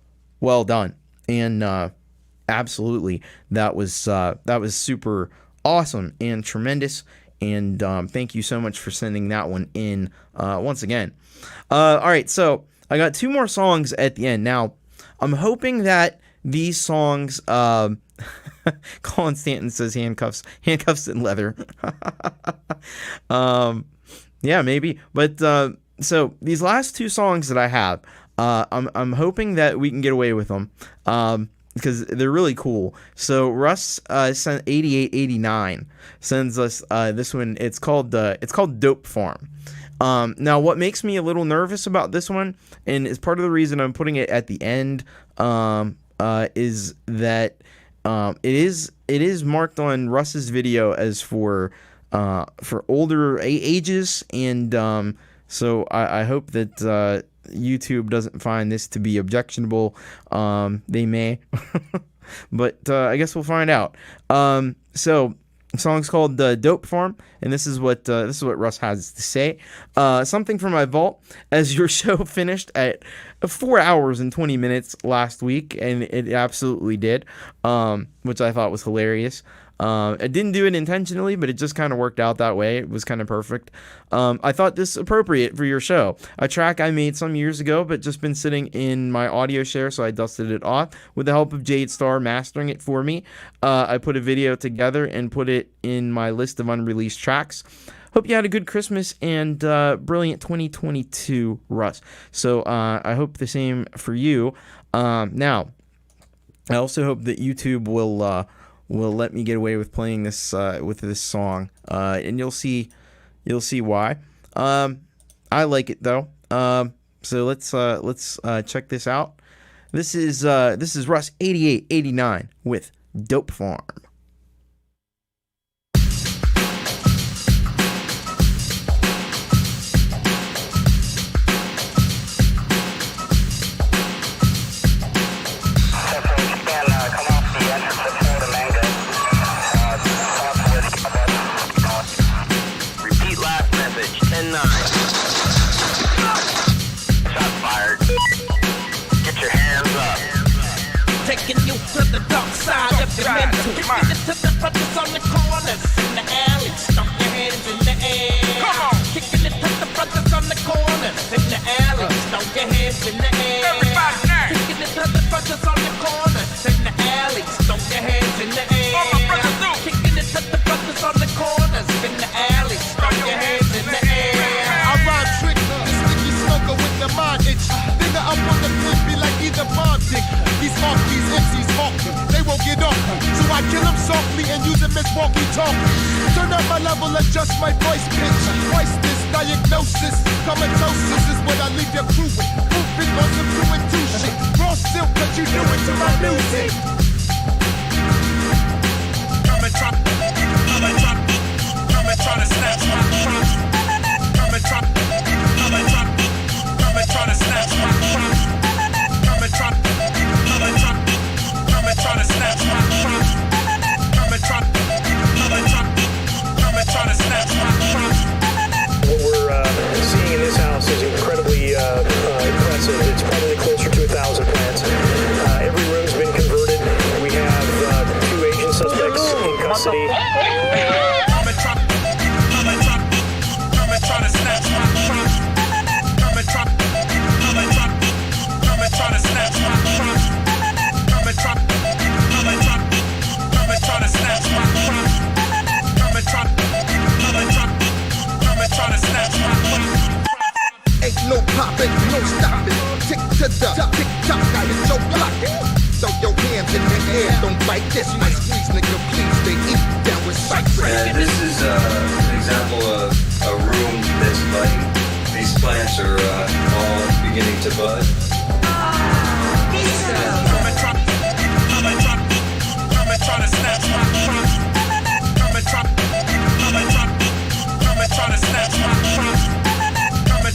Well done. And absolutely, that was super awesome and tremendous. And thank you so much for sending that one in once again. All right, so I got two more songs at the end. Now, I'm hoping that these songs... Colin Stanton says handcuffs and leather. Yeah, maybe. But so these last two songs that I have, I'm hoping that we can get away with them. Because they're really cool. So Russ sent 8889 sends us this one. It's called Dope Farm. Now, what makes me a little nervous about this one, and is part of the reason I'm putting it at the end, is that it is marked on Russ's video as for older ages, and so I hope that YouTube doesn't find this to be objectionable. They may, but I guess we'll find out. So the song's called Dope Farm, and this is what Russ has to say. Something from my vault, as your show finished at 4 hours and 20 minutes last week, and it absolutely did, which I thought was hilarious. I didn't do it intentionally, but it just kind of worked out that way. It was kind of perfect. I thought this appropriate for your show. A track I made some years ago, but just been sitting in my audio share, so I dusted it off. With the help of Jade Star mastering it for me, I put a video together and put it in my list of unreleased tracks. Hope you had a good Christmas and brilliant 2022, Russ. So I hope the same for you. Now, I also hope that YouTube will let me get away with playing this with this song, and you'll see why. I like it though. So let's check this out. This is Russ 8889 with Dope Farm. Taking you to the dark side of your mental. Kicking it to the brothers on the corners, in the alley, stomp your hands in the air. Come on. Kicking it to the brothers on the corners, in the alley, stomp your hands in the air. Everybody now. Kicking it to the brothers on the corners, in the alley, stomp your hands in the air. All my brothers do. Kicking it to the brothers on the corners, in the alley, stomp your hands in the air. I rhyme trick, the sticky smoker with the mind itch. Nigga, I'm on the flip, be like either Bond dick. These MCs hawk them, they won't get off them. So I I kill them softly and use them as walkie-talkie. Turn up my level, adjust my voice pitch. Twice this diagnosis, comatosis is what I leave your crew with. Moving on some 2 and 2 shit. Raw silk, cause you do it to my music. Come and try to snatch my crops. Come and try to snatch my crops. Come and try to snatch my crops. Come and try to snatch my crops. What we're seeing in this house is incredibly impressive. It's probably closer to 1,000 plants. Every room's been converted. We have 2 Asian suspects in custody. Come and try to snatch my crops. Come and try to snatch my crops. Come and try to snatch my crops. Come and try to snatch my crops. Ain't no poppin', no stoppin'. Tick to the tick tock, got it so blockin'. Throw your hands in the air, don't bite this. My squeeze, nigga, please. They eat down with cypress. This is an example of a room that's budding. These plants are all beginning to bud. Come and try to snatch my crops. Come and try to snatch my crops. Come and try to snatch my crops. Come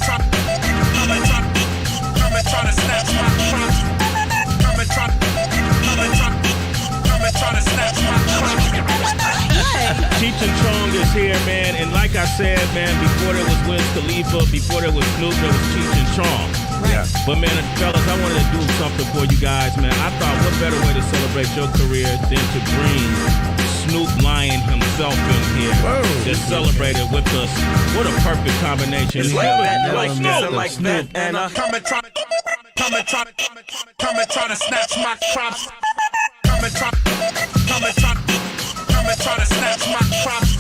and try to snatch my crops. Cheech and Chong is here, man, and like I said, man, before there was Wiz Khalifa, before there was Snoop, there was Cheech and Chong. Yeah. But man, fellas, I wanted to do something for you guys, man. I thought, what better way to celebrate your career than to bring Snoop Lion himself in here to celebrate it with us. What a perfect combination. It's like that, like this, and like Snoop. that, and Come and try to snatch my crops. Come and try to snatch my crops.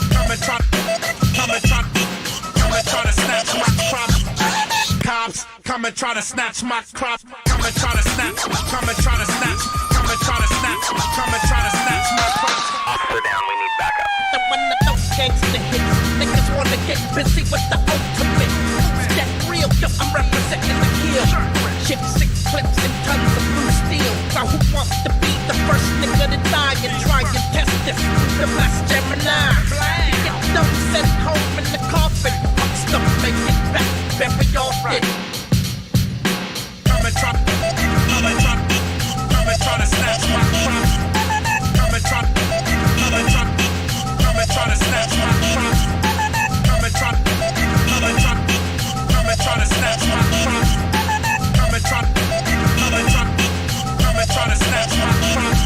Come and try to snatch my crops. Cops, come and try to snatch my crops. Come and try to snatch. Come and try to snatch. Come and try to snatch. Come and try to snatch my crops. Officer down, we need backup. the one of those gangsta hits. Niggas wanna get busy with the ultimate. Who's that real? Yo, I'm representing the kill. Chips, Eclipse, and tons of blue steel. Now who wants to be the first nigga to die and try and test this? The best Gemini. Get those sent home in the coffin. Fuck stuff, make it back. Bury your shit. Come and try to snatch my crops. Come and try to snatch my crops. Come and try to snatch my crops. Come and try to snatch my crops.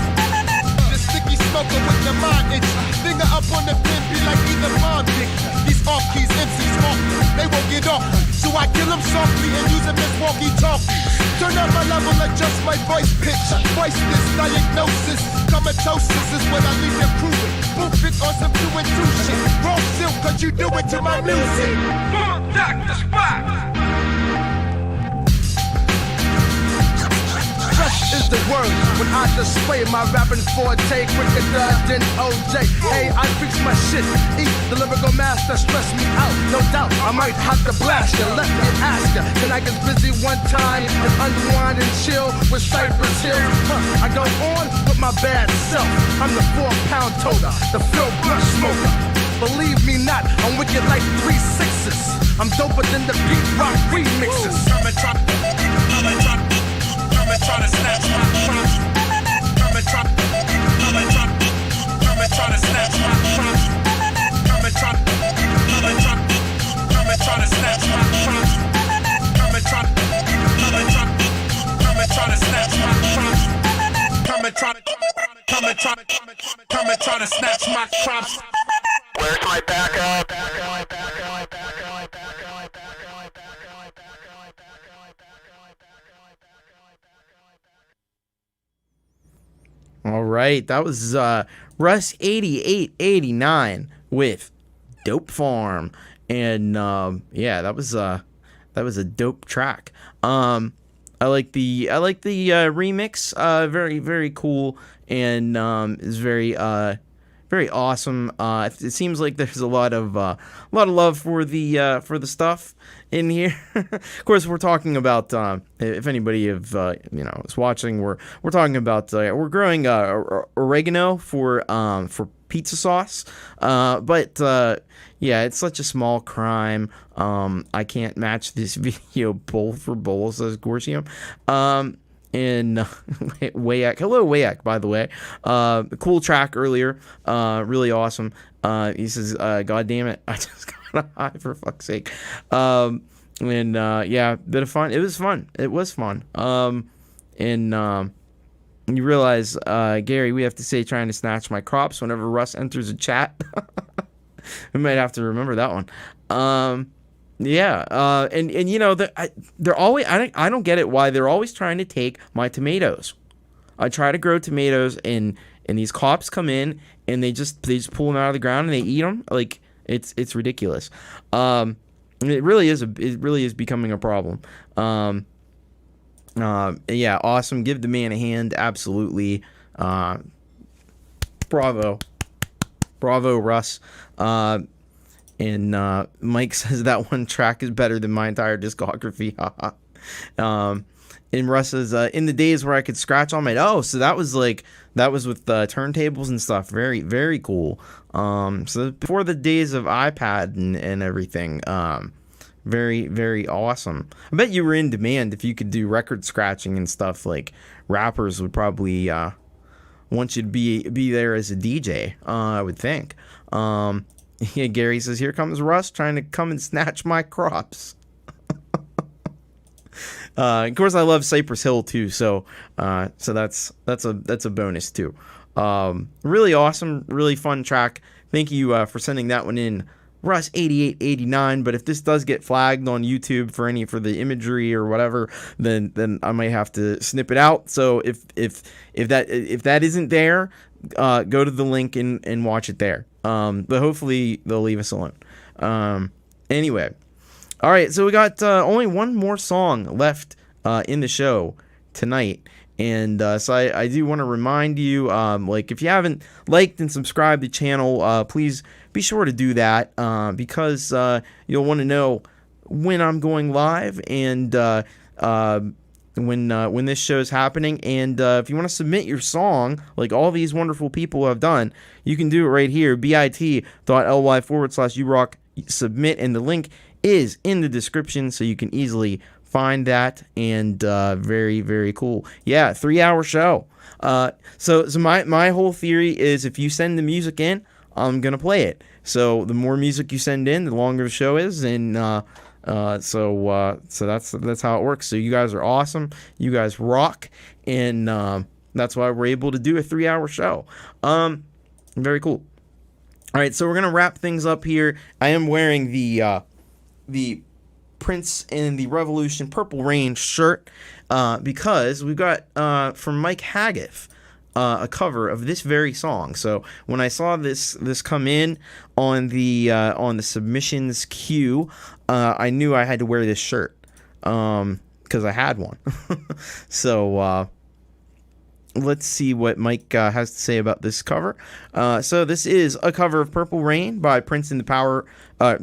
The sticky smoker with the mind itch. Finger up on the pin, be like either mom dick. These off keys, MCs off, they won't get off. So I kill them softly and use them as walkie-talkies. Turn up my level, adjust my voice pitch. Twice this diagnosis, comatosis is what I leave your crew with. Boop it on some 2 and 2 shit. Raw silk, cause you do it to my music. Dr. Spot. Fresh is the word when I display my rapping forte quicker than OJ. Hey, I fix my shit. Eat the lyrical master, stress me out. No doubt, I might have to blast you. Let me ask you, can I get busy one time and unwind and chill with Cypress Hill? I go on with my bad self. I'm the 4-pound toter, the Phil Brush smoker. Believe me not, I'm wicked like 3 6s. I'm doper than the beat rock remixes. Come and try to snatch my crops. Come and try to snatch my crops. Come and try to snatch my crops. Come and try to snatch my crops. Come and try to snatch my crops. Where's my backup? All right, that was Russ 8889 with Dope Farm, and yeah, that was a dope track. I like the remix, very very cool, and is very awesome. It seems like there's a lot of love for the stuff in here. Of course, we're talking about if anybody is watching, we're talking about we're growing oregano for pizza sauce, but yeah, it's such a small crime. I can't match this video bowl for bowl, says Gorsium. And Wayak, hello Wayak, by the way. Cool track earlier, really awesome. He says, "God damn it, I just got a high for fuck's sake." Yeah, bit of fun. It was fun. You realize, Gary, we have to say trying to snatch my crops whenever Russ enters a chat. We might have to remember that one. Yeah, and you know, they're always, I don't get it why they're always trying to take my tomatoes. I try to grow tomatoes, and these cops come in and they just pull them out of the ground and they eat them. Like, it's ridiculous. It really is becoming a problem. Yeah, awesome. Give the man a hand. Absolutely. Bravo, Russ. And Mike says that one track is better than my entire discography. And Russ says, in the days where I could scratch on my... Oh, so that was with turntables and stuff. Very, very cool. So before the days of iPad and everything. Very, very awesome. I bet you were in demand if you could do record scratching and stuff. Like, rappers would probably want you to be there as a DJ, I would think. Yeah, Gary says, here comes Russ trying to come and snatch my crops. Of course, I love Cypress Hill too, so that's a bonus too. Really awesome, really fun track. Thank you for sending that one in, Russ8889. But if this does get flagged on YouTube for the imagery or whatever, then I might have to snip it out. So if that isn't there, go to the link and watch it there. But hopefully they'll leave us alone. Anyway, all right. So we got only one more song left in the show tonight, and so I do want to remind you, like, if you haven't liked and subscribed to the channel, please be sure to do that, because you'll want to know when I'm going live and when this show is happening. And if you want to submit your song, like all these wonderful people have done, you can do it right here, bit.ly/urock submit, and the link is in the description, so you can easily find that. And very, very cool. Yeah, 3-hour show. So my whole theory is, if you send the music in, I'm gonna play it. So the more music you send in, the longer the show is, and so that's how it works. So you guys are awesome. You guys rock, and that's why we're able to do a 3-hour show. Very cool. All right, so we're gonna wrap things up here. I am wearing the Prince and the Revolution Purple Rain shirt because we've got from Mike Haggith a cover of this very song. So when I saw this come in on the submissions queue, I knew I had to wear this shirt because I had one. So let's see what Mike has to say about this cover. So this is a cover of Purple Rain by Prince and the Power. I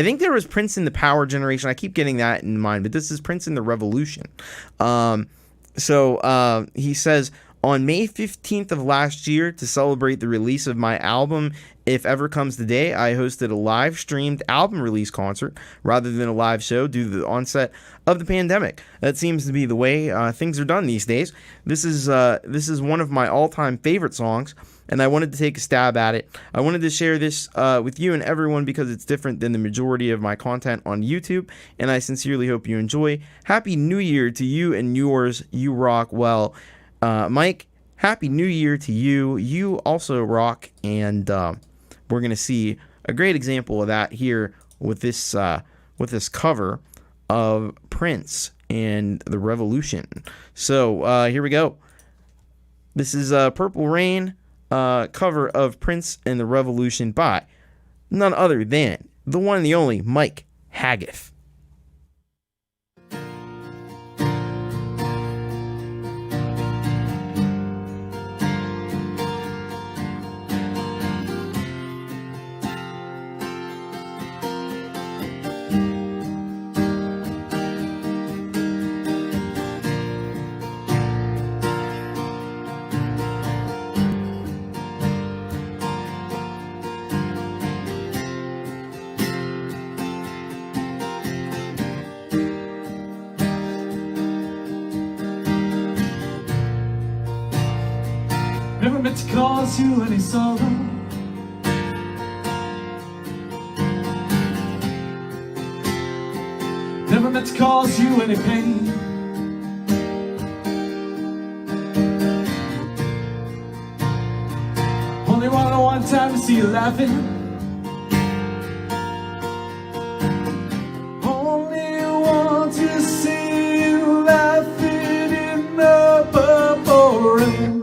think there was Prince in the Power Generation. I keep getting that in mind, but this is Prince in the Revolution. So he says, on May 15th of last year, to celebrate the release of my album, If Ever Comes the Day, I hosted a live-streamed album release concert rather than a live show due to the onset of the pandemic. That seems to be the way things are done these days. This is one of my all-time favorite songs, and I wanted to take a stab at it. I wanted to share this with you and everyone because it's different than the majority of my content on YouTube, and I sincerely hope you enjoy. Happy New Year to you and yours. You rock well. Mike, Happy New Year to you. You also rock, and we're going to see a great example of that here with this cover of Prince and the Revolution. So here we go. This is Purple Rain, cover of Prince and the Revolution by none other than the one and the only Mike Haggith. meant to cause you any sorrow. Never meant to cause you any pain. Only wanted one time to see you laughing. Only want to see you laughing in the purple rain.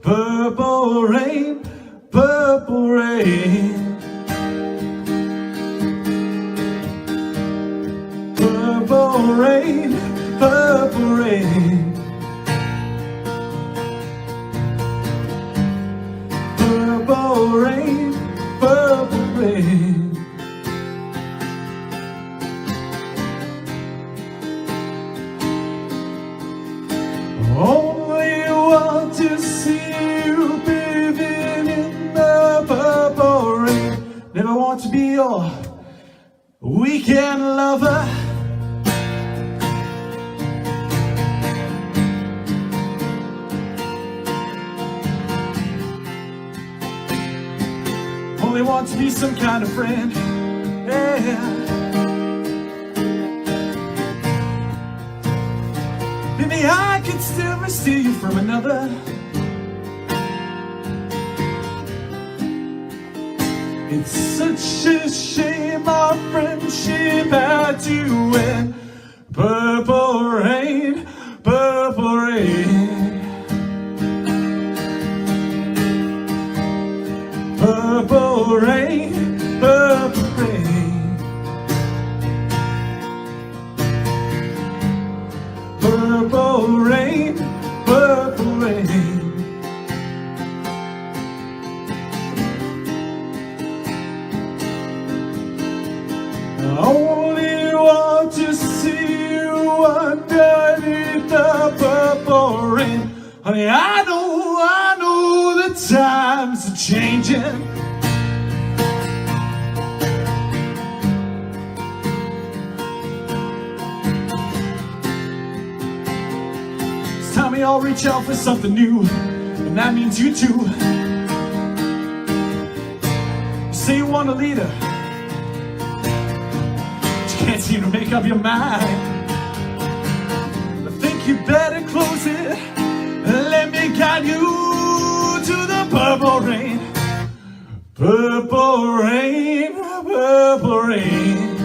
Purple rain, purple rain. Purple rain, purple rain. Purple rain, purple rain. Only want to see you bathing in the purple rain. Never want to be your weekend lover. Only want to be some kind of friend. Yeah. Maybe I could still steal you from another. It's such a shame our friendship had to end. Purple rain, purple rain. Purple rain, purple rain. Purple rain, purple rain. I only want to see you underneath the purple rain. Honey, I know the times are changing. It's time we all reach out for something new, and that means you too. You say you want a leader, but you can't seem to make up your mind. I think you better close it and let me guide you to the purple rain. Purple rain, purple rain.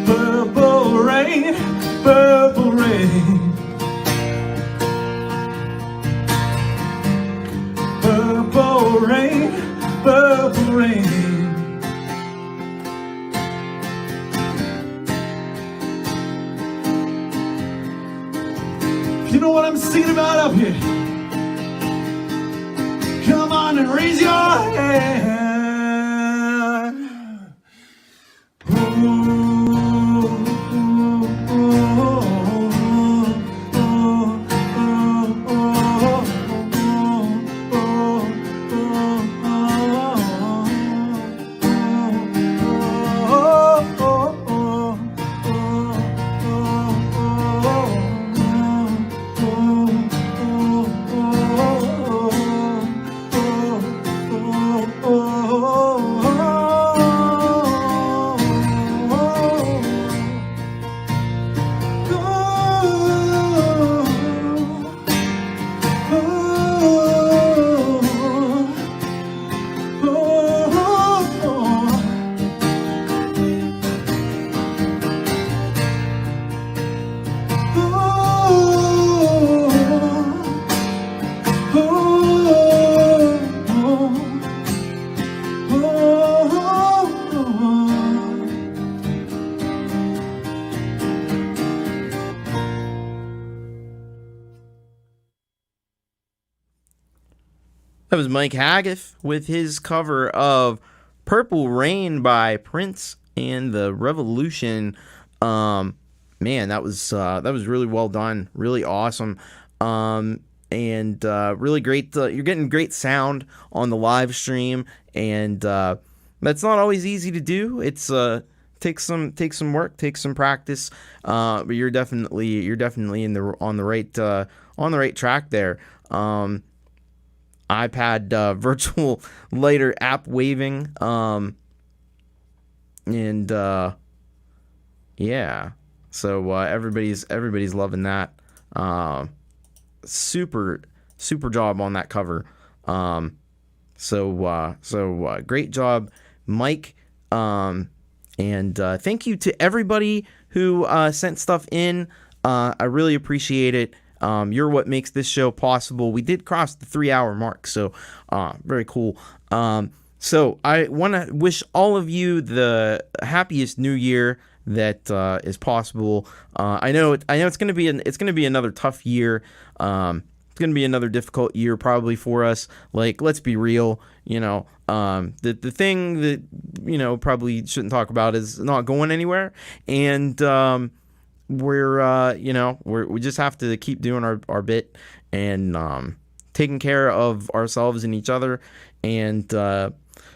Purple rain, purple rain. Purple rain, purple rain. You know what I'm singing about up here? Come on and raise your hand. That was Mike Haggith with his cover of Purple Rain by Prince and the Revolution. Man, that was really well done, really awesome, and really great. You're getting great sound on the live stream, and that's not always easy to do. It's takes some work, takes some practice, but you're definitely on the right track there. iPad virtual lighter app waving, and yeah, so everybody's loving that. Super job on that cover. So great job, Mike. And thank you to everybody who sent stuff in. I really appreciate it. You're what makes this show possible. We did cross the 3-hour mark, so very cool. So I want to wish all of you the happiest New Year that is possible. I know it's gonna be another tough year. It's gonna be another difficult year probably for us. Like, let's be real, the thing that probably shouldn't talk about is not going anywhere, and we just have to keep doing our bit and taking care of ourselves and each other, and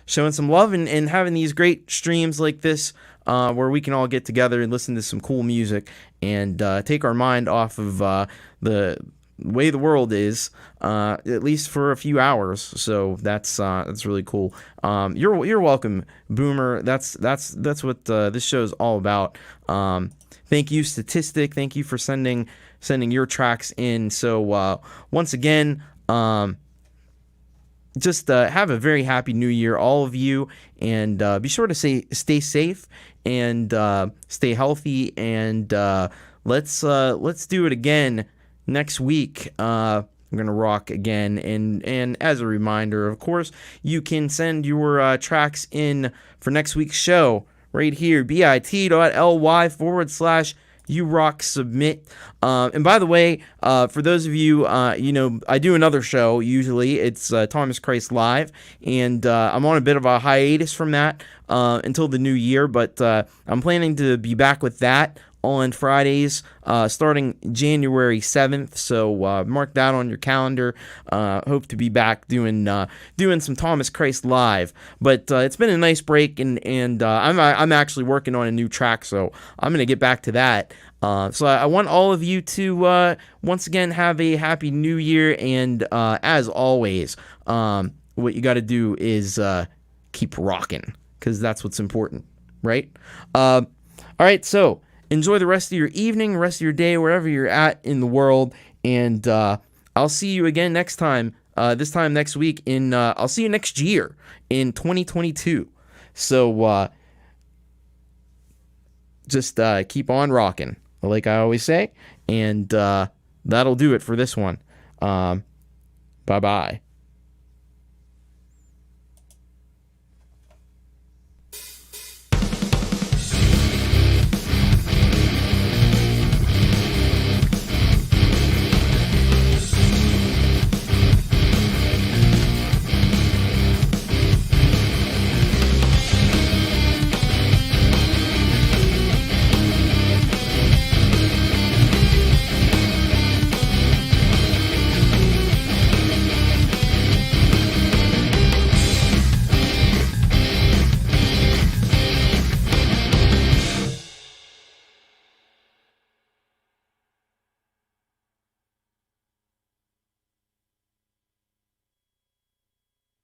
showing some love and having these great streams like this where we can all get together and listen to some cool music and take our mind off of the way the world is, at least for a few hours. So that's really cool. You're welcome, Boomer. That's what this show is all about. Thank you, Statistic. Thank you for sending your tracks in. So once again, just have a very happy New Year, all of you, and be sure to stay safe and stay healthy. And let's do it again next week. We're gonna rock again, and as a reminder, of course, you can send your tracks in for next week's show right here, bit.ly/YouRockSubmit. And by the way, for those of you, I do another show. Usually, it's Thomas Christ Live, and I'm on a bit of a hiatus from that until the new year. But I'm planning to be back with that on Fridays, starting January 7th. So mark that on your calendar. Hope to be back doing some Thomas Christ Live. But it's been a nice break, and I'm actually working on a new track, so I'm gonna get back to that. So I want all of you to once again have a happy New Year, and as always, what you got to do is keep rocking, because that's what's important, right? All right, so enjoy the rest of your evening, rest of your day, wherever you're at in the world, and I'll see you again next time. This time next week I'll see you next year in 2022. So just keep on rocking, like I always say, and that'll do it for this one. Bye-bye.